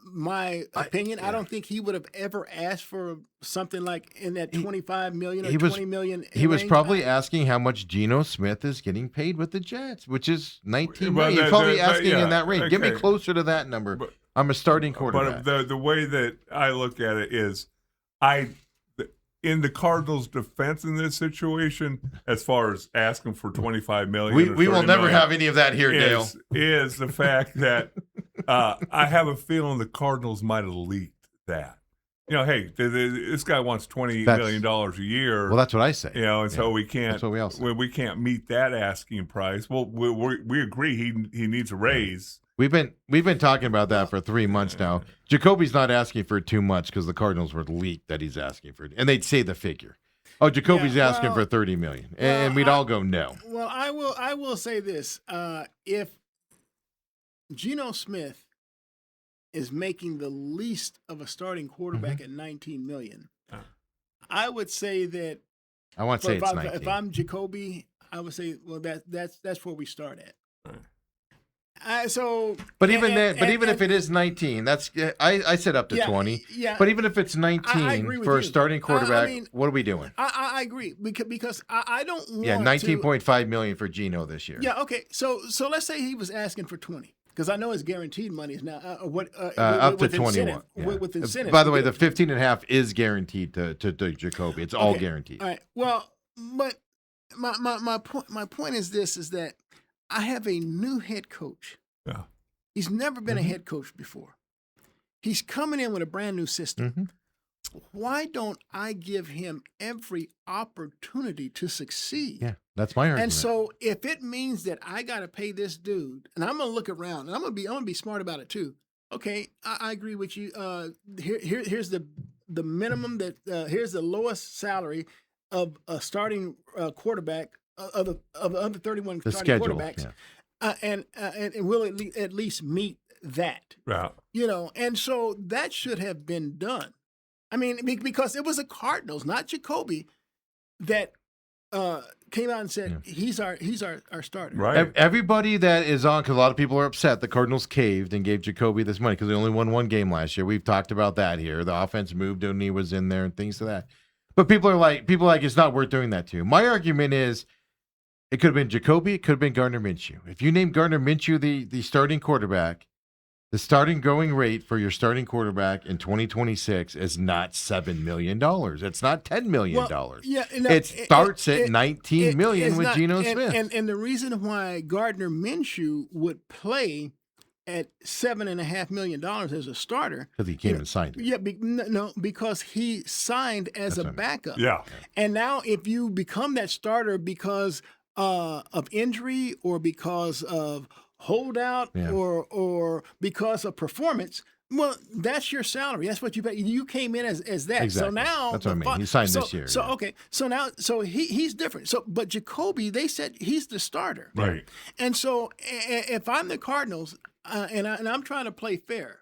opinion. I don't think he would have ever asked for something like in that 25 million or 20 million. He was probably asking how much Geno Smith is getting paid with the Jets, which is 19 million. He's probably asking in that range. Okay. Get me closer to that number. I'm a starting quarterback. But the way that I look at it is, in the Cardinals' defense in this situation, as far as asking for 25 million, we will never have any of that here, Dale. Is the fact that I have a feeling the Cardinals might have leaked that. Hey, this guy wants $20 million a year. Well, that's what I say. And so we can't. That's what we all say. We can't meet that asking price. Well, we agree he needs a raise. We've been talking about that for 3 months now. Jacoby's not asking for too much because the Cardinals were leaked that he's asking for, and they'd say the figure. Oh, Jacoby's asking for 30 million, and we'd all go no. Well, I will say this: if Geno Smith is making the least of a starting quarterback at 19 million, I would say that. I want to say it's 19. If I'm Jacoby, I would say, well, that's where we start at. But even if it is 19, that's I said up to 20. Yeah. But even if it's 19 for a starting quarterback, what are we doing? I agree because I don't want 19.5 million for Geno this year. Yeah. Okay. So let's say he was asking for 20 because I know his guaranteed money is now up to 21. With incentive. By the way, the 15.5 is guaranteed to Jacoby. It's all guaranteed. All right. Well, but my point is this: is that I have a new head coach. Yeah. He's never been a head coach before. He's coming in with a brand new system. Why don't I give him every opportunity to succeed? Yeah, that's my argument. And so if it means that I got to pay this dude, and I'm going to look around, and I'm going to be smart about it too. Okay, I agree with you. Here's the minimum that here's the lowest salary of a starting quarterback of the other 31 the starting schedule, quarterbacks, and will at least meet that. Yeah. And so that should have been done. I mean, because it was the Cardinals, not Jacoby, that came out and said he's our starter. Right. Everybody that is on, because a lot of people are upset, the Cardinals caved and gave Jacoby this money because they only won one game last year. We've talked about that here. The offense moved when he was in there and things to that. But people are like it's not worth doing that to. My argument is it could have been Jacoby, it could have been Gardner Minshew. If you name Gardner Minshew the starting quarterback, the starting going rate for your starting quarterback in 2026 is not $7 million. It's not $10 million. It starts at $19 million with Geno Smith. And the reason why Gardner Minshew would play at $7.5 million as a starter because he came and signed it. Yeah, because he signed as a backup. Yeah. And now if you become that starter because of injury or because of holdout or because of performance, well, that's your salary. That's what you pay. You came in as that. Exactly. So now that's what I mean. He signed this year. So okay. So he's different. So but Jacoby, they said he's the starter. Right. And so if I'm the Cardinals and I'm trying to play fair,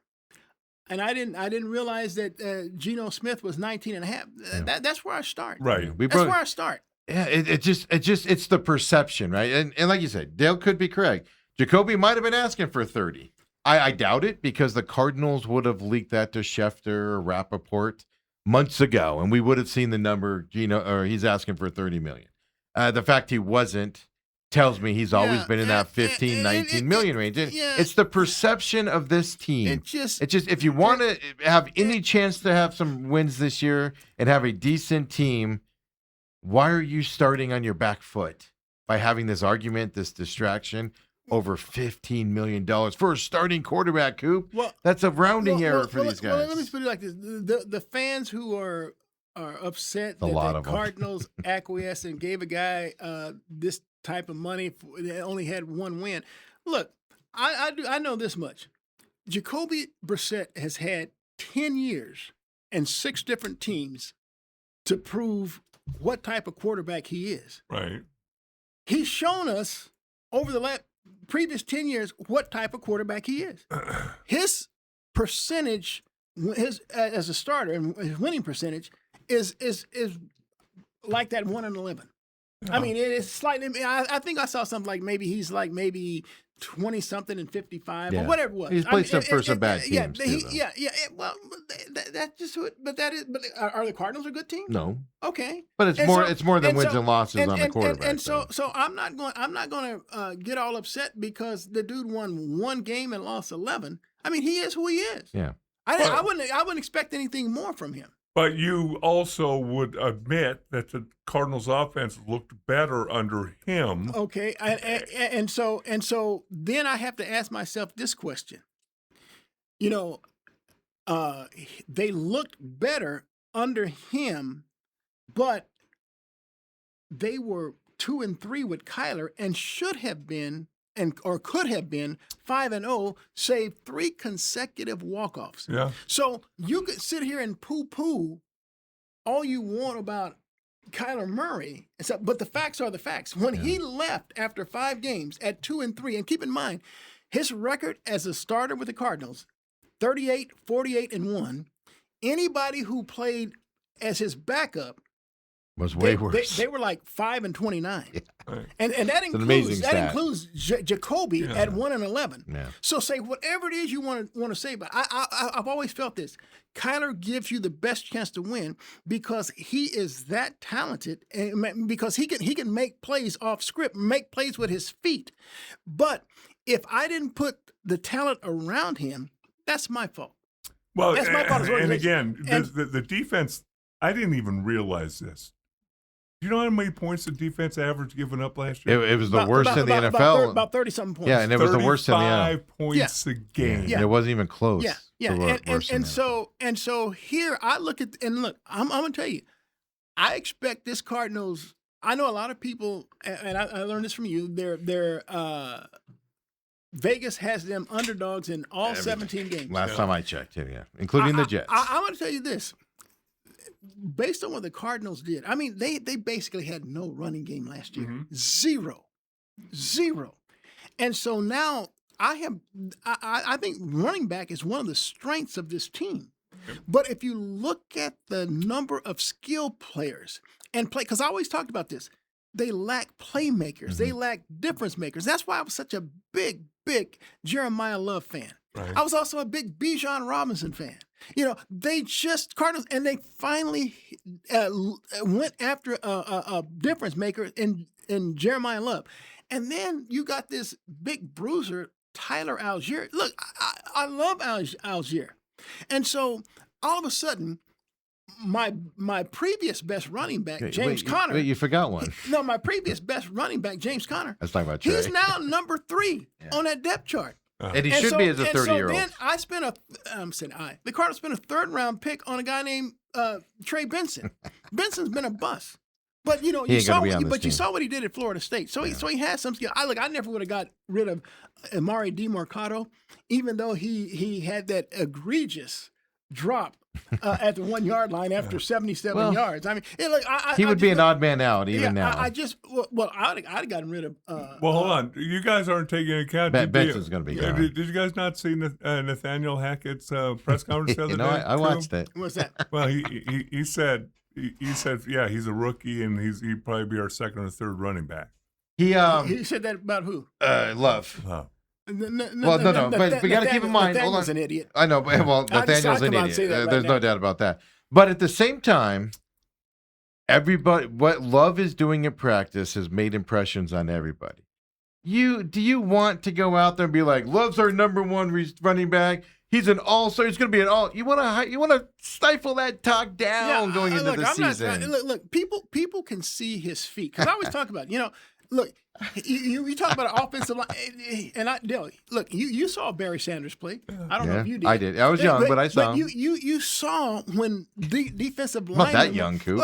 and I didn't realize that Geno Smith was 19.5. That's where I start. Right. That's where I start. Yeah, it's the perception, right? And like you said, Dale could be correct. Jacoby might have been asking for 30. I doubt it because the Cardinals would have leaked that to Schefter or Rappaport months ago, and we would have seen the number. He's asking for 30 million. The fact he wasn't tells me he's always been in that 15, 19 million range. It's the perception of this team. It's just if you want to have any chance to have some wins this year and have a decent team, why are you starting on your back foot by having this argument, this distraction over $15 million for a starting quarterback, Coop? Well, that's a rounding error for these guys. Well, let me put it like this: the fans who are upset that the Cardinals acquiesced and gave a guy this type of money that only had one win. Look, I know this much: Jacoby Brissett has had 10 years and 6 different teams to prove what type of quarterback he is. Right. He's shown us over the previous 10 years what type of quarterback he is. His percentage, as a starter, and his winning percentage is like that 1-11. I mean, it is slightly. I think I saw something like he's like 20 something and 55 or whatever it was. He's played some bad teams. Well, that's just what. But that is. But are the Cardinals a good team? No. Okay. But it's more than wins and losses on the quarterback. And so I'm not going to get all upset because the dude won one game and lost 11. I mean, he is who he is. Yeah. I wouldn't expect anything more from him. But you also would admit that the Cardinals' offense looked better under him. Okay, and so then I have to ask myself this question. You know, they looked better under him, but they were 2-3 with Kyler and should have been or could have been 5-0, save 3 consecutive walk-offs. Yeah. So you could sit here and poo-poo all you want about Kyler Murray, but the facts are the facts. When he left after 5 games at 2-3, and keep in mind, his record as a starter with the Cardinals, 38, 48-1. Anybody who played as his backup was way worse. They were like 5-29, Right. and that includes Jacoby at 1-11. Yeah. So say whatever it is you want to say, but I've always felt this: Kyler gives you the best chance to win because he is that talented, and because he can make plays off script, make plays with his feet. But if I didn't put the talent around him, that's my fault. Well, that's my fault. And again, the defense. I didn't even realize this. Do you know how many points the defense averaged giving up last year? It was the worst in the NFL. About 30-something points. Yeah, and it was the worst in the NFL. 35 points a game. Yeah. And it wasn't even close. Yeah. And so here I look at I'm gonna tell you, I expect this Cardinals. I know a lot of people, and I learned this from you. They're Vegas has them underdogs in all 17 games. Last time I checked, including the Jets. I'm going to tell you this. Based on what the Cardinals did, I mean, they basically had no running game last year. Mm-hmm. Zero. And so now I think running back is one of the strengths of this team. Yep. But if you look at the number of skill players because I always talked about this, they lack playmakers. Mm-hmm. They lack difference makers. That's why I was such a big Jeremiah Love fan. Right. I was also a big Bijan Robinson fan. You know, Cardinals, and they finally went after a difference maker in Jeremiah Love. And then you got this big bruiser, Tyler Algier. Look, I love Algier. And so all of a sudden, my previous best running back, James Conner. Wait, you forgot one. No, my previous best running back, James Conner. Let's talk about Trey. He's now number 3 on that depth chart. And he should be as a 30-year-old. And so then the Cardinals spent a 3rd-round pick on a guy named Trey Benson. Benson's been a bust. But you saw what he did at Florida State. So he has some skill. I never would have got rid of Amari DiMercato, even though he had that egregious drop at the 1-yard line after 77 yards. I mean, he would be an odd man out even now. I'd have gotten rid of. Well, hold on. You guys aren't taking into account. Benson's going to be gone. Did you guys not see Nathaniel Hackett's press conference the other day? I watched it. What's that? Well, he said, yeah, he's a rookie and he'd probably be our 2nd or 3rd running back. He said that about who? Love. Wow. No. But we got to keep in mind. Nathaniel's an idiot. I know, but Nathaniel's an idiot. There's no doubt about that. But at the same time, what Love is doing in practice has made impressions on everybody. Do you want to go out there and be like, Love's our number 1 running back? He's an all-star. He's going to be an all. You want to stifle that talk down going into the season. Look, people can see his feet because I always talk about look. You talk about an offensive line, and you saw Barry Sanders play. I don't know if you did. I did. I was young, but I saw him. You saw when the defensive Not lineman. that young, Coop.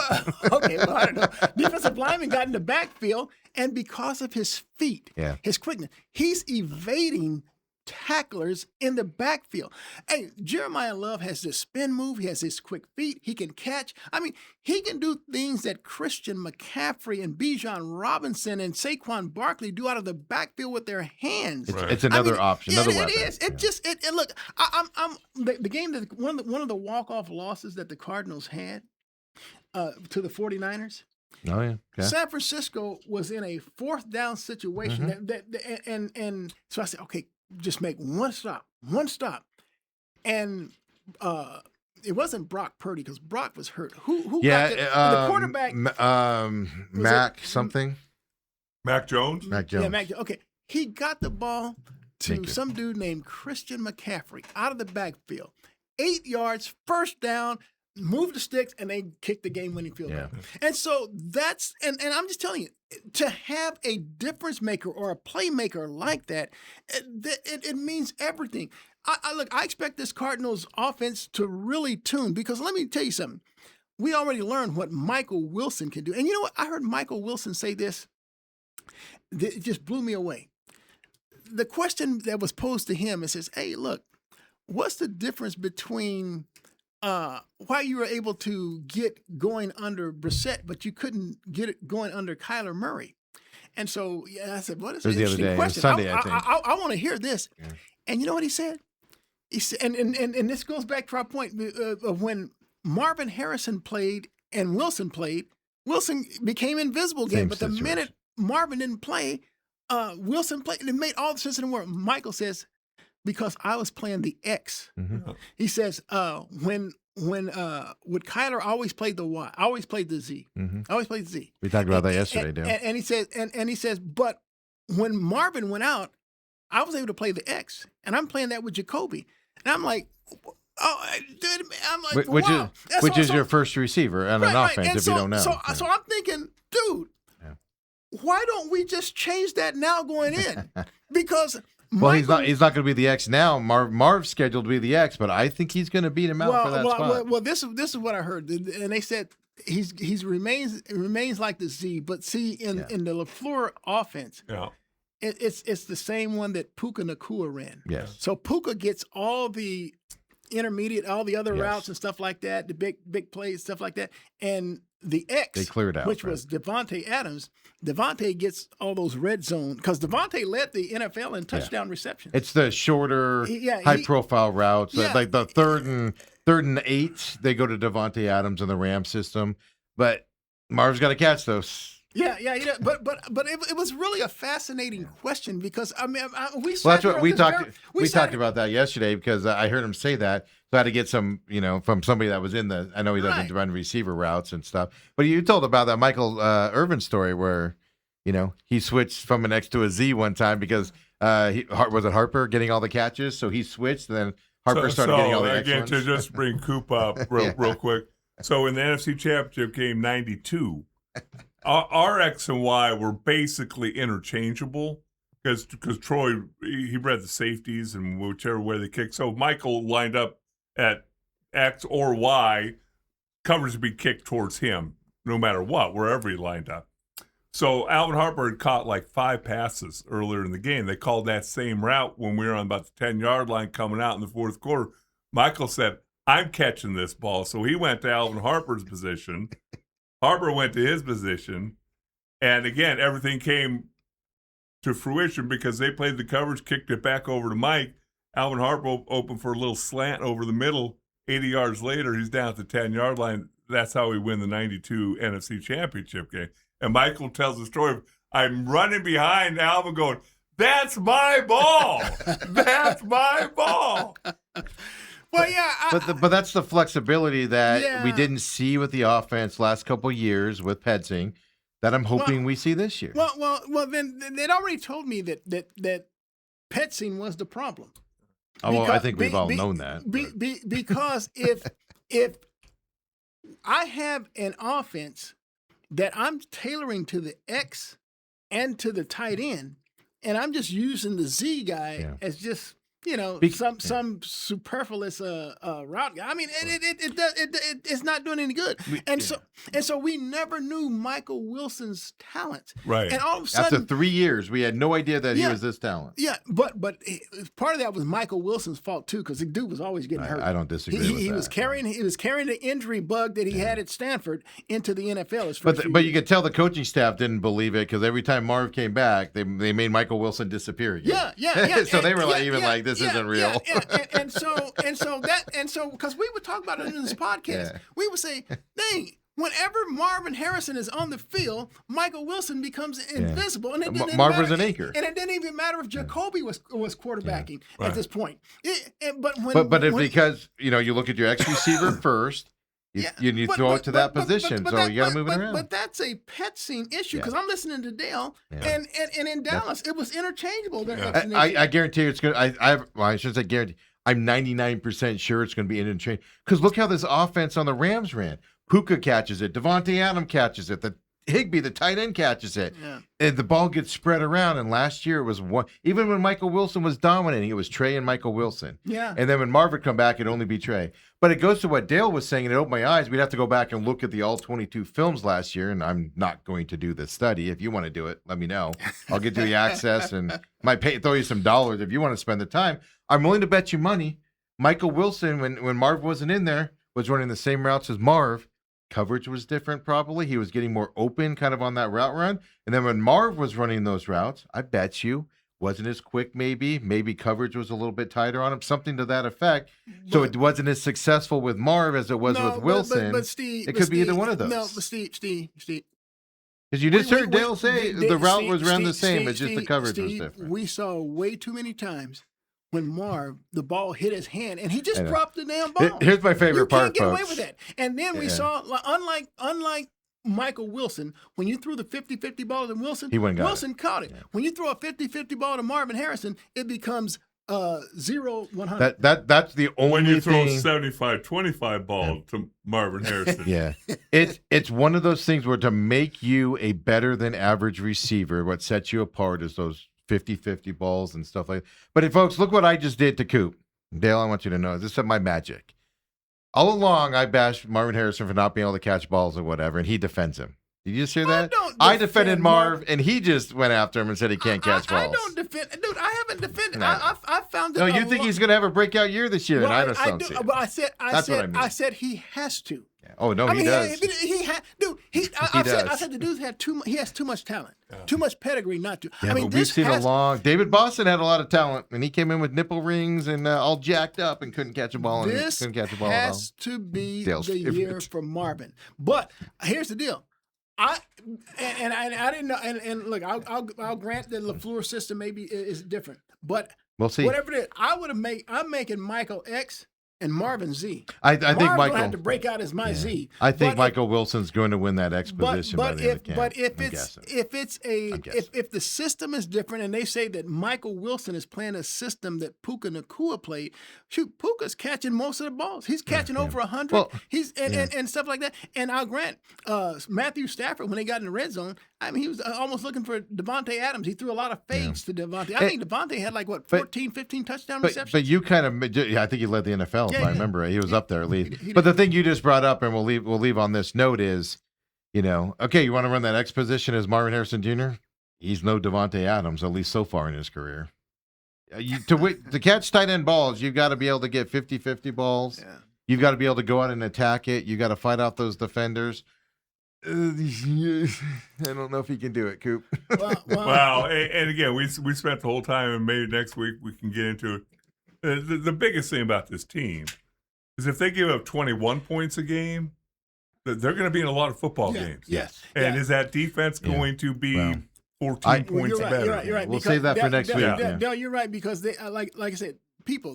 Okay, well, I don't know. Defensive lineman got in the backfield, and because of his feet, his quickness, he's evading tacklers in the backfield. Hey, Jeremiah Love has this spin move. He has his quick feet. He can catch. I mean, he can do things that Christian McCaffrey and Bijan Robinson and Saquon Barkley do out of the backfield with their hands. It's another option, another weapon. It is. It look. I'm the game that one of the walk-off losses that the Cardinals had to the 49ers. Oh yeah. Okay. San Francisco was in a fourth down situation and so I said, okay, just make one stop. And it wasn't Brock Purdy because Brock was hurt. Who got the quarterback? Mac something. Mac Jones? Mac Jones. Yeah, Mac. Okay. He got the ball to some dude named Christian McCaffrey out of the backfield. 8 yards, first down, move the sticks, and they kick the game-winning field goal. And so that's and I'm just telling you, to have a difference maker or a playmaker like that, it means everything. I expect this Cardinals offense to really tune because let me tell you something. We already learned what Michael Wilson can do. And you know what? I heard Michael Wilson say this. It just blew me away. The question that was posed to him, it says, hey, look, what's the difference between why you were able to get going under Brissett, but you couldn't get it going under Kyler Murray? And so I said, what is an interesting question? Sunday, I think. I want to hear this. Yeah. And you know what he said? He said, and this goes back to our point of when Marvin Harrison played and Wilson played, Wilson became invisible game. But the minute Marvin didn't play, Wilson played, and it made all the sense in the world. Michael says, because I was playing the X. Mm-hmm. He says, when with Kyler, I always played the Y. I always played the Z. Mm-hmm. I always played the Z. We talked about that yesterday, Dale. And he says, but when Marvin went out, I was able to play the X, and I'm playing that with Jacoby. And I'm like, oh, dude, I'm like, which is your first receiver on an offense, if you don't know. So I'm thinking, dude, why don't we just change that now going in? Because he's not going to be the X now. Marv's scheduled to be the X, but I think he's going to beat him out for that spot. Well, this is what I heard, and they said he remains like the Z, but see in the LaFleur offense, it's the same one that Puka Nacua ran. Yes. So Puka gets all the intermediate, all the other routes and stuff like that, the big plays, stuff like that, and the X, they cleared out, which was Devontae Adams. Devontae gets all those red zone because Devontae led the NFL in touchdown receptions. It's the shorter, high-profile routes, like the third and 8. They go to Devontae Adams in the Ram system, but Marv's got to catch those. Yeah. But it was really a fascinating question because we talked about that yesterday because I heard him say that. So I had to get some, from somebody that was in the. I know he doesn't run receiver routes and stuff, but you told about that Michael Irvin story where, he switched from an X to a Z one time because was it Harper getting all the catches? So he switched, and then Harper started getting all the X ones. To just bring Coop up real quick. So in the NFC Championship game '92. Our X and Y were basically interchangeable because Troy, he read the safeties and whichever way they kicked. So Michael lined up at X or Y, coverage would be kicked towards him no matter what, wherever he lined up. So Alvin Harper had caught like 5 passes earlier in the game. They called that same route when we were on about the 10-yard line coming out in the fourth quarter. Michael said, I'm catching this ball. So he went to Alvin Harper's position. Harper went to his position, and again, everything came to fruition because they played the coverage, kicked it back over to Mike. Alvin Harper opened for a little slant over the middle. 80 yards later, he's down at the 10-yard line. That's how we win the 92 NFC Championship game. And Michael tells the story of, I'm running behind Alvin going, that's my ball. That's my ball. Well, yeah, but that's the flexibility that we didn't see with the offense last couple of years with Petzing that I'm hoping we see this year. Well, then they'd already told me that Petzing was the problem. I think we've all known that. Because if I have an offense that I'm tailoring to the X and to the tight end, and I'm just using the Z guy as just some superfluous route guy. I mean, it's not doing any good. So we never knew Michael Wilson's talent. Right. And all of a sudden, after 3 years, we had no idea that he was this talent. Yeah, but part of that was Michael Wilson's fault too, because the dude was always getting hurt. I don't disagree with that. He was carrying the injury bug that he had at Stanford into the NFL. But you could tell the coaching staff didn't believe it, because every time Marv came back, they made Michael Wilson disappear again. Yeah. So they were like, this isn't real. And so because we would talk about it in this podcast, we would say, dang, whenever Marvin Harrison is on the field, Michael Wilson becomes invisible. And Marv was an anchor. And it didn't even matter if Jacoby was quarterbacking at this point. Because you look at your X receiver first, you throw it to that position, so you got to move it around. But that's a pet scene issue, because I'm listening to Dale, and in Dallas, it was interchangeable. I guarantee you it's going to, I shouldn't say guarantee, I'm 99% sure it's going to be interchangeable, because look how this offense on the Rams ran. Puka catches it, Devontae Adams catches it, the Higbee, the tight end, catches it, and the ball gets spread around. And last year it was one. Even when Michael Wilson was dominating, it was Trey and Michael Wilson. Yeah. And then when Marv would come back, it'd only be Trey. But it goes to what Dale was saying, and it opened my eyes. We'd have to go back and look at the all 22 films last year, and I'm not going to do this study. If you want to do it, let me know. I'll get you the access and might throw you some dollars if you want to spend the time. I'm willing to bet you money. Michael Wilson, when Marv wasn't in there, was running the same routes as Marv. Coverage was different, probably. He was getting more open kind of on that route run. And then when Marv was running those routes, I bet you wasn't as quick, maybe. Maybe coverage was a little bit tighter on him, something to that effect. So it wasn't as successful with Marv as it was with Wilson. But Steve, it could be either one of those. No, but Steve. Because you just heard Dale say the route was around the same. It's just the coverage was different. We saw way too many times when Marv, the ball hit his hand, and he just dropped the damn ball. Here's my favorite part, You can't folks. get away with that. And then we saw, unlike Michael Wilson, when you threw the 50-50 ball to Wilson, Wilson caught it. Yeah. When you throw a 50-50 ball to Marvin Harrison, it becomes 0-100. That's the only when you throw thing. 75-25 ball to Marvin Harrison. Yeah. It's one of those things where to make you a better than average receiver, what sets you apart is those 50-50 balls and stuff like that. But folks, look what I just did to Coop. Dale, I want you to know, this is my magic. All along, I bashed Marvin Harrison for not being able to catch balls or whatever, and he defends him. Did you just hear that? I defended Marv, and he just went after him and said he can't catch balls. I don't defend. Dude, I haven't defended. No. I found that. No, you think he's going to have a breakout year this year, and I just don't see it. But I said he has to. Yeah. Oh, no, he does. I said the dude he has too much talent, too much pedigree not to. Yeah, but we've seen David Boston had a lot of talent, and he came in with nipple rings and all jacked up and couldn't catch a ball. This has to be the year for Marvin. But here's the deal. I didn't know, and look, I'll grant that LaFleur system maybe is different, but we'll see. Whatever it is, I'm making Michael X and Marvin Z. I think Michael have to break out as my Z. I think Michael Wilson's going to win that X position by the end of the camp. But if the system is different, and they say that Michael Wilson is playing a system that Puka Nacua played, shoot, Puka's catching most of the balls. He's catching over 100. Well, and stuff like that. And I'll grant Matthew Stafford, when they got in the red zone, I mean, he was almost looking for Devontae Adams. He threw a lot of fades to Devontae. I think Devontae had 14, 15 touchdown receptions. But you kind of, I think he led the NFL, if I remember right. He was up there at least. But the thing you just brought up, and we'll leave on this note is, okay, you want to run that X position as Marvin Harrison Jr.? He's no Devontae Adams, at least so far in his career. To catch tight end balls, you've got to be able to get 50-50 balls. Yeah. You've got to be able to go out and attack it. You've got to fight out those defenders. I don't know if he can do it, Coop. Well, and again, we spent the whole time, and maybe next week we can get into it. The biggest thing about this team is if they give up 21 points a game, they're going to be in a lot of football games. Yes. And is that defense going to be 14 points better? You're right. We'll save that for next week. Dale, you're right, because they, like I said,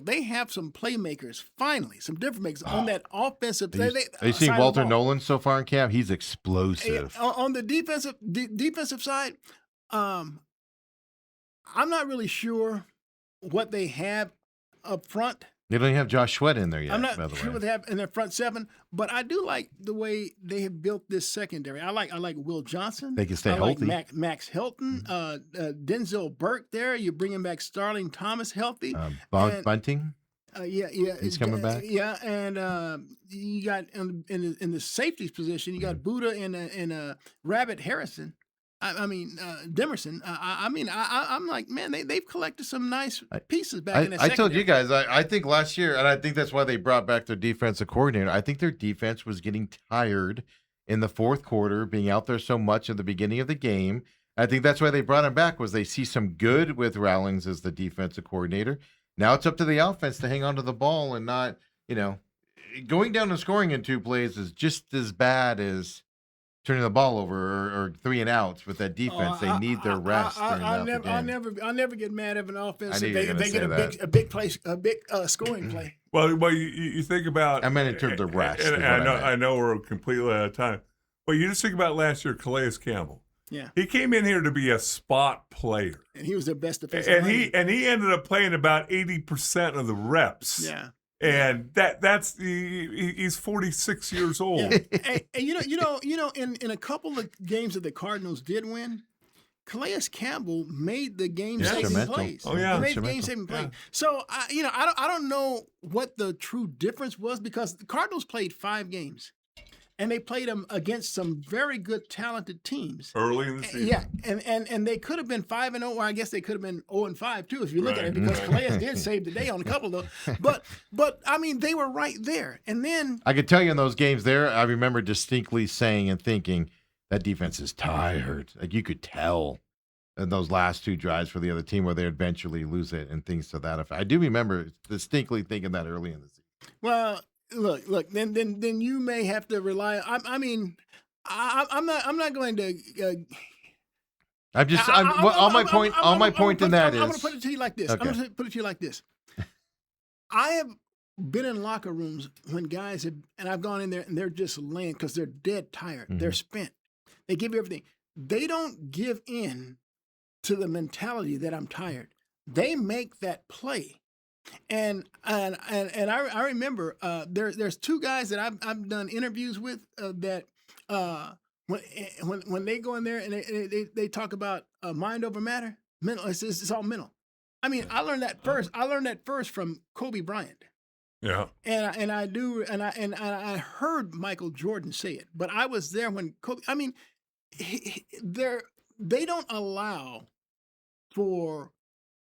they have some playmakers, finally, some different makers on that offensive. Have you seen Walter Nolan so far in camp? He's explosive. On the defensive side, I'm not really sure what they have up front They don't even have Josh Sweat in there yet. I'm not by the sure way. what they have in their front seven, but I do like the way they have built this secondary. I like Will Johnson. They can stay I healthy. like Max Hilton, Denzel Burke. There, you're bringing back Starling Thomas healthy. Bunting. Yeah, He's coming back. Yeah, and you got in the safeties position, you got Buddha and Rabbit Harrison. I mean, Demerson. I'm like, man, they've collected some nice pieces back in that I secondary. told you guys, I think last year, and I think that's why they brought back their defensive coordinator. I think their defense was getting tired in the fourth quarter, being out there so much at the beginning of the game. I think that's why they brought him back, was they see some good with Rawlings as the defensive coordinator. Now it's up to the offense to hang on to the ball and not, going down and scoring in 2 plays is just as bad as turning the ball over or 3 and outs with that defense. They need their rest. I'll never get mad at an offense if they get a big scoring play. Well, you think about. I meant in terms of rest. And I know we're completely out of time. Well, you just think about last year, Calais Campbell. Yeah, he came in here to be a spot player, and he was their best defensive lineman. And he ended up playing about 80% of the reps. Yeah. And he's 46 years old. Yeah. And in a couple of games that the Cardinals did win, Calais Campbell made the game-saving plays. Oh yeah, he made the game-saving plays. So I don't know what the true difference was, because the Cardinals played 5 games, and they played them against some very good, talented teams early in the season. Yeah, and they could have been 5-0, or I guess they could have been 0-5 too, if you look at it, because Calais did save the day on a couple of those. But I mean, they were right there. And then I could tell you in those games there, I remember distinctly saying and thinking that defense is tired. Like, you could tell in those last 2 drives for the other team where they eventually lose it and things to that effect. I do remember distinctly thinking that early in the season. Well, look. Then you may have to rely. I'm not going to. I'm just. All my point in that is. I'm going to put it to you like this. Okay. I'm going to put it to you like this. I have been in locker rooms when guys have, and I've gone in there and they're just laying because they're dead tired. Mm-hmm. They're spent. They give you everything. They don't give in to the mentality that I'm tired. They make that play. And I remember there's 2 guys that I've done interviews with that when they go in there and they talk about mind over matter, mental. It's all mental. I mean, I learned that first. I learned that first from Kobe Bryant. Yeah. And I heard Michael Jordan say it, but I was there when Kobe. I mean, they don't allow for.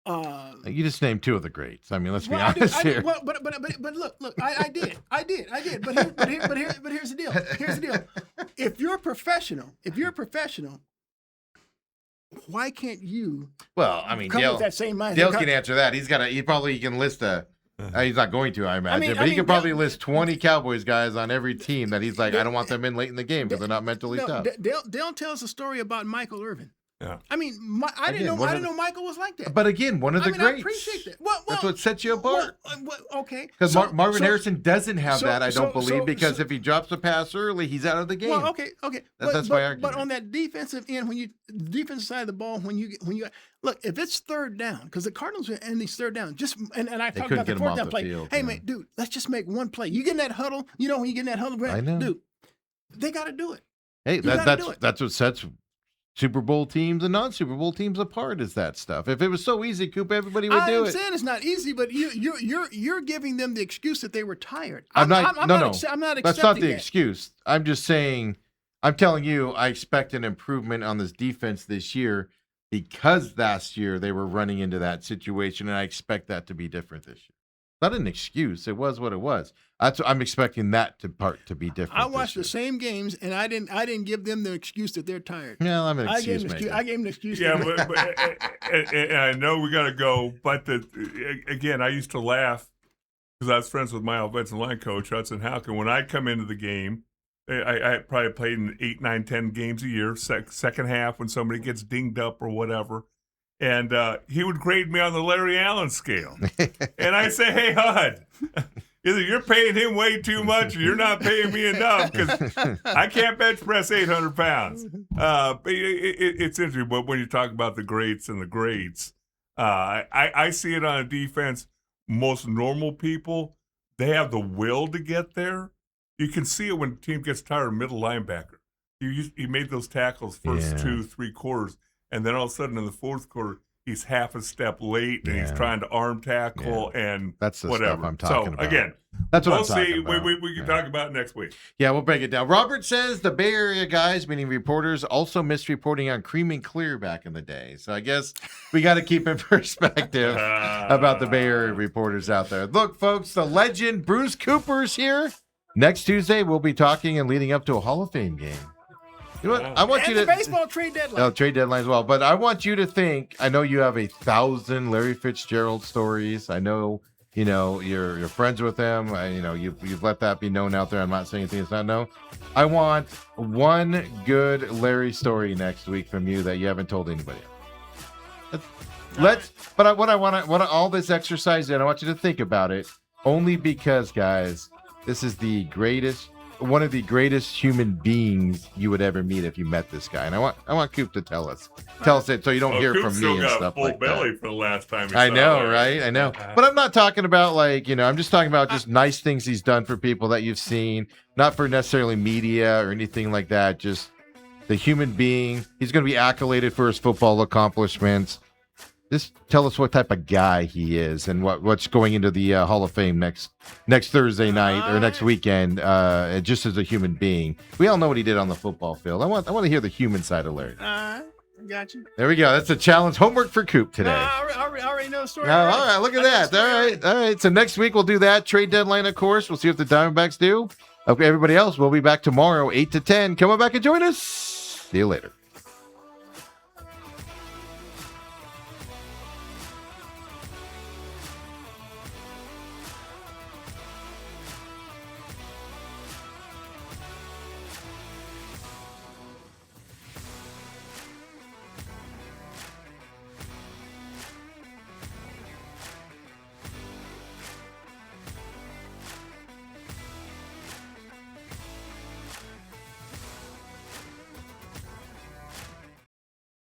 You just named 2 of the greats. I mean, let's be honest here. Well, but look, I did. But here's the deal. Here's the deal. If you're a professional, why can't you? Well, I mean, come Dale, with that same mindset? Dale can answer that. He can list a. He's not going to, I imagine, but he could probably list 20 Cowboys guys on every team that he's like, I don't want them in late in the game because they're not mentally tough. Dale tells a story about Michael Irvin. Yeah. I mean, I didn't know Michael was like that. But again, one of the greats. I appreciate that. Well, that's what sets you apart. Okay. Because Marvin Harrison doesn't have that, I don't believe, because if he drops a pass early, he's out of the game. Well, okay. That's my argument. But on that defensive end, defensive side of the ball, when you look, if it's 3rd down, because the Cardinals are in these 3rd down, and I talked about the 4th down play. Hey, man, dude, let's just make one play. You get in that huddle, when you get in that huddle, I know. Dude, they got to do it. Hey, that's what sets Super Bowl teams and non-Super Bowl teams apart, is that stuff. If it was so easy, Coop, everybody would do it. I'm saying it's not easy, but you're giving them the excuse that they were tired. I'm not accepting that's not the excuse. I'm just saying, I'm telling you, I expect an improvement on this defense this year because last year they were running into that situation, and I expect that to be different this year. Not an excuse. It was what it was. I'm expecting that to be different. I watched the same games, and I didn't give them the excuse that they're tired. Yeah, I'm an excuse maker. I gave them the excuse. Yeah, and I know we got to go, but again, I used to laugh because I was friends with my offensive line coach, Hudson Halkin. When I'd come into the game, I probably played in 8, 9, 10 games a year, second half when somebody gets dinged up or whatever. And he would grade me on the Larry Allen scale. And I say, hey, Hud, either you're paying him way too much or you're not paying me enough because I can't bench press 800 pounds. But it's interesting. But when you talk about the greats and the grades, I see it on a defense. most normal people, they have the will to get there. You can see it when the team gets tired of middle linebacker. He made those tackles first 2-3 quarters, and then all of a sudden in the fourth quarter, he's half a step late, and he's trying to arm tackle and that's the whatever. stuff I'm talking about. Again, that's what we'll I'm talking see. about. We can talk about it next week. Yeah, we'll break it down. Robert says the Bay Area guys, meaning reporters, also missed reporting on Cream and Clear back in the day. So I guess we got to keep in perspective about the Bay Area reporters out there. Look, folks, the legend Bruce Cooper's here. Next Tuesday, we'll be talking and leading up to a Hall of Fame game. You know what? I want and you the to baseball trade deadline. Oh, trade deadline as well. But I want you to think. I know you have 1,000 Larry Fitzgerald stories. I know you're friends with him. You've let that be known out there. I'm not saying anything that's not known. I want one good Larry story next week from you that you haven't told anybody. But what I want all this exercise in. I want you to think about it. Only because, guys, this is one of the greatest human beings you would ever meet if you met this guy. And I want Coop to tell us it so you don't hear Coop from me and stuff like that. Coop still got full belly for the last time. I know, right? I know. But I'm not talking about I'm just talking about just nice things he's done for people that you've seen, not for necessarily media or anything like that. Just the human being. He's going to be accoladed for his football accomplishments. Just tell us what type of guy he is and what's going into the Hall of Fame next Thursday night or next weekend. Just as a human being, we all know what he did on the football field. I want to hear the human side of Larry. Got you. There we go. That's a challenge. Homework for Coop today. I already know the story. All right, look at that. All right. So next week we'll do that trade deadline. Of course, we'll see what the Diamondbacks do. Okay, everybody else, we'll be back tomorrow, 8 to 10. Come on back and join us. See you later.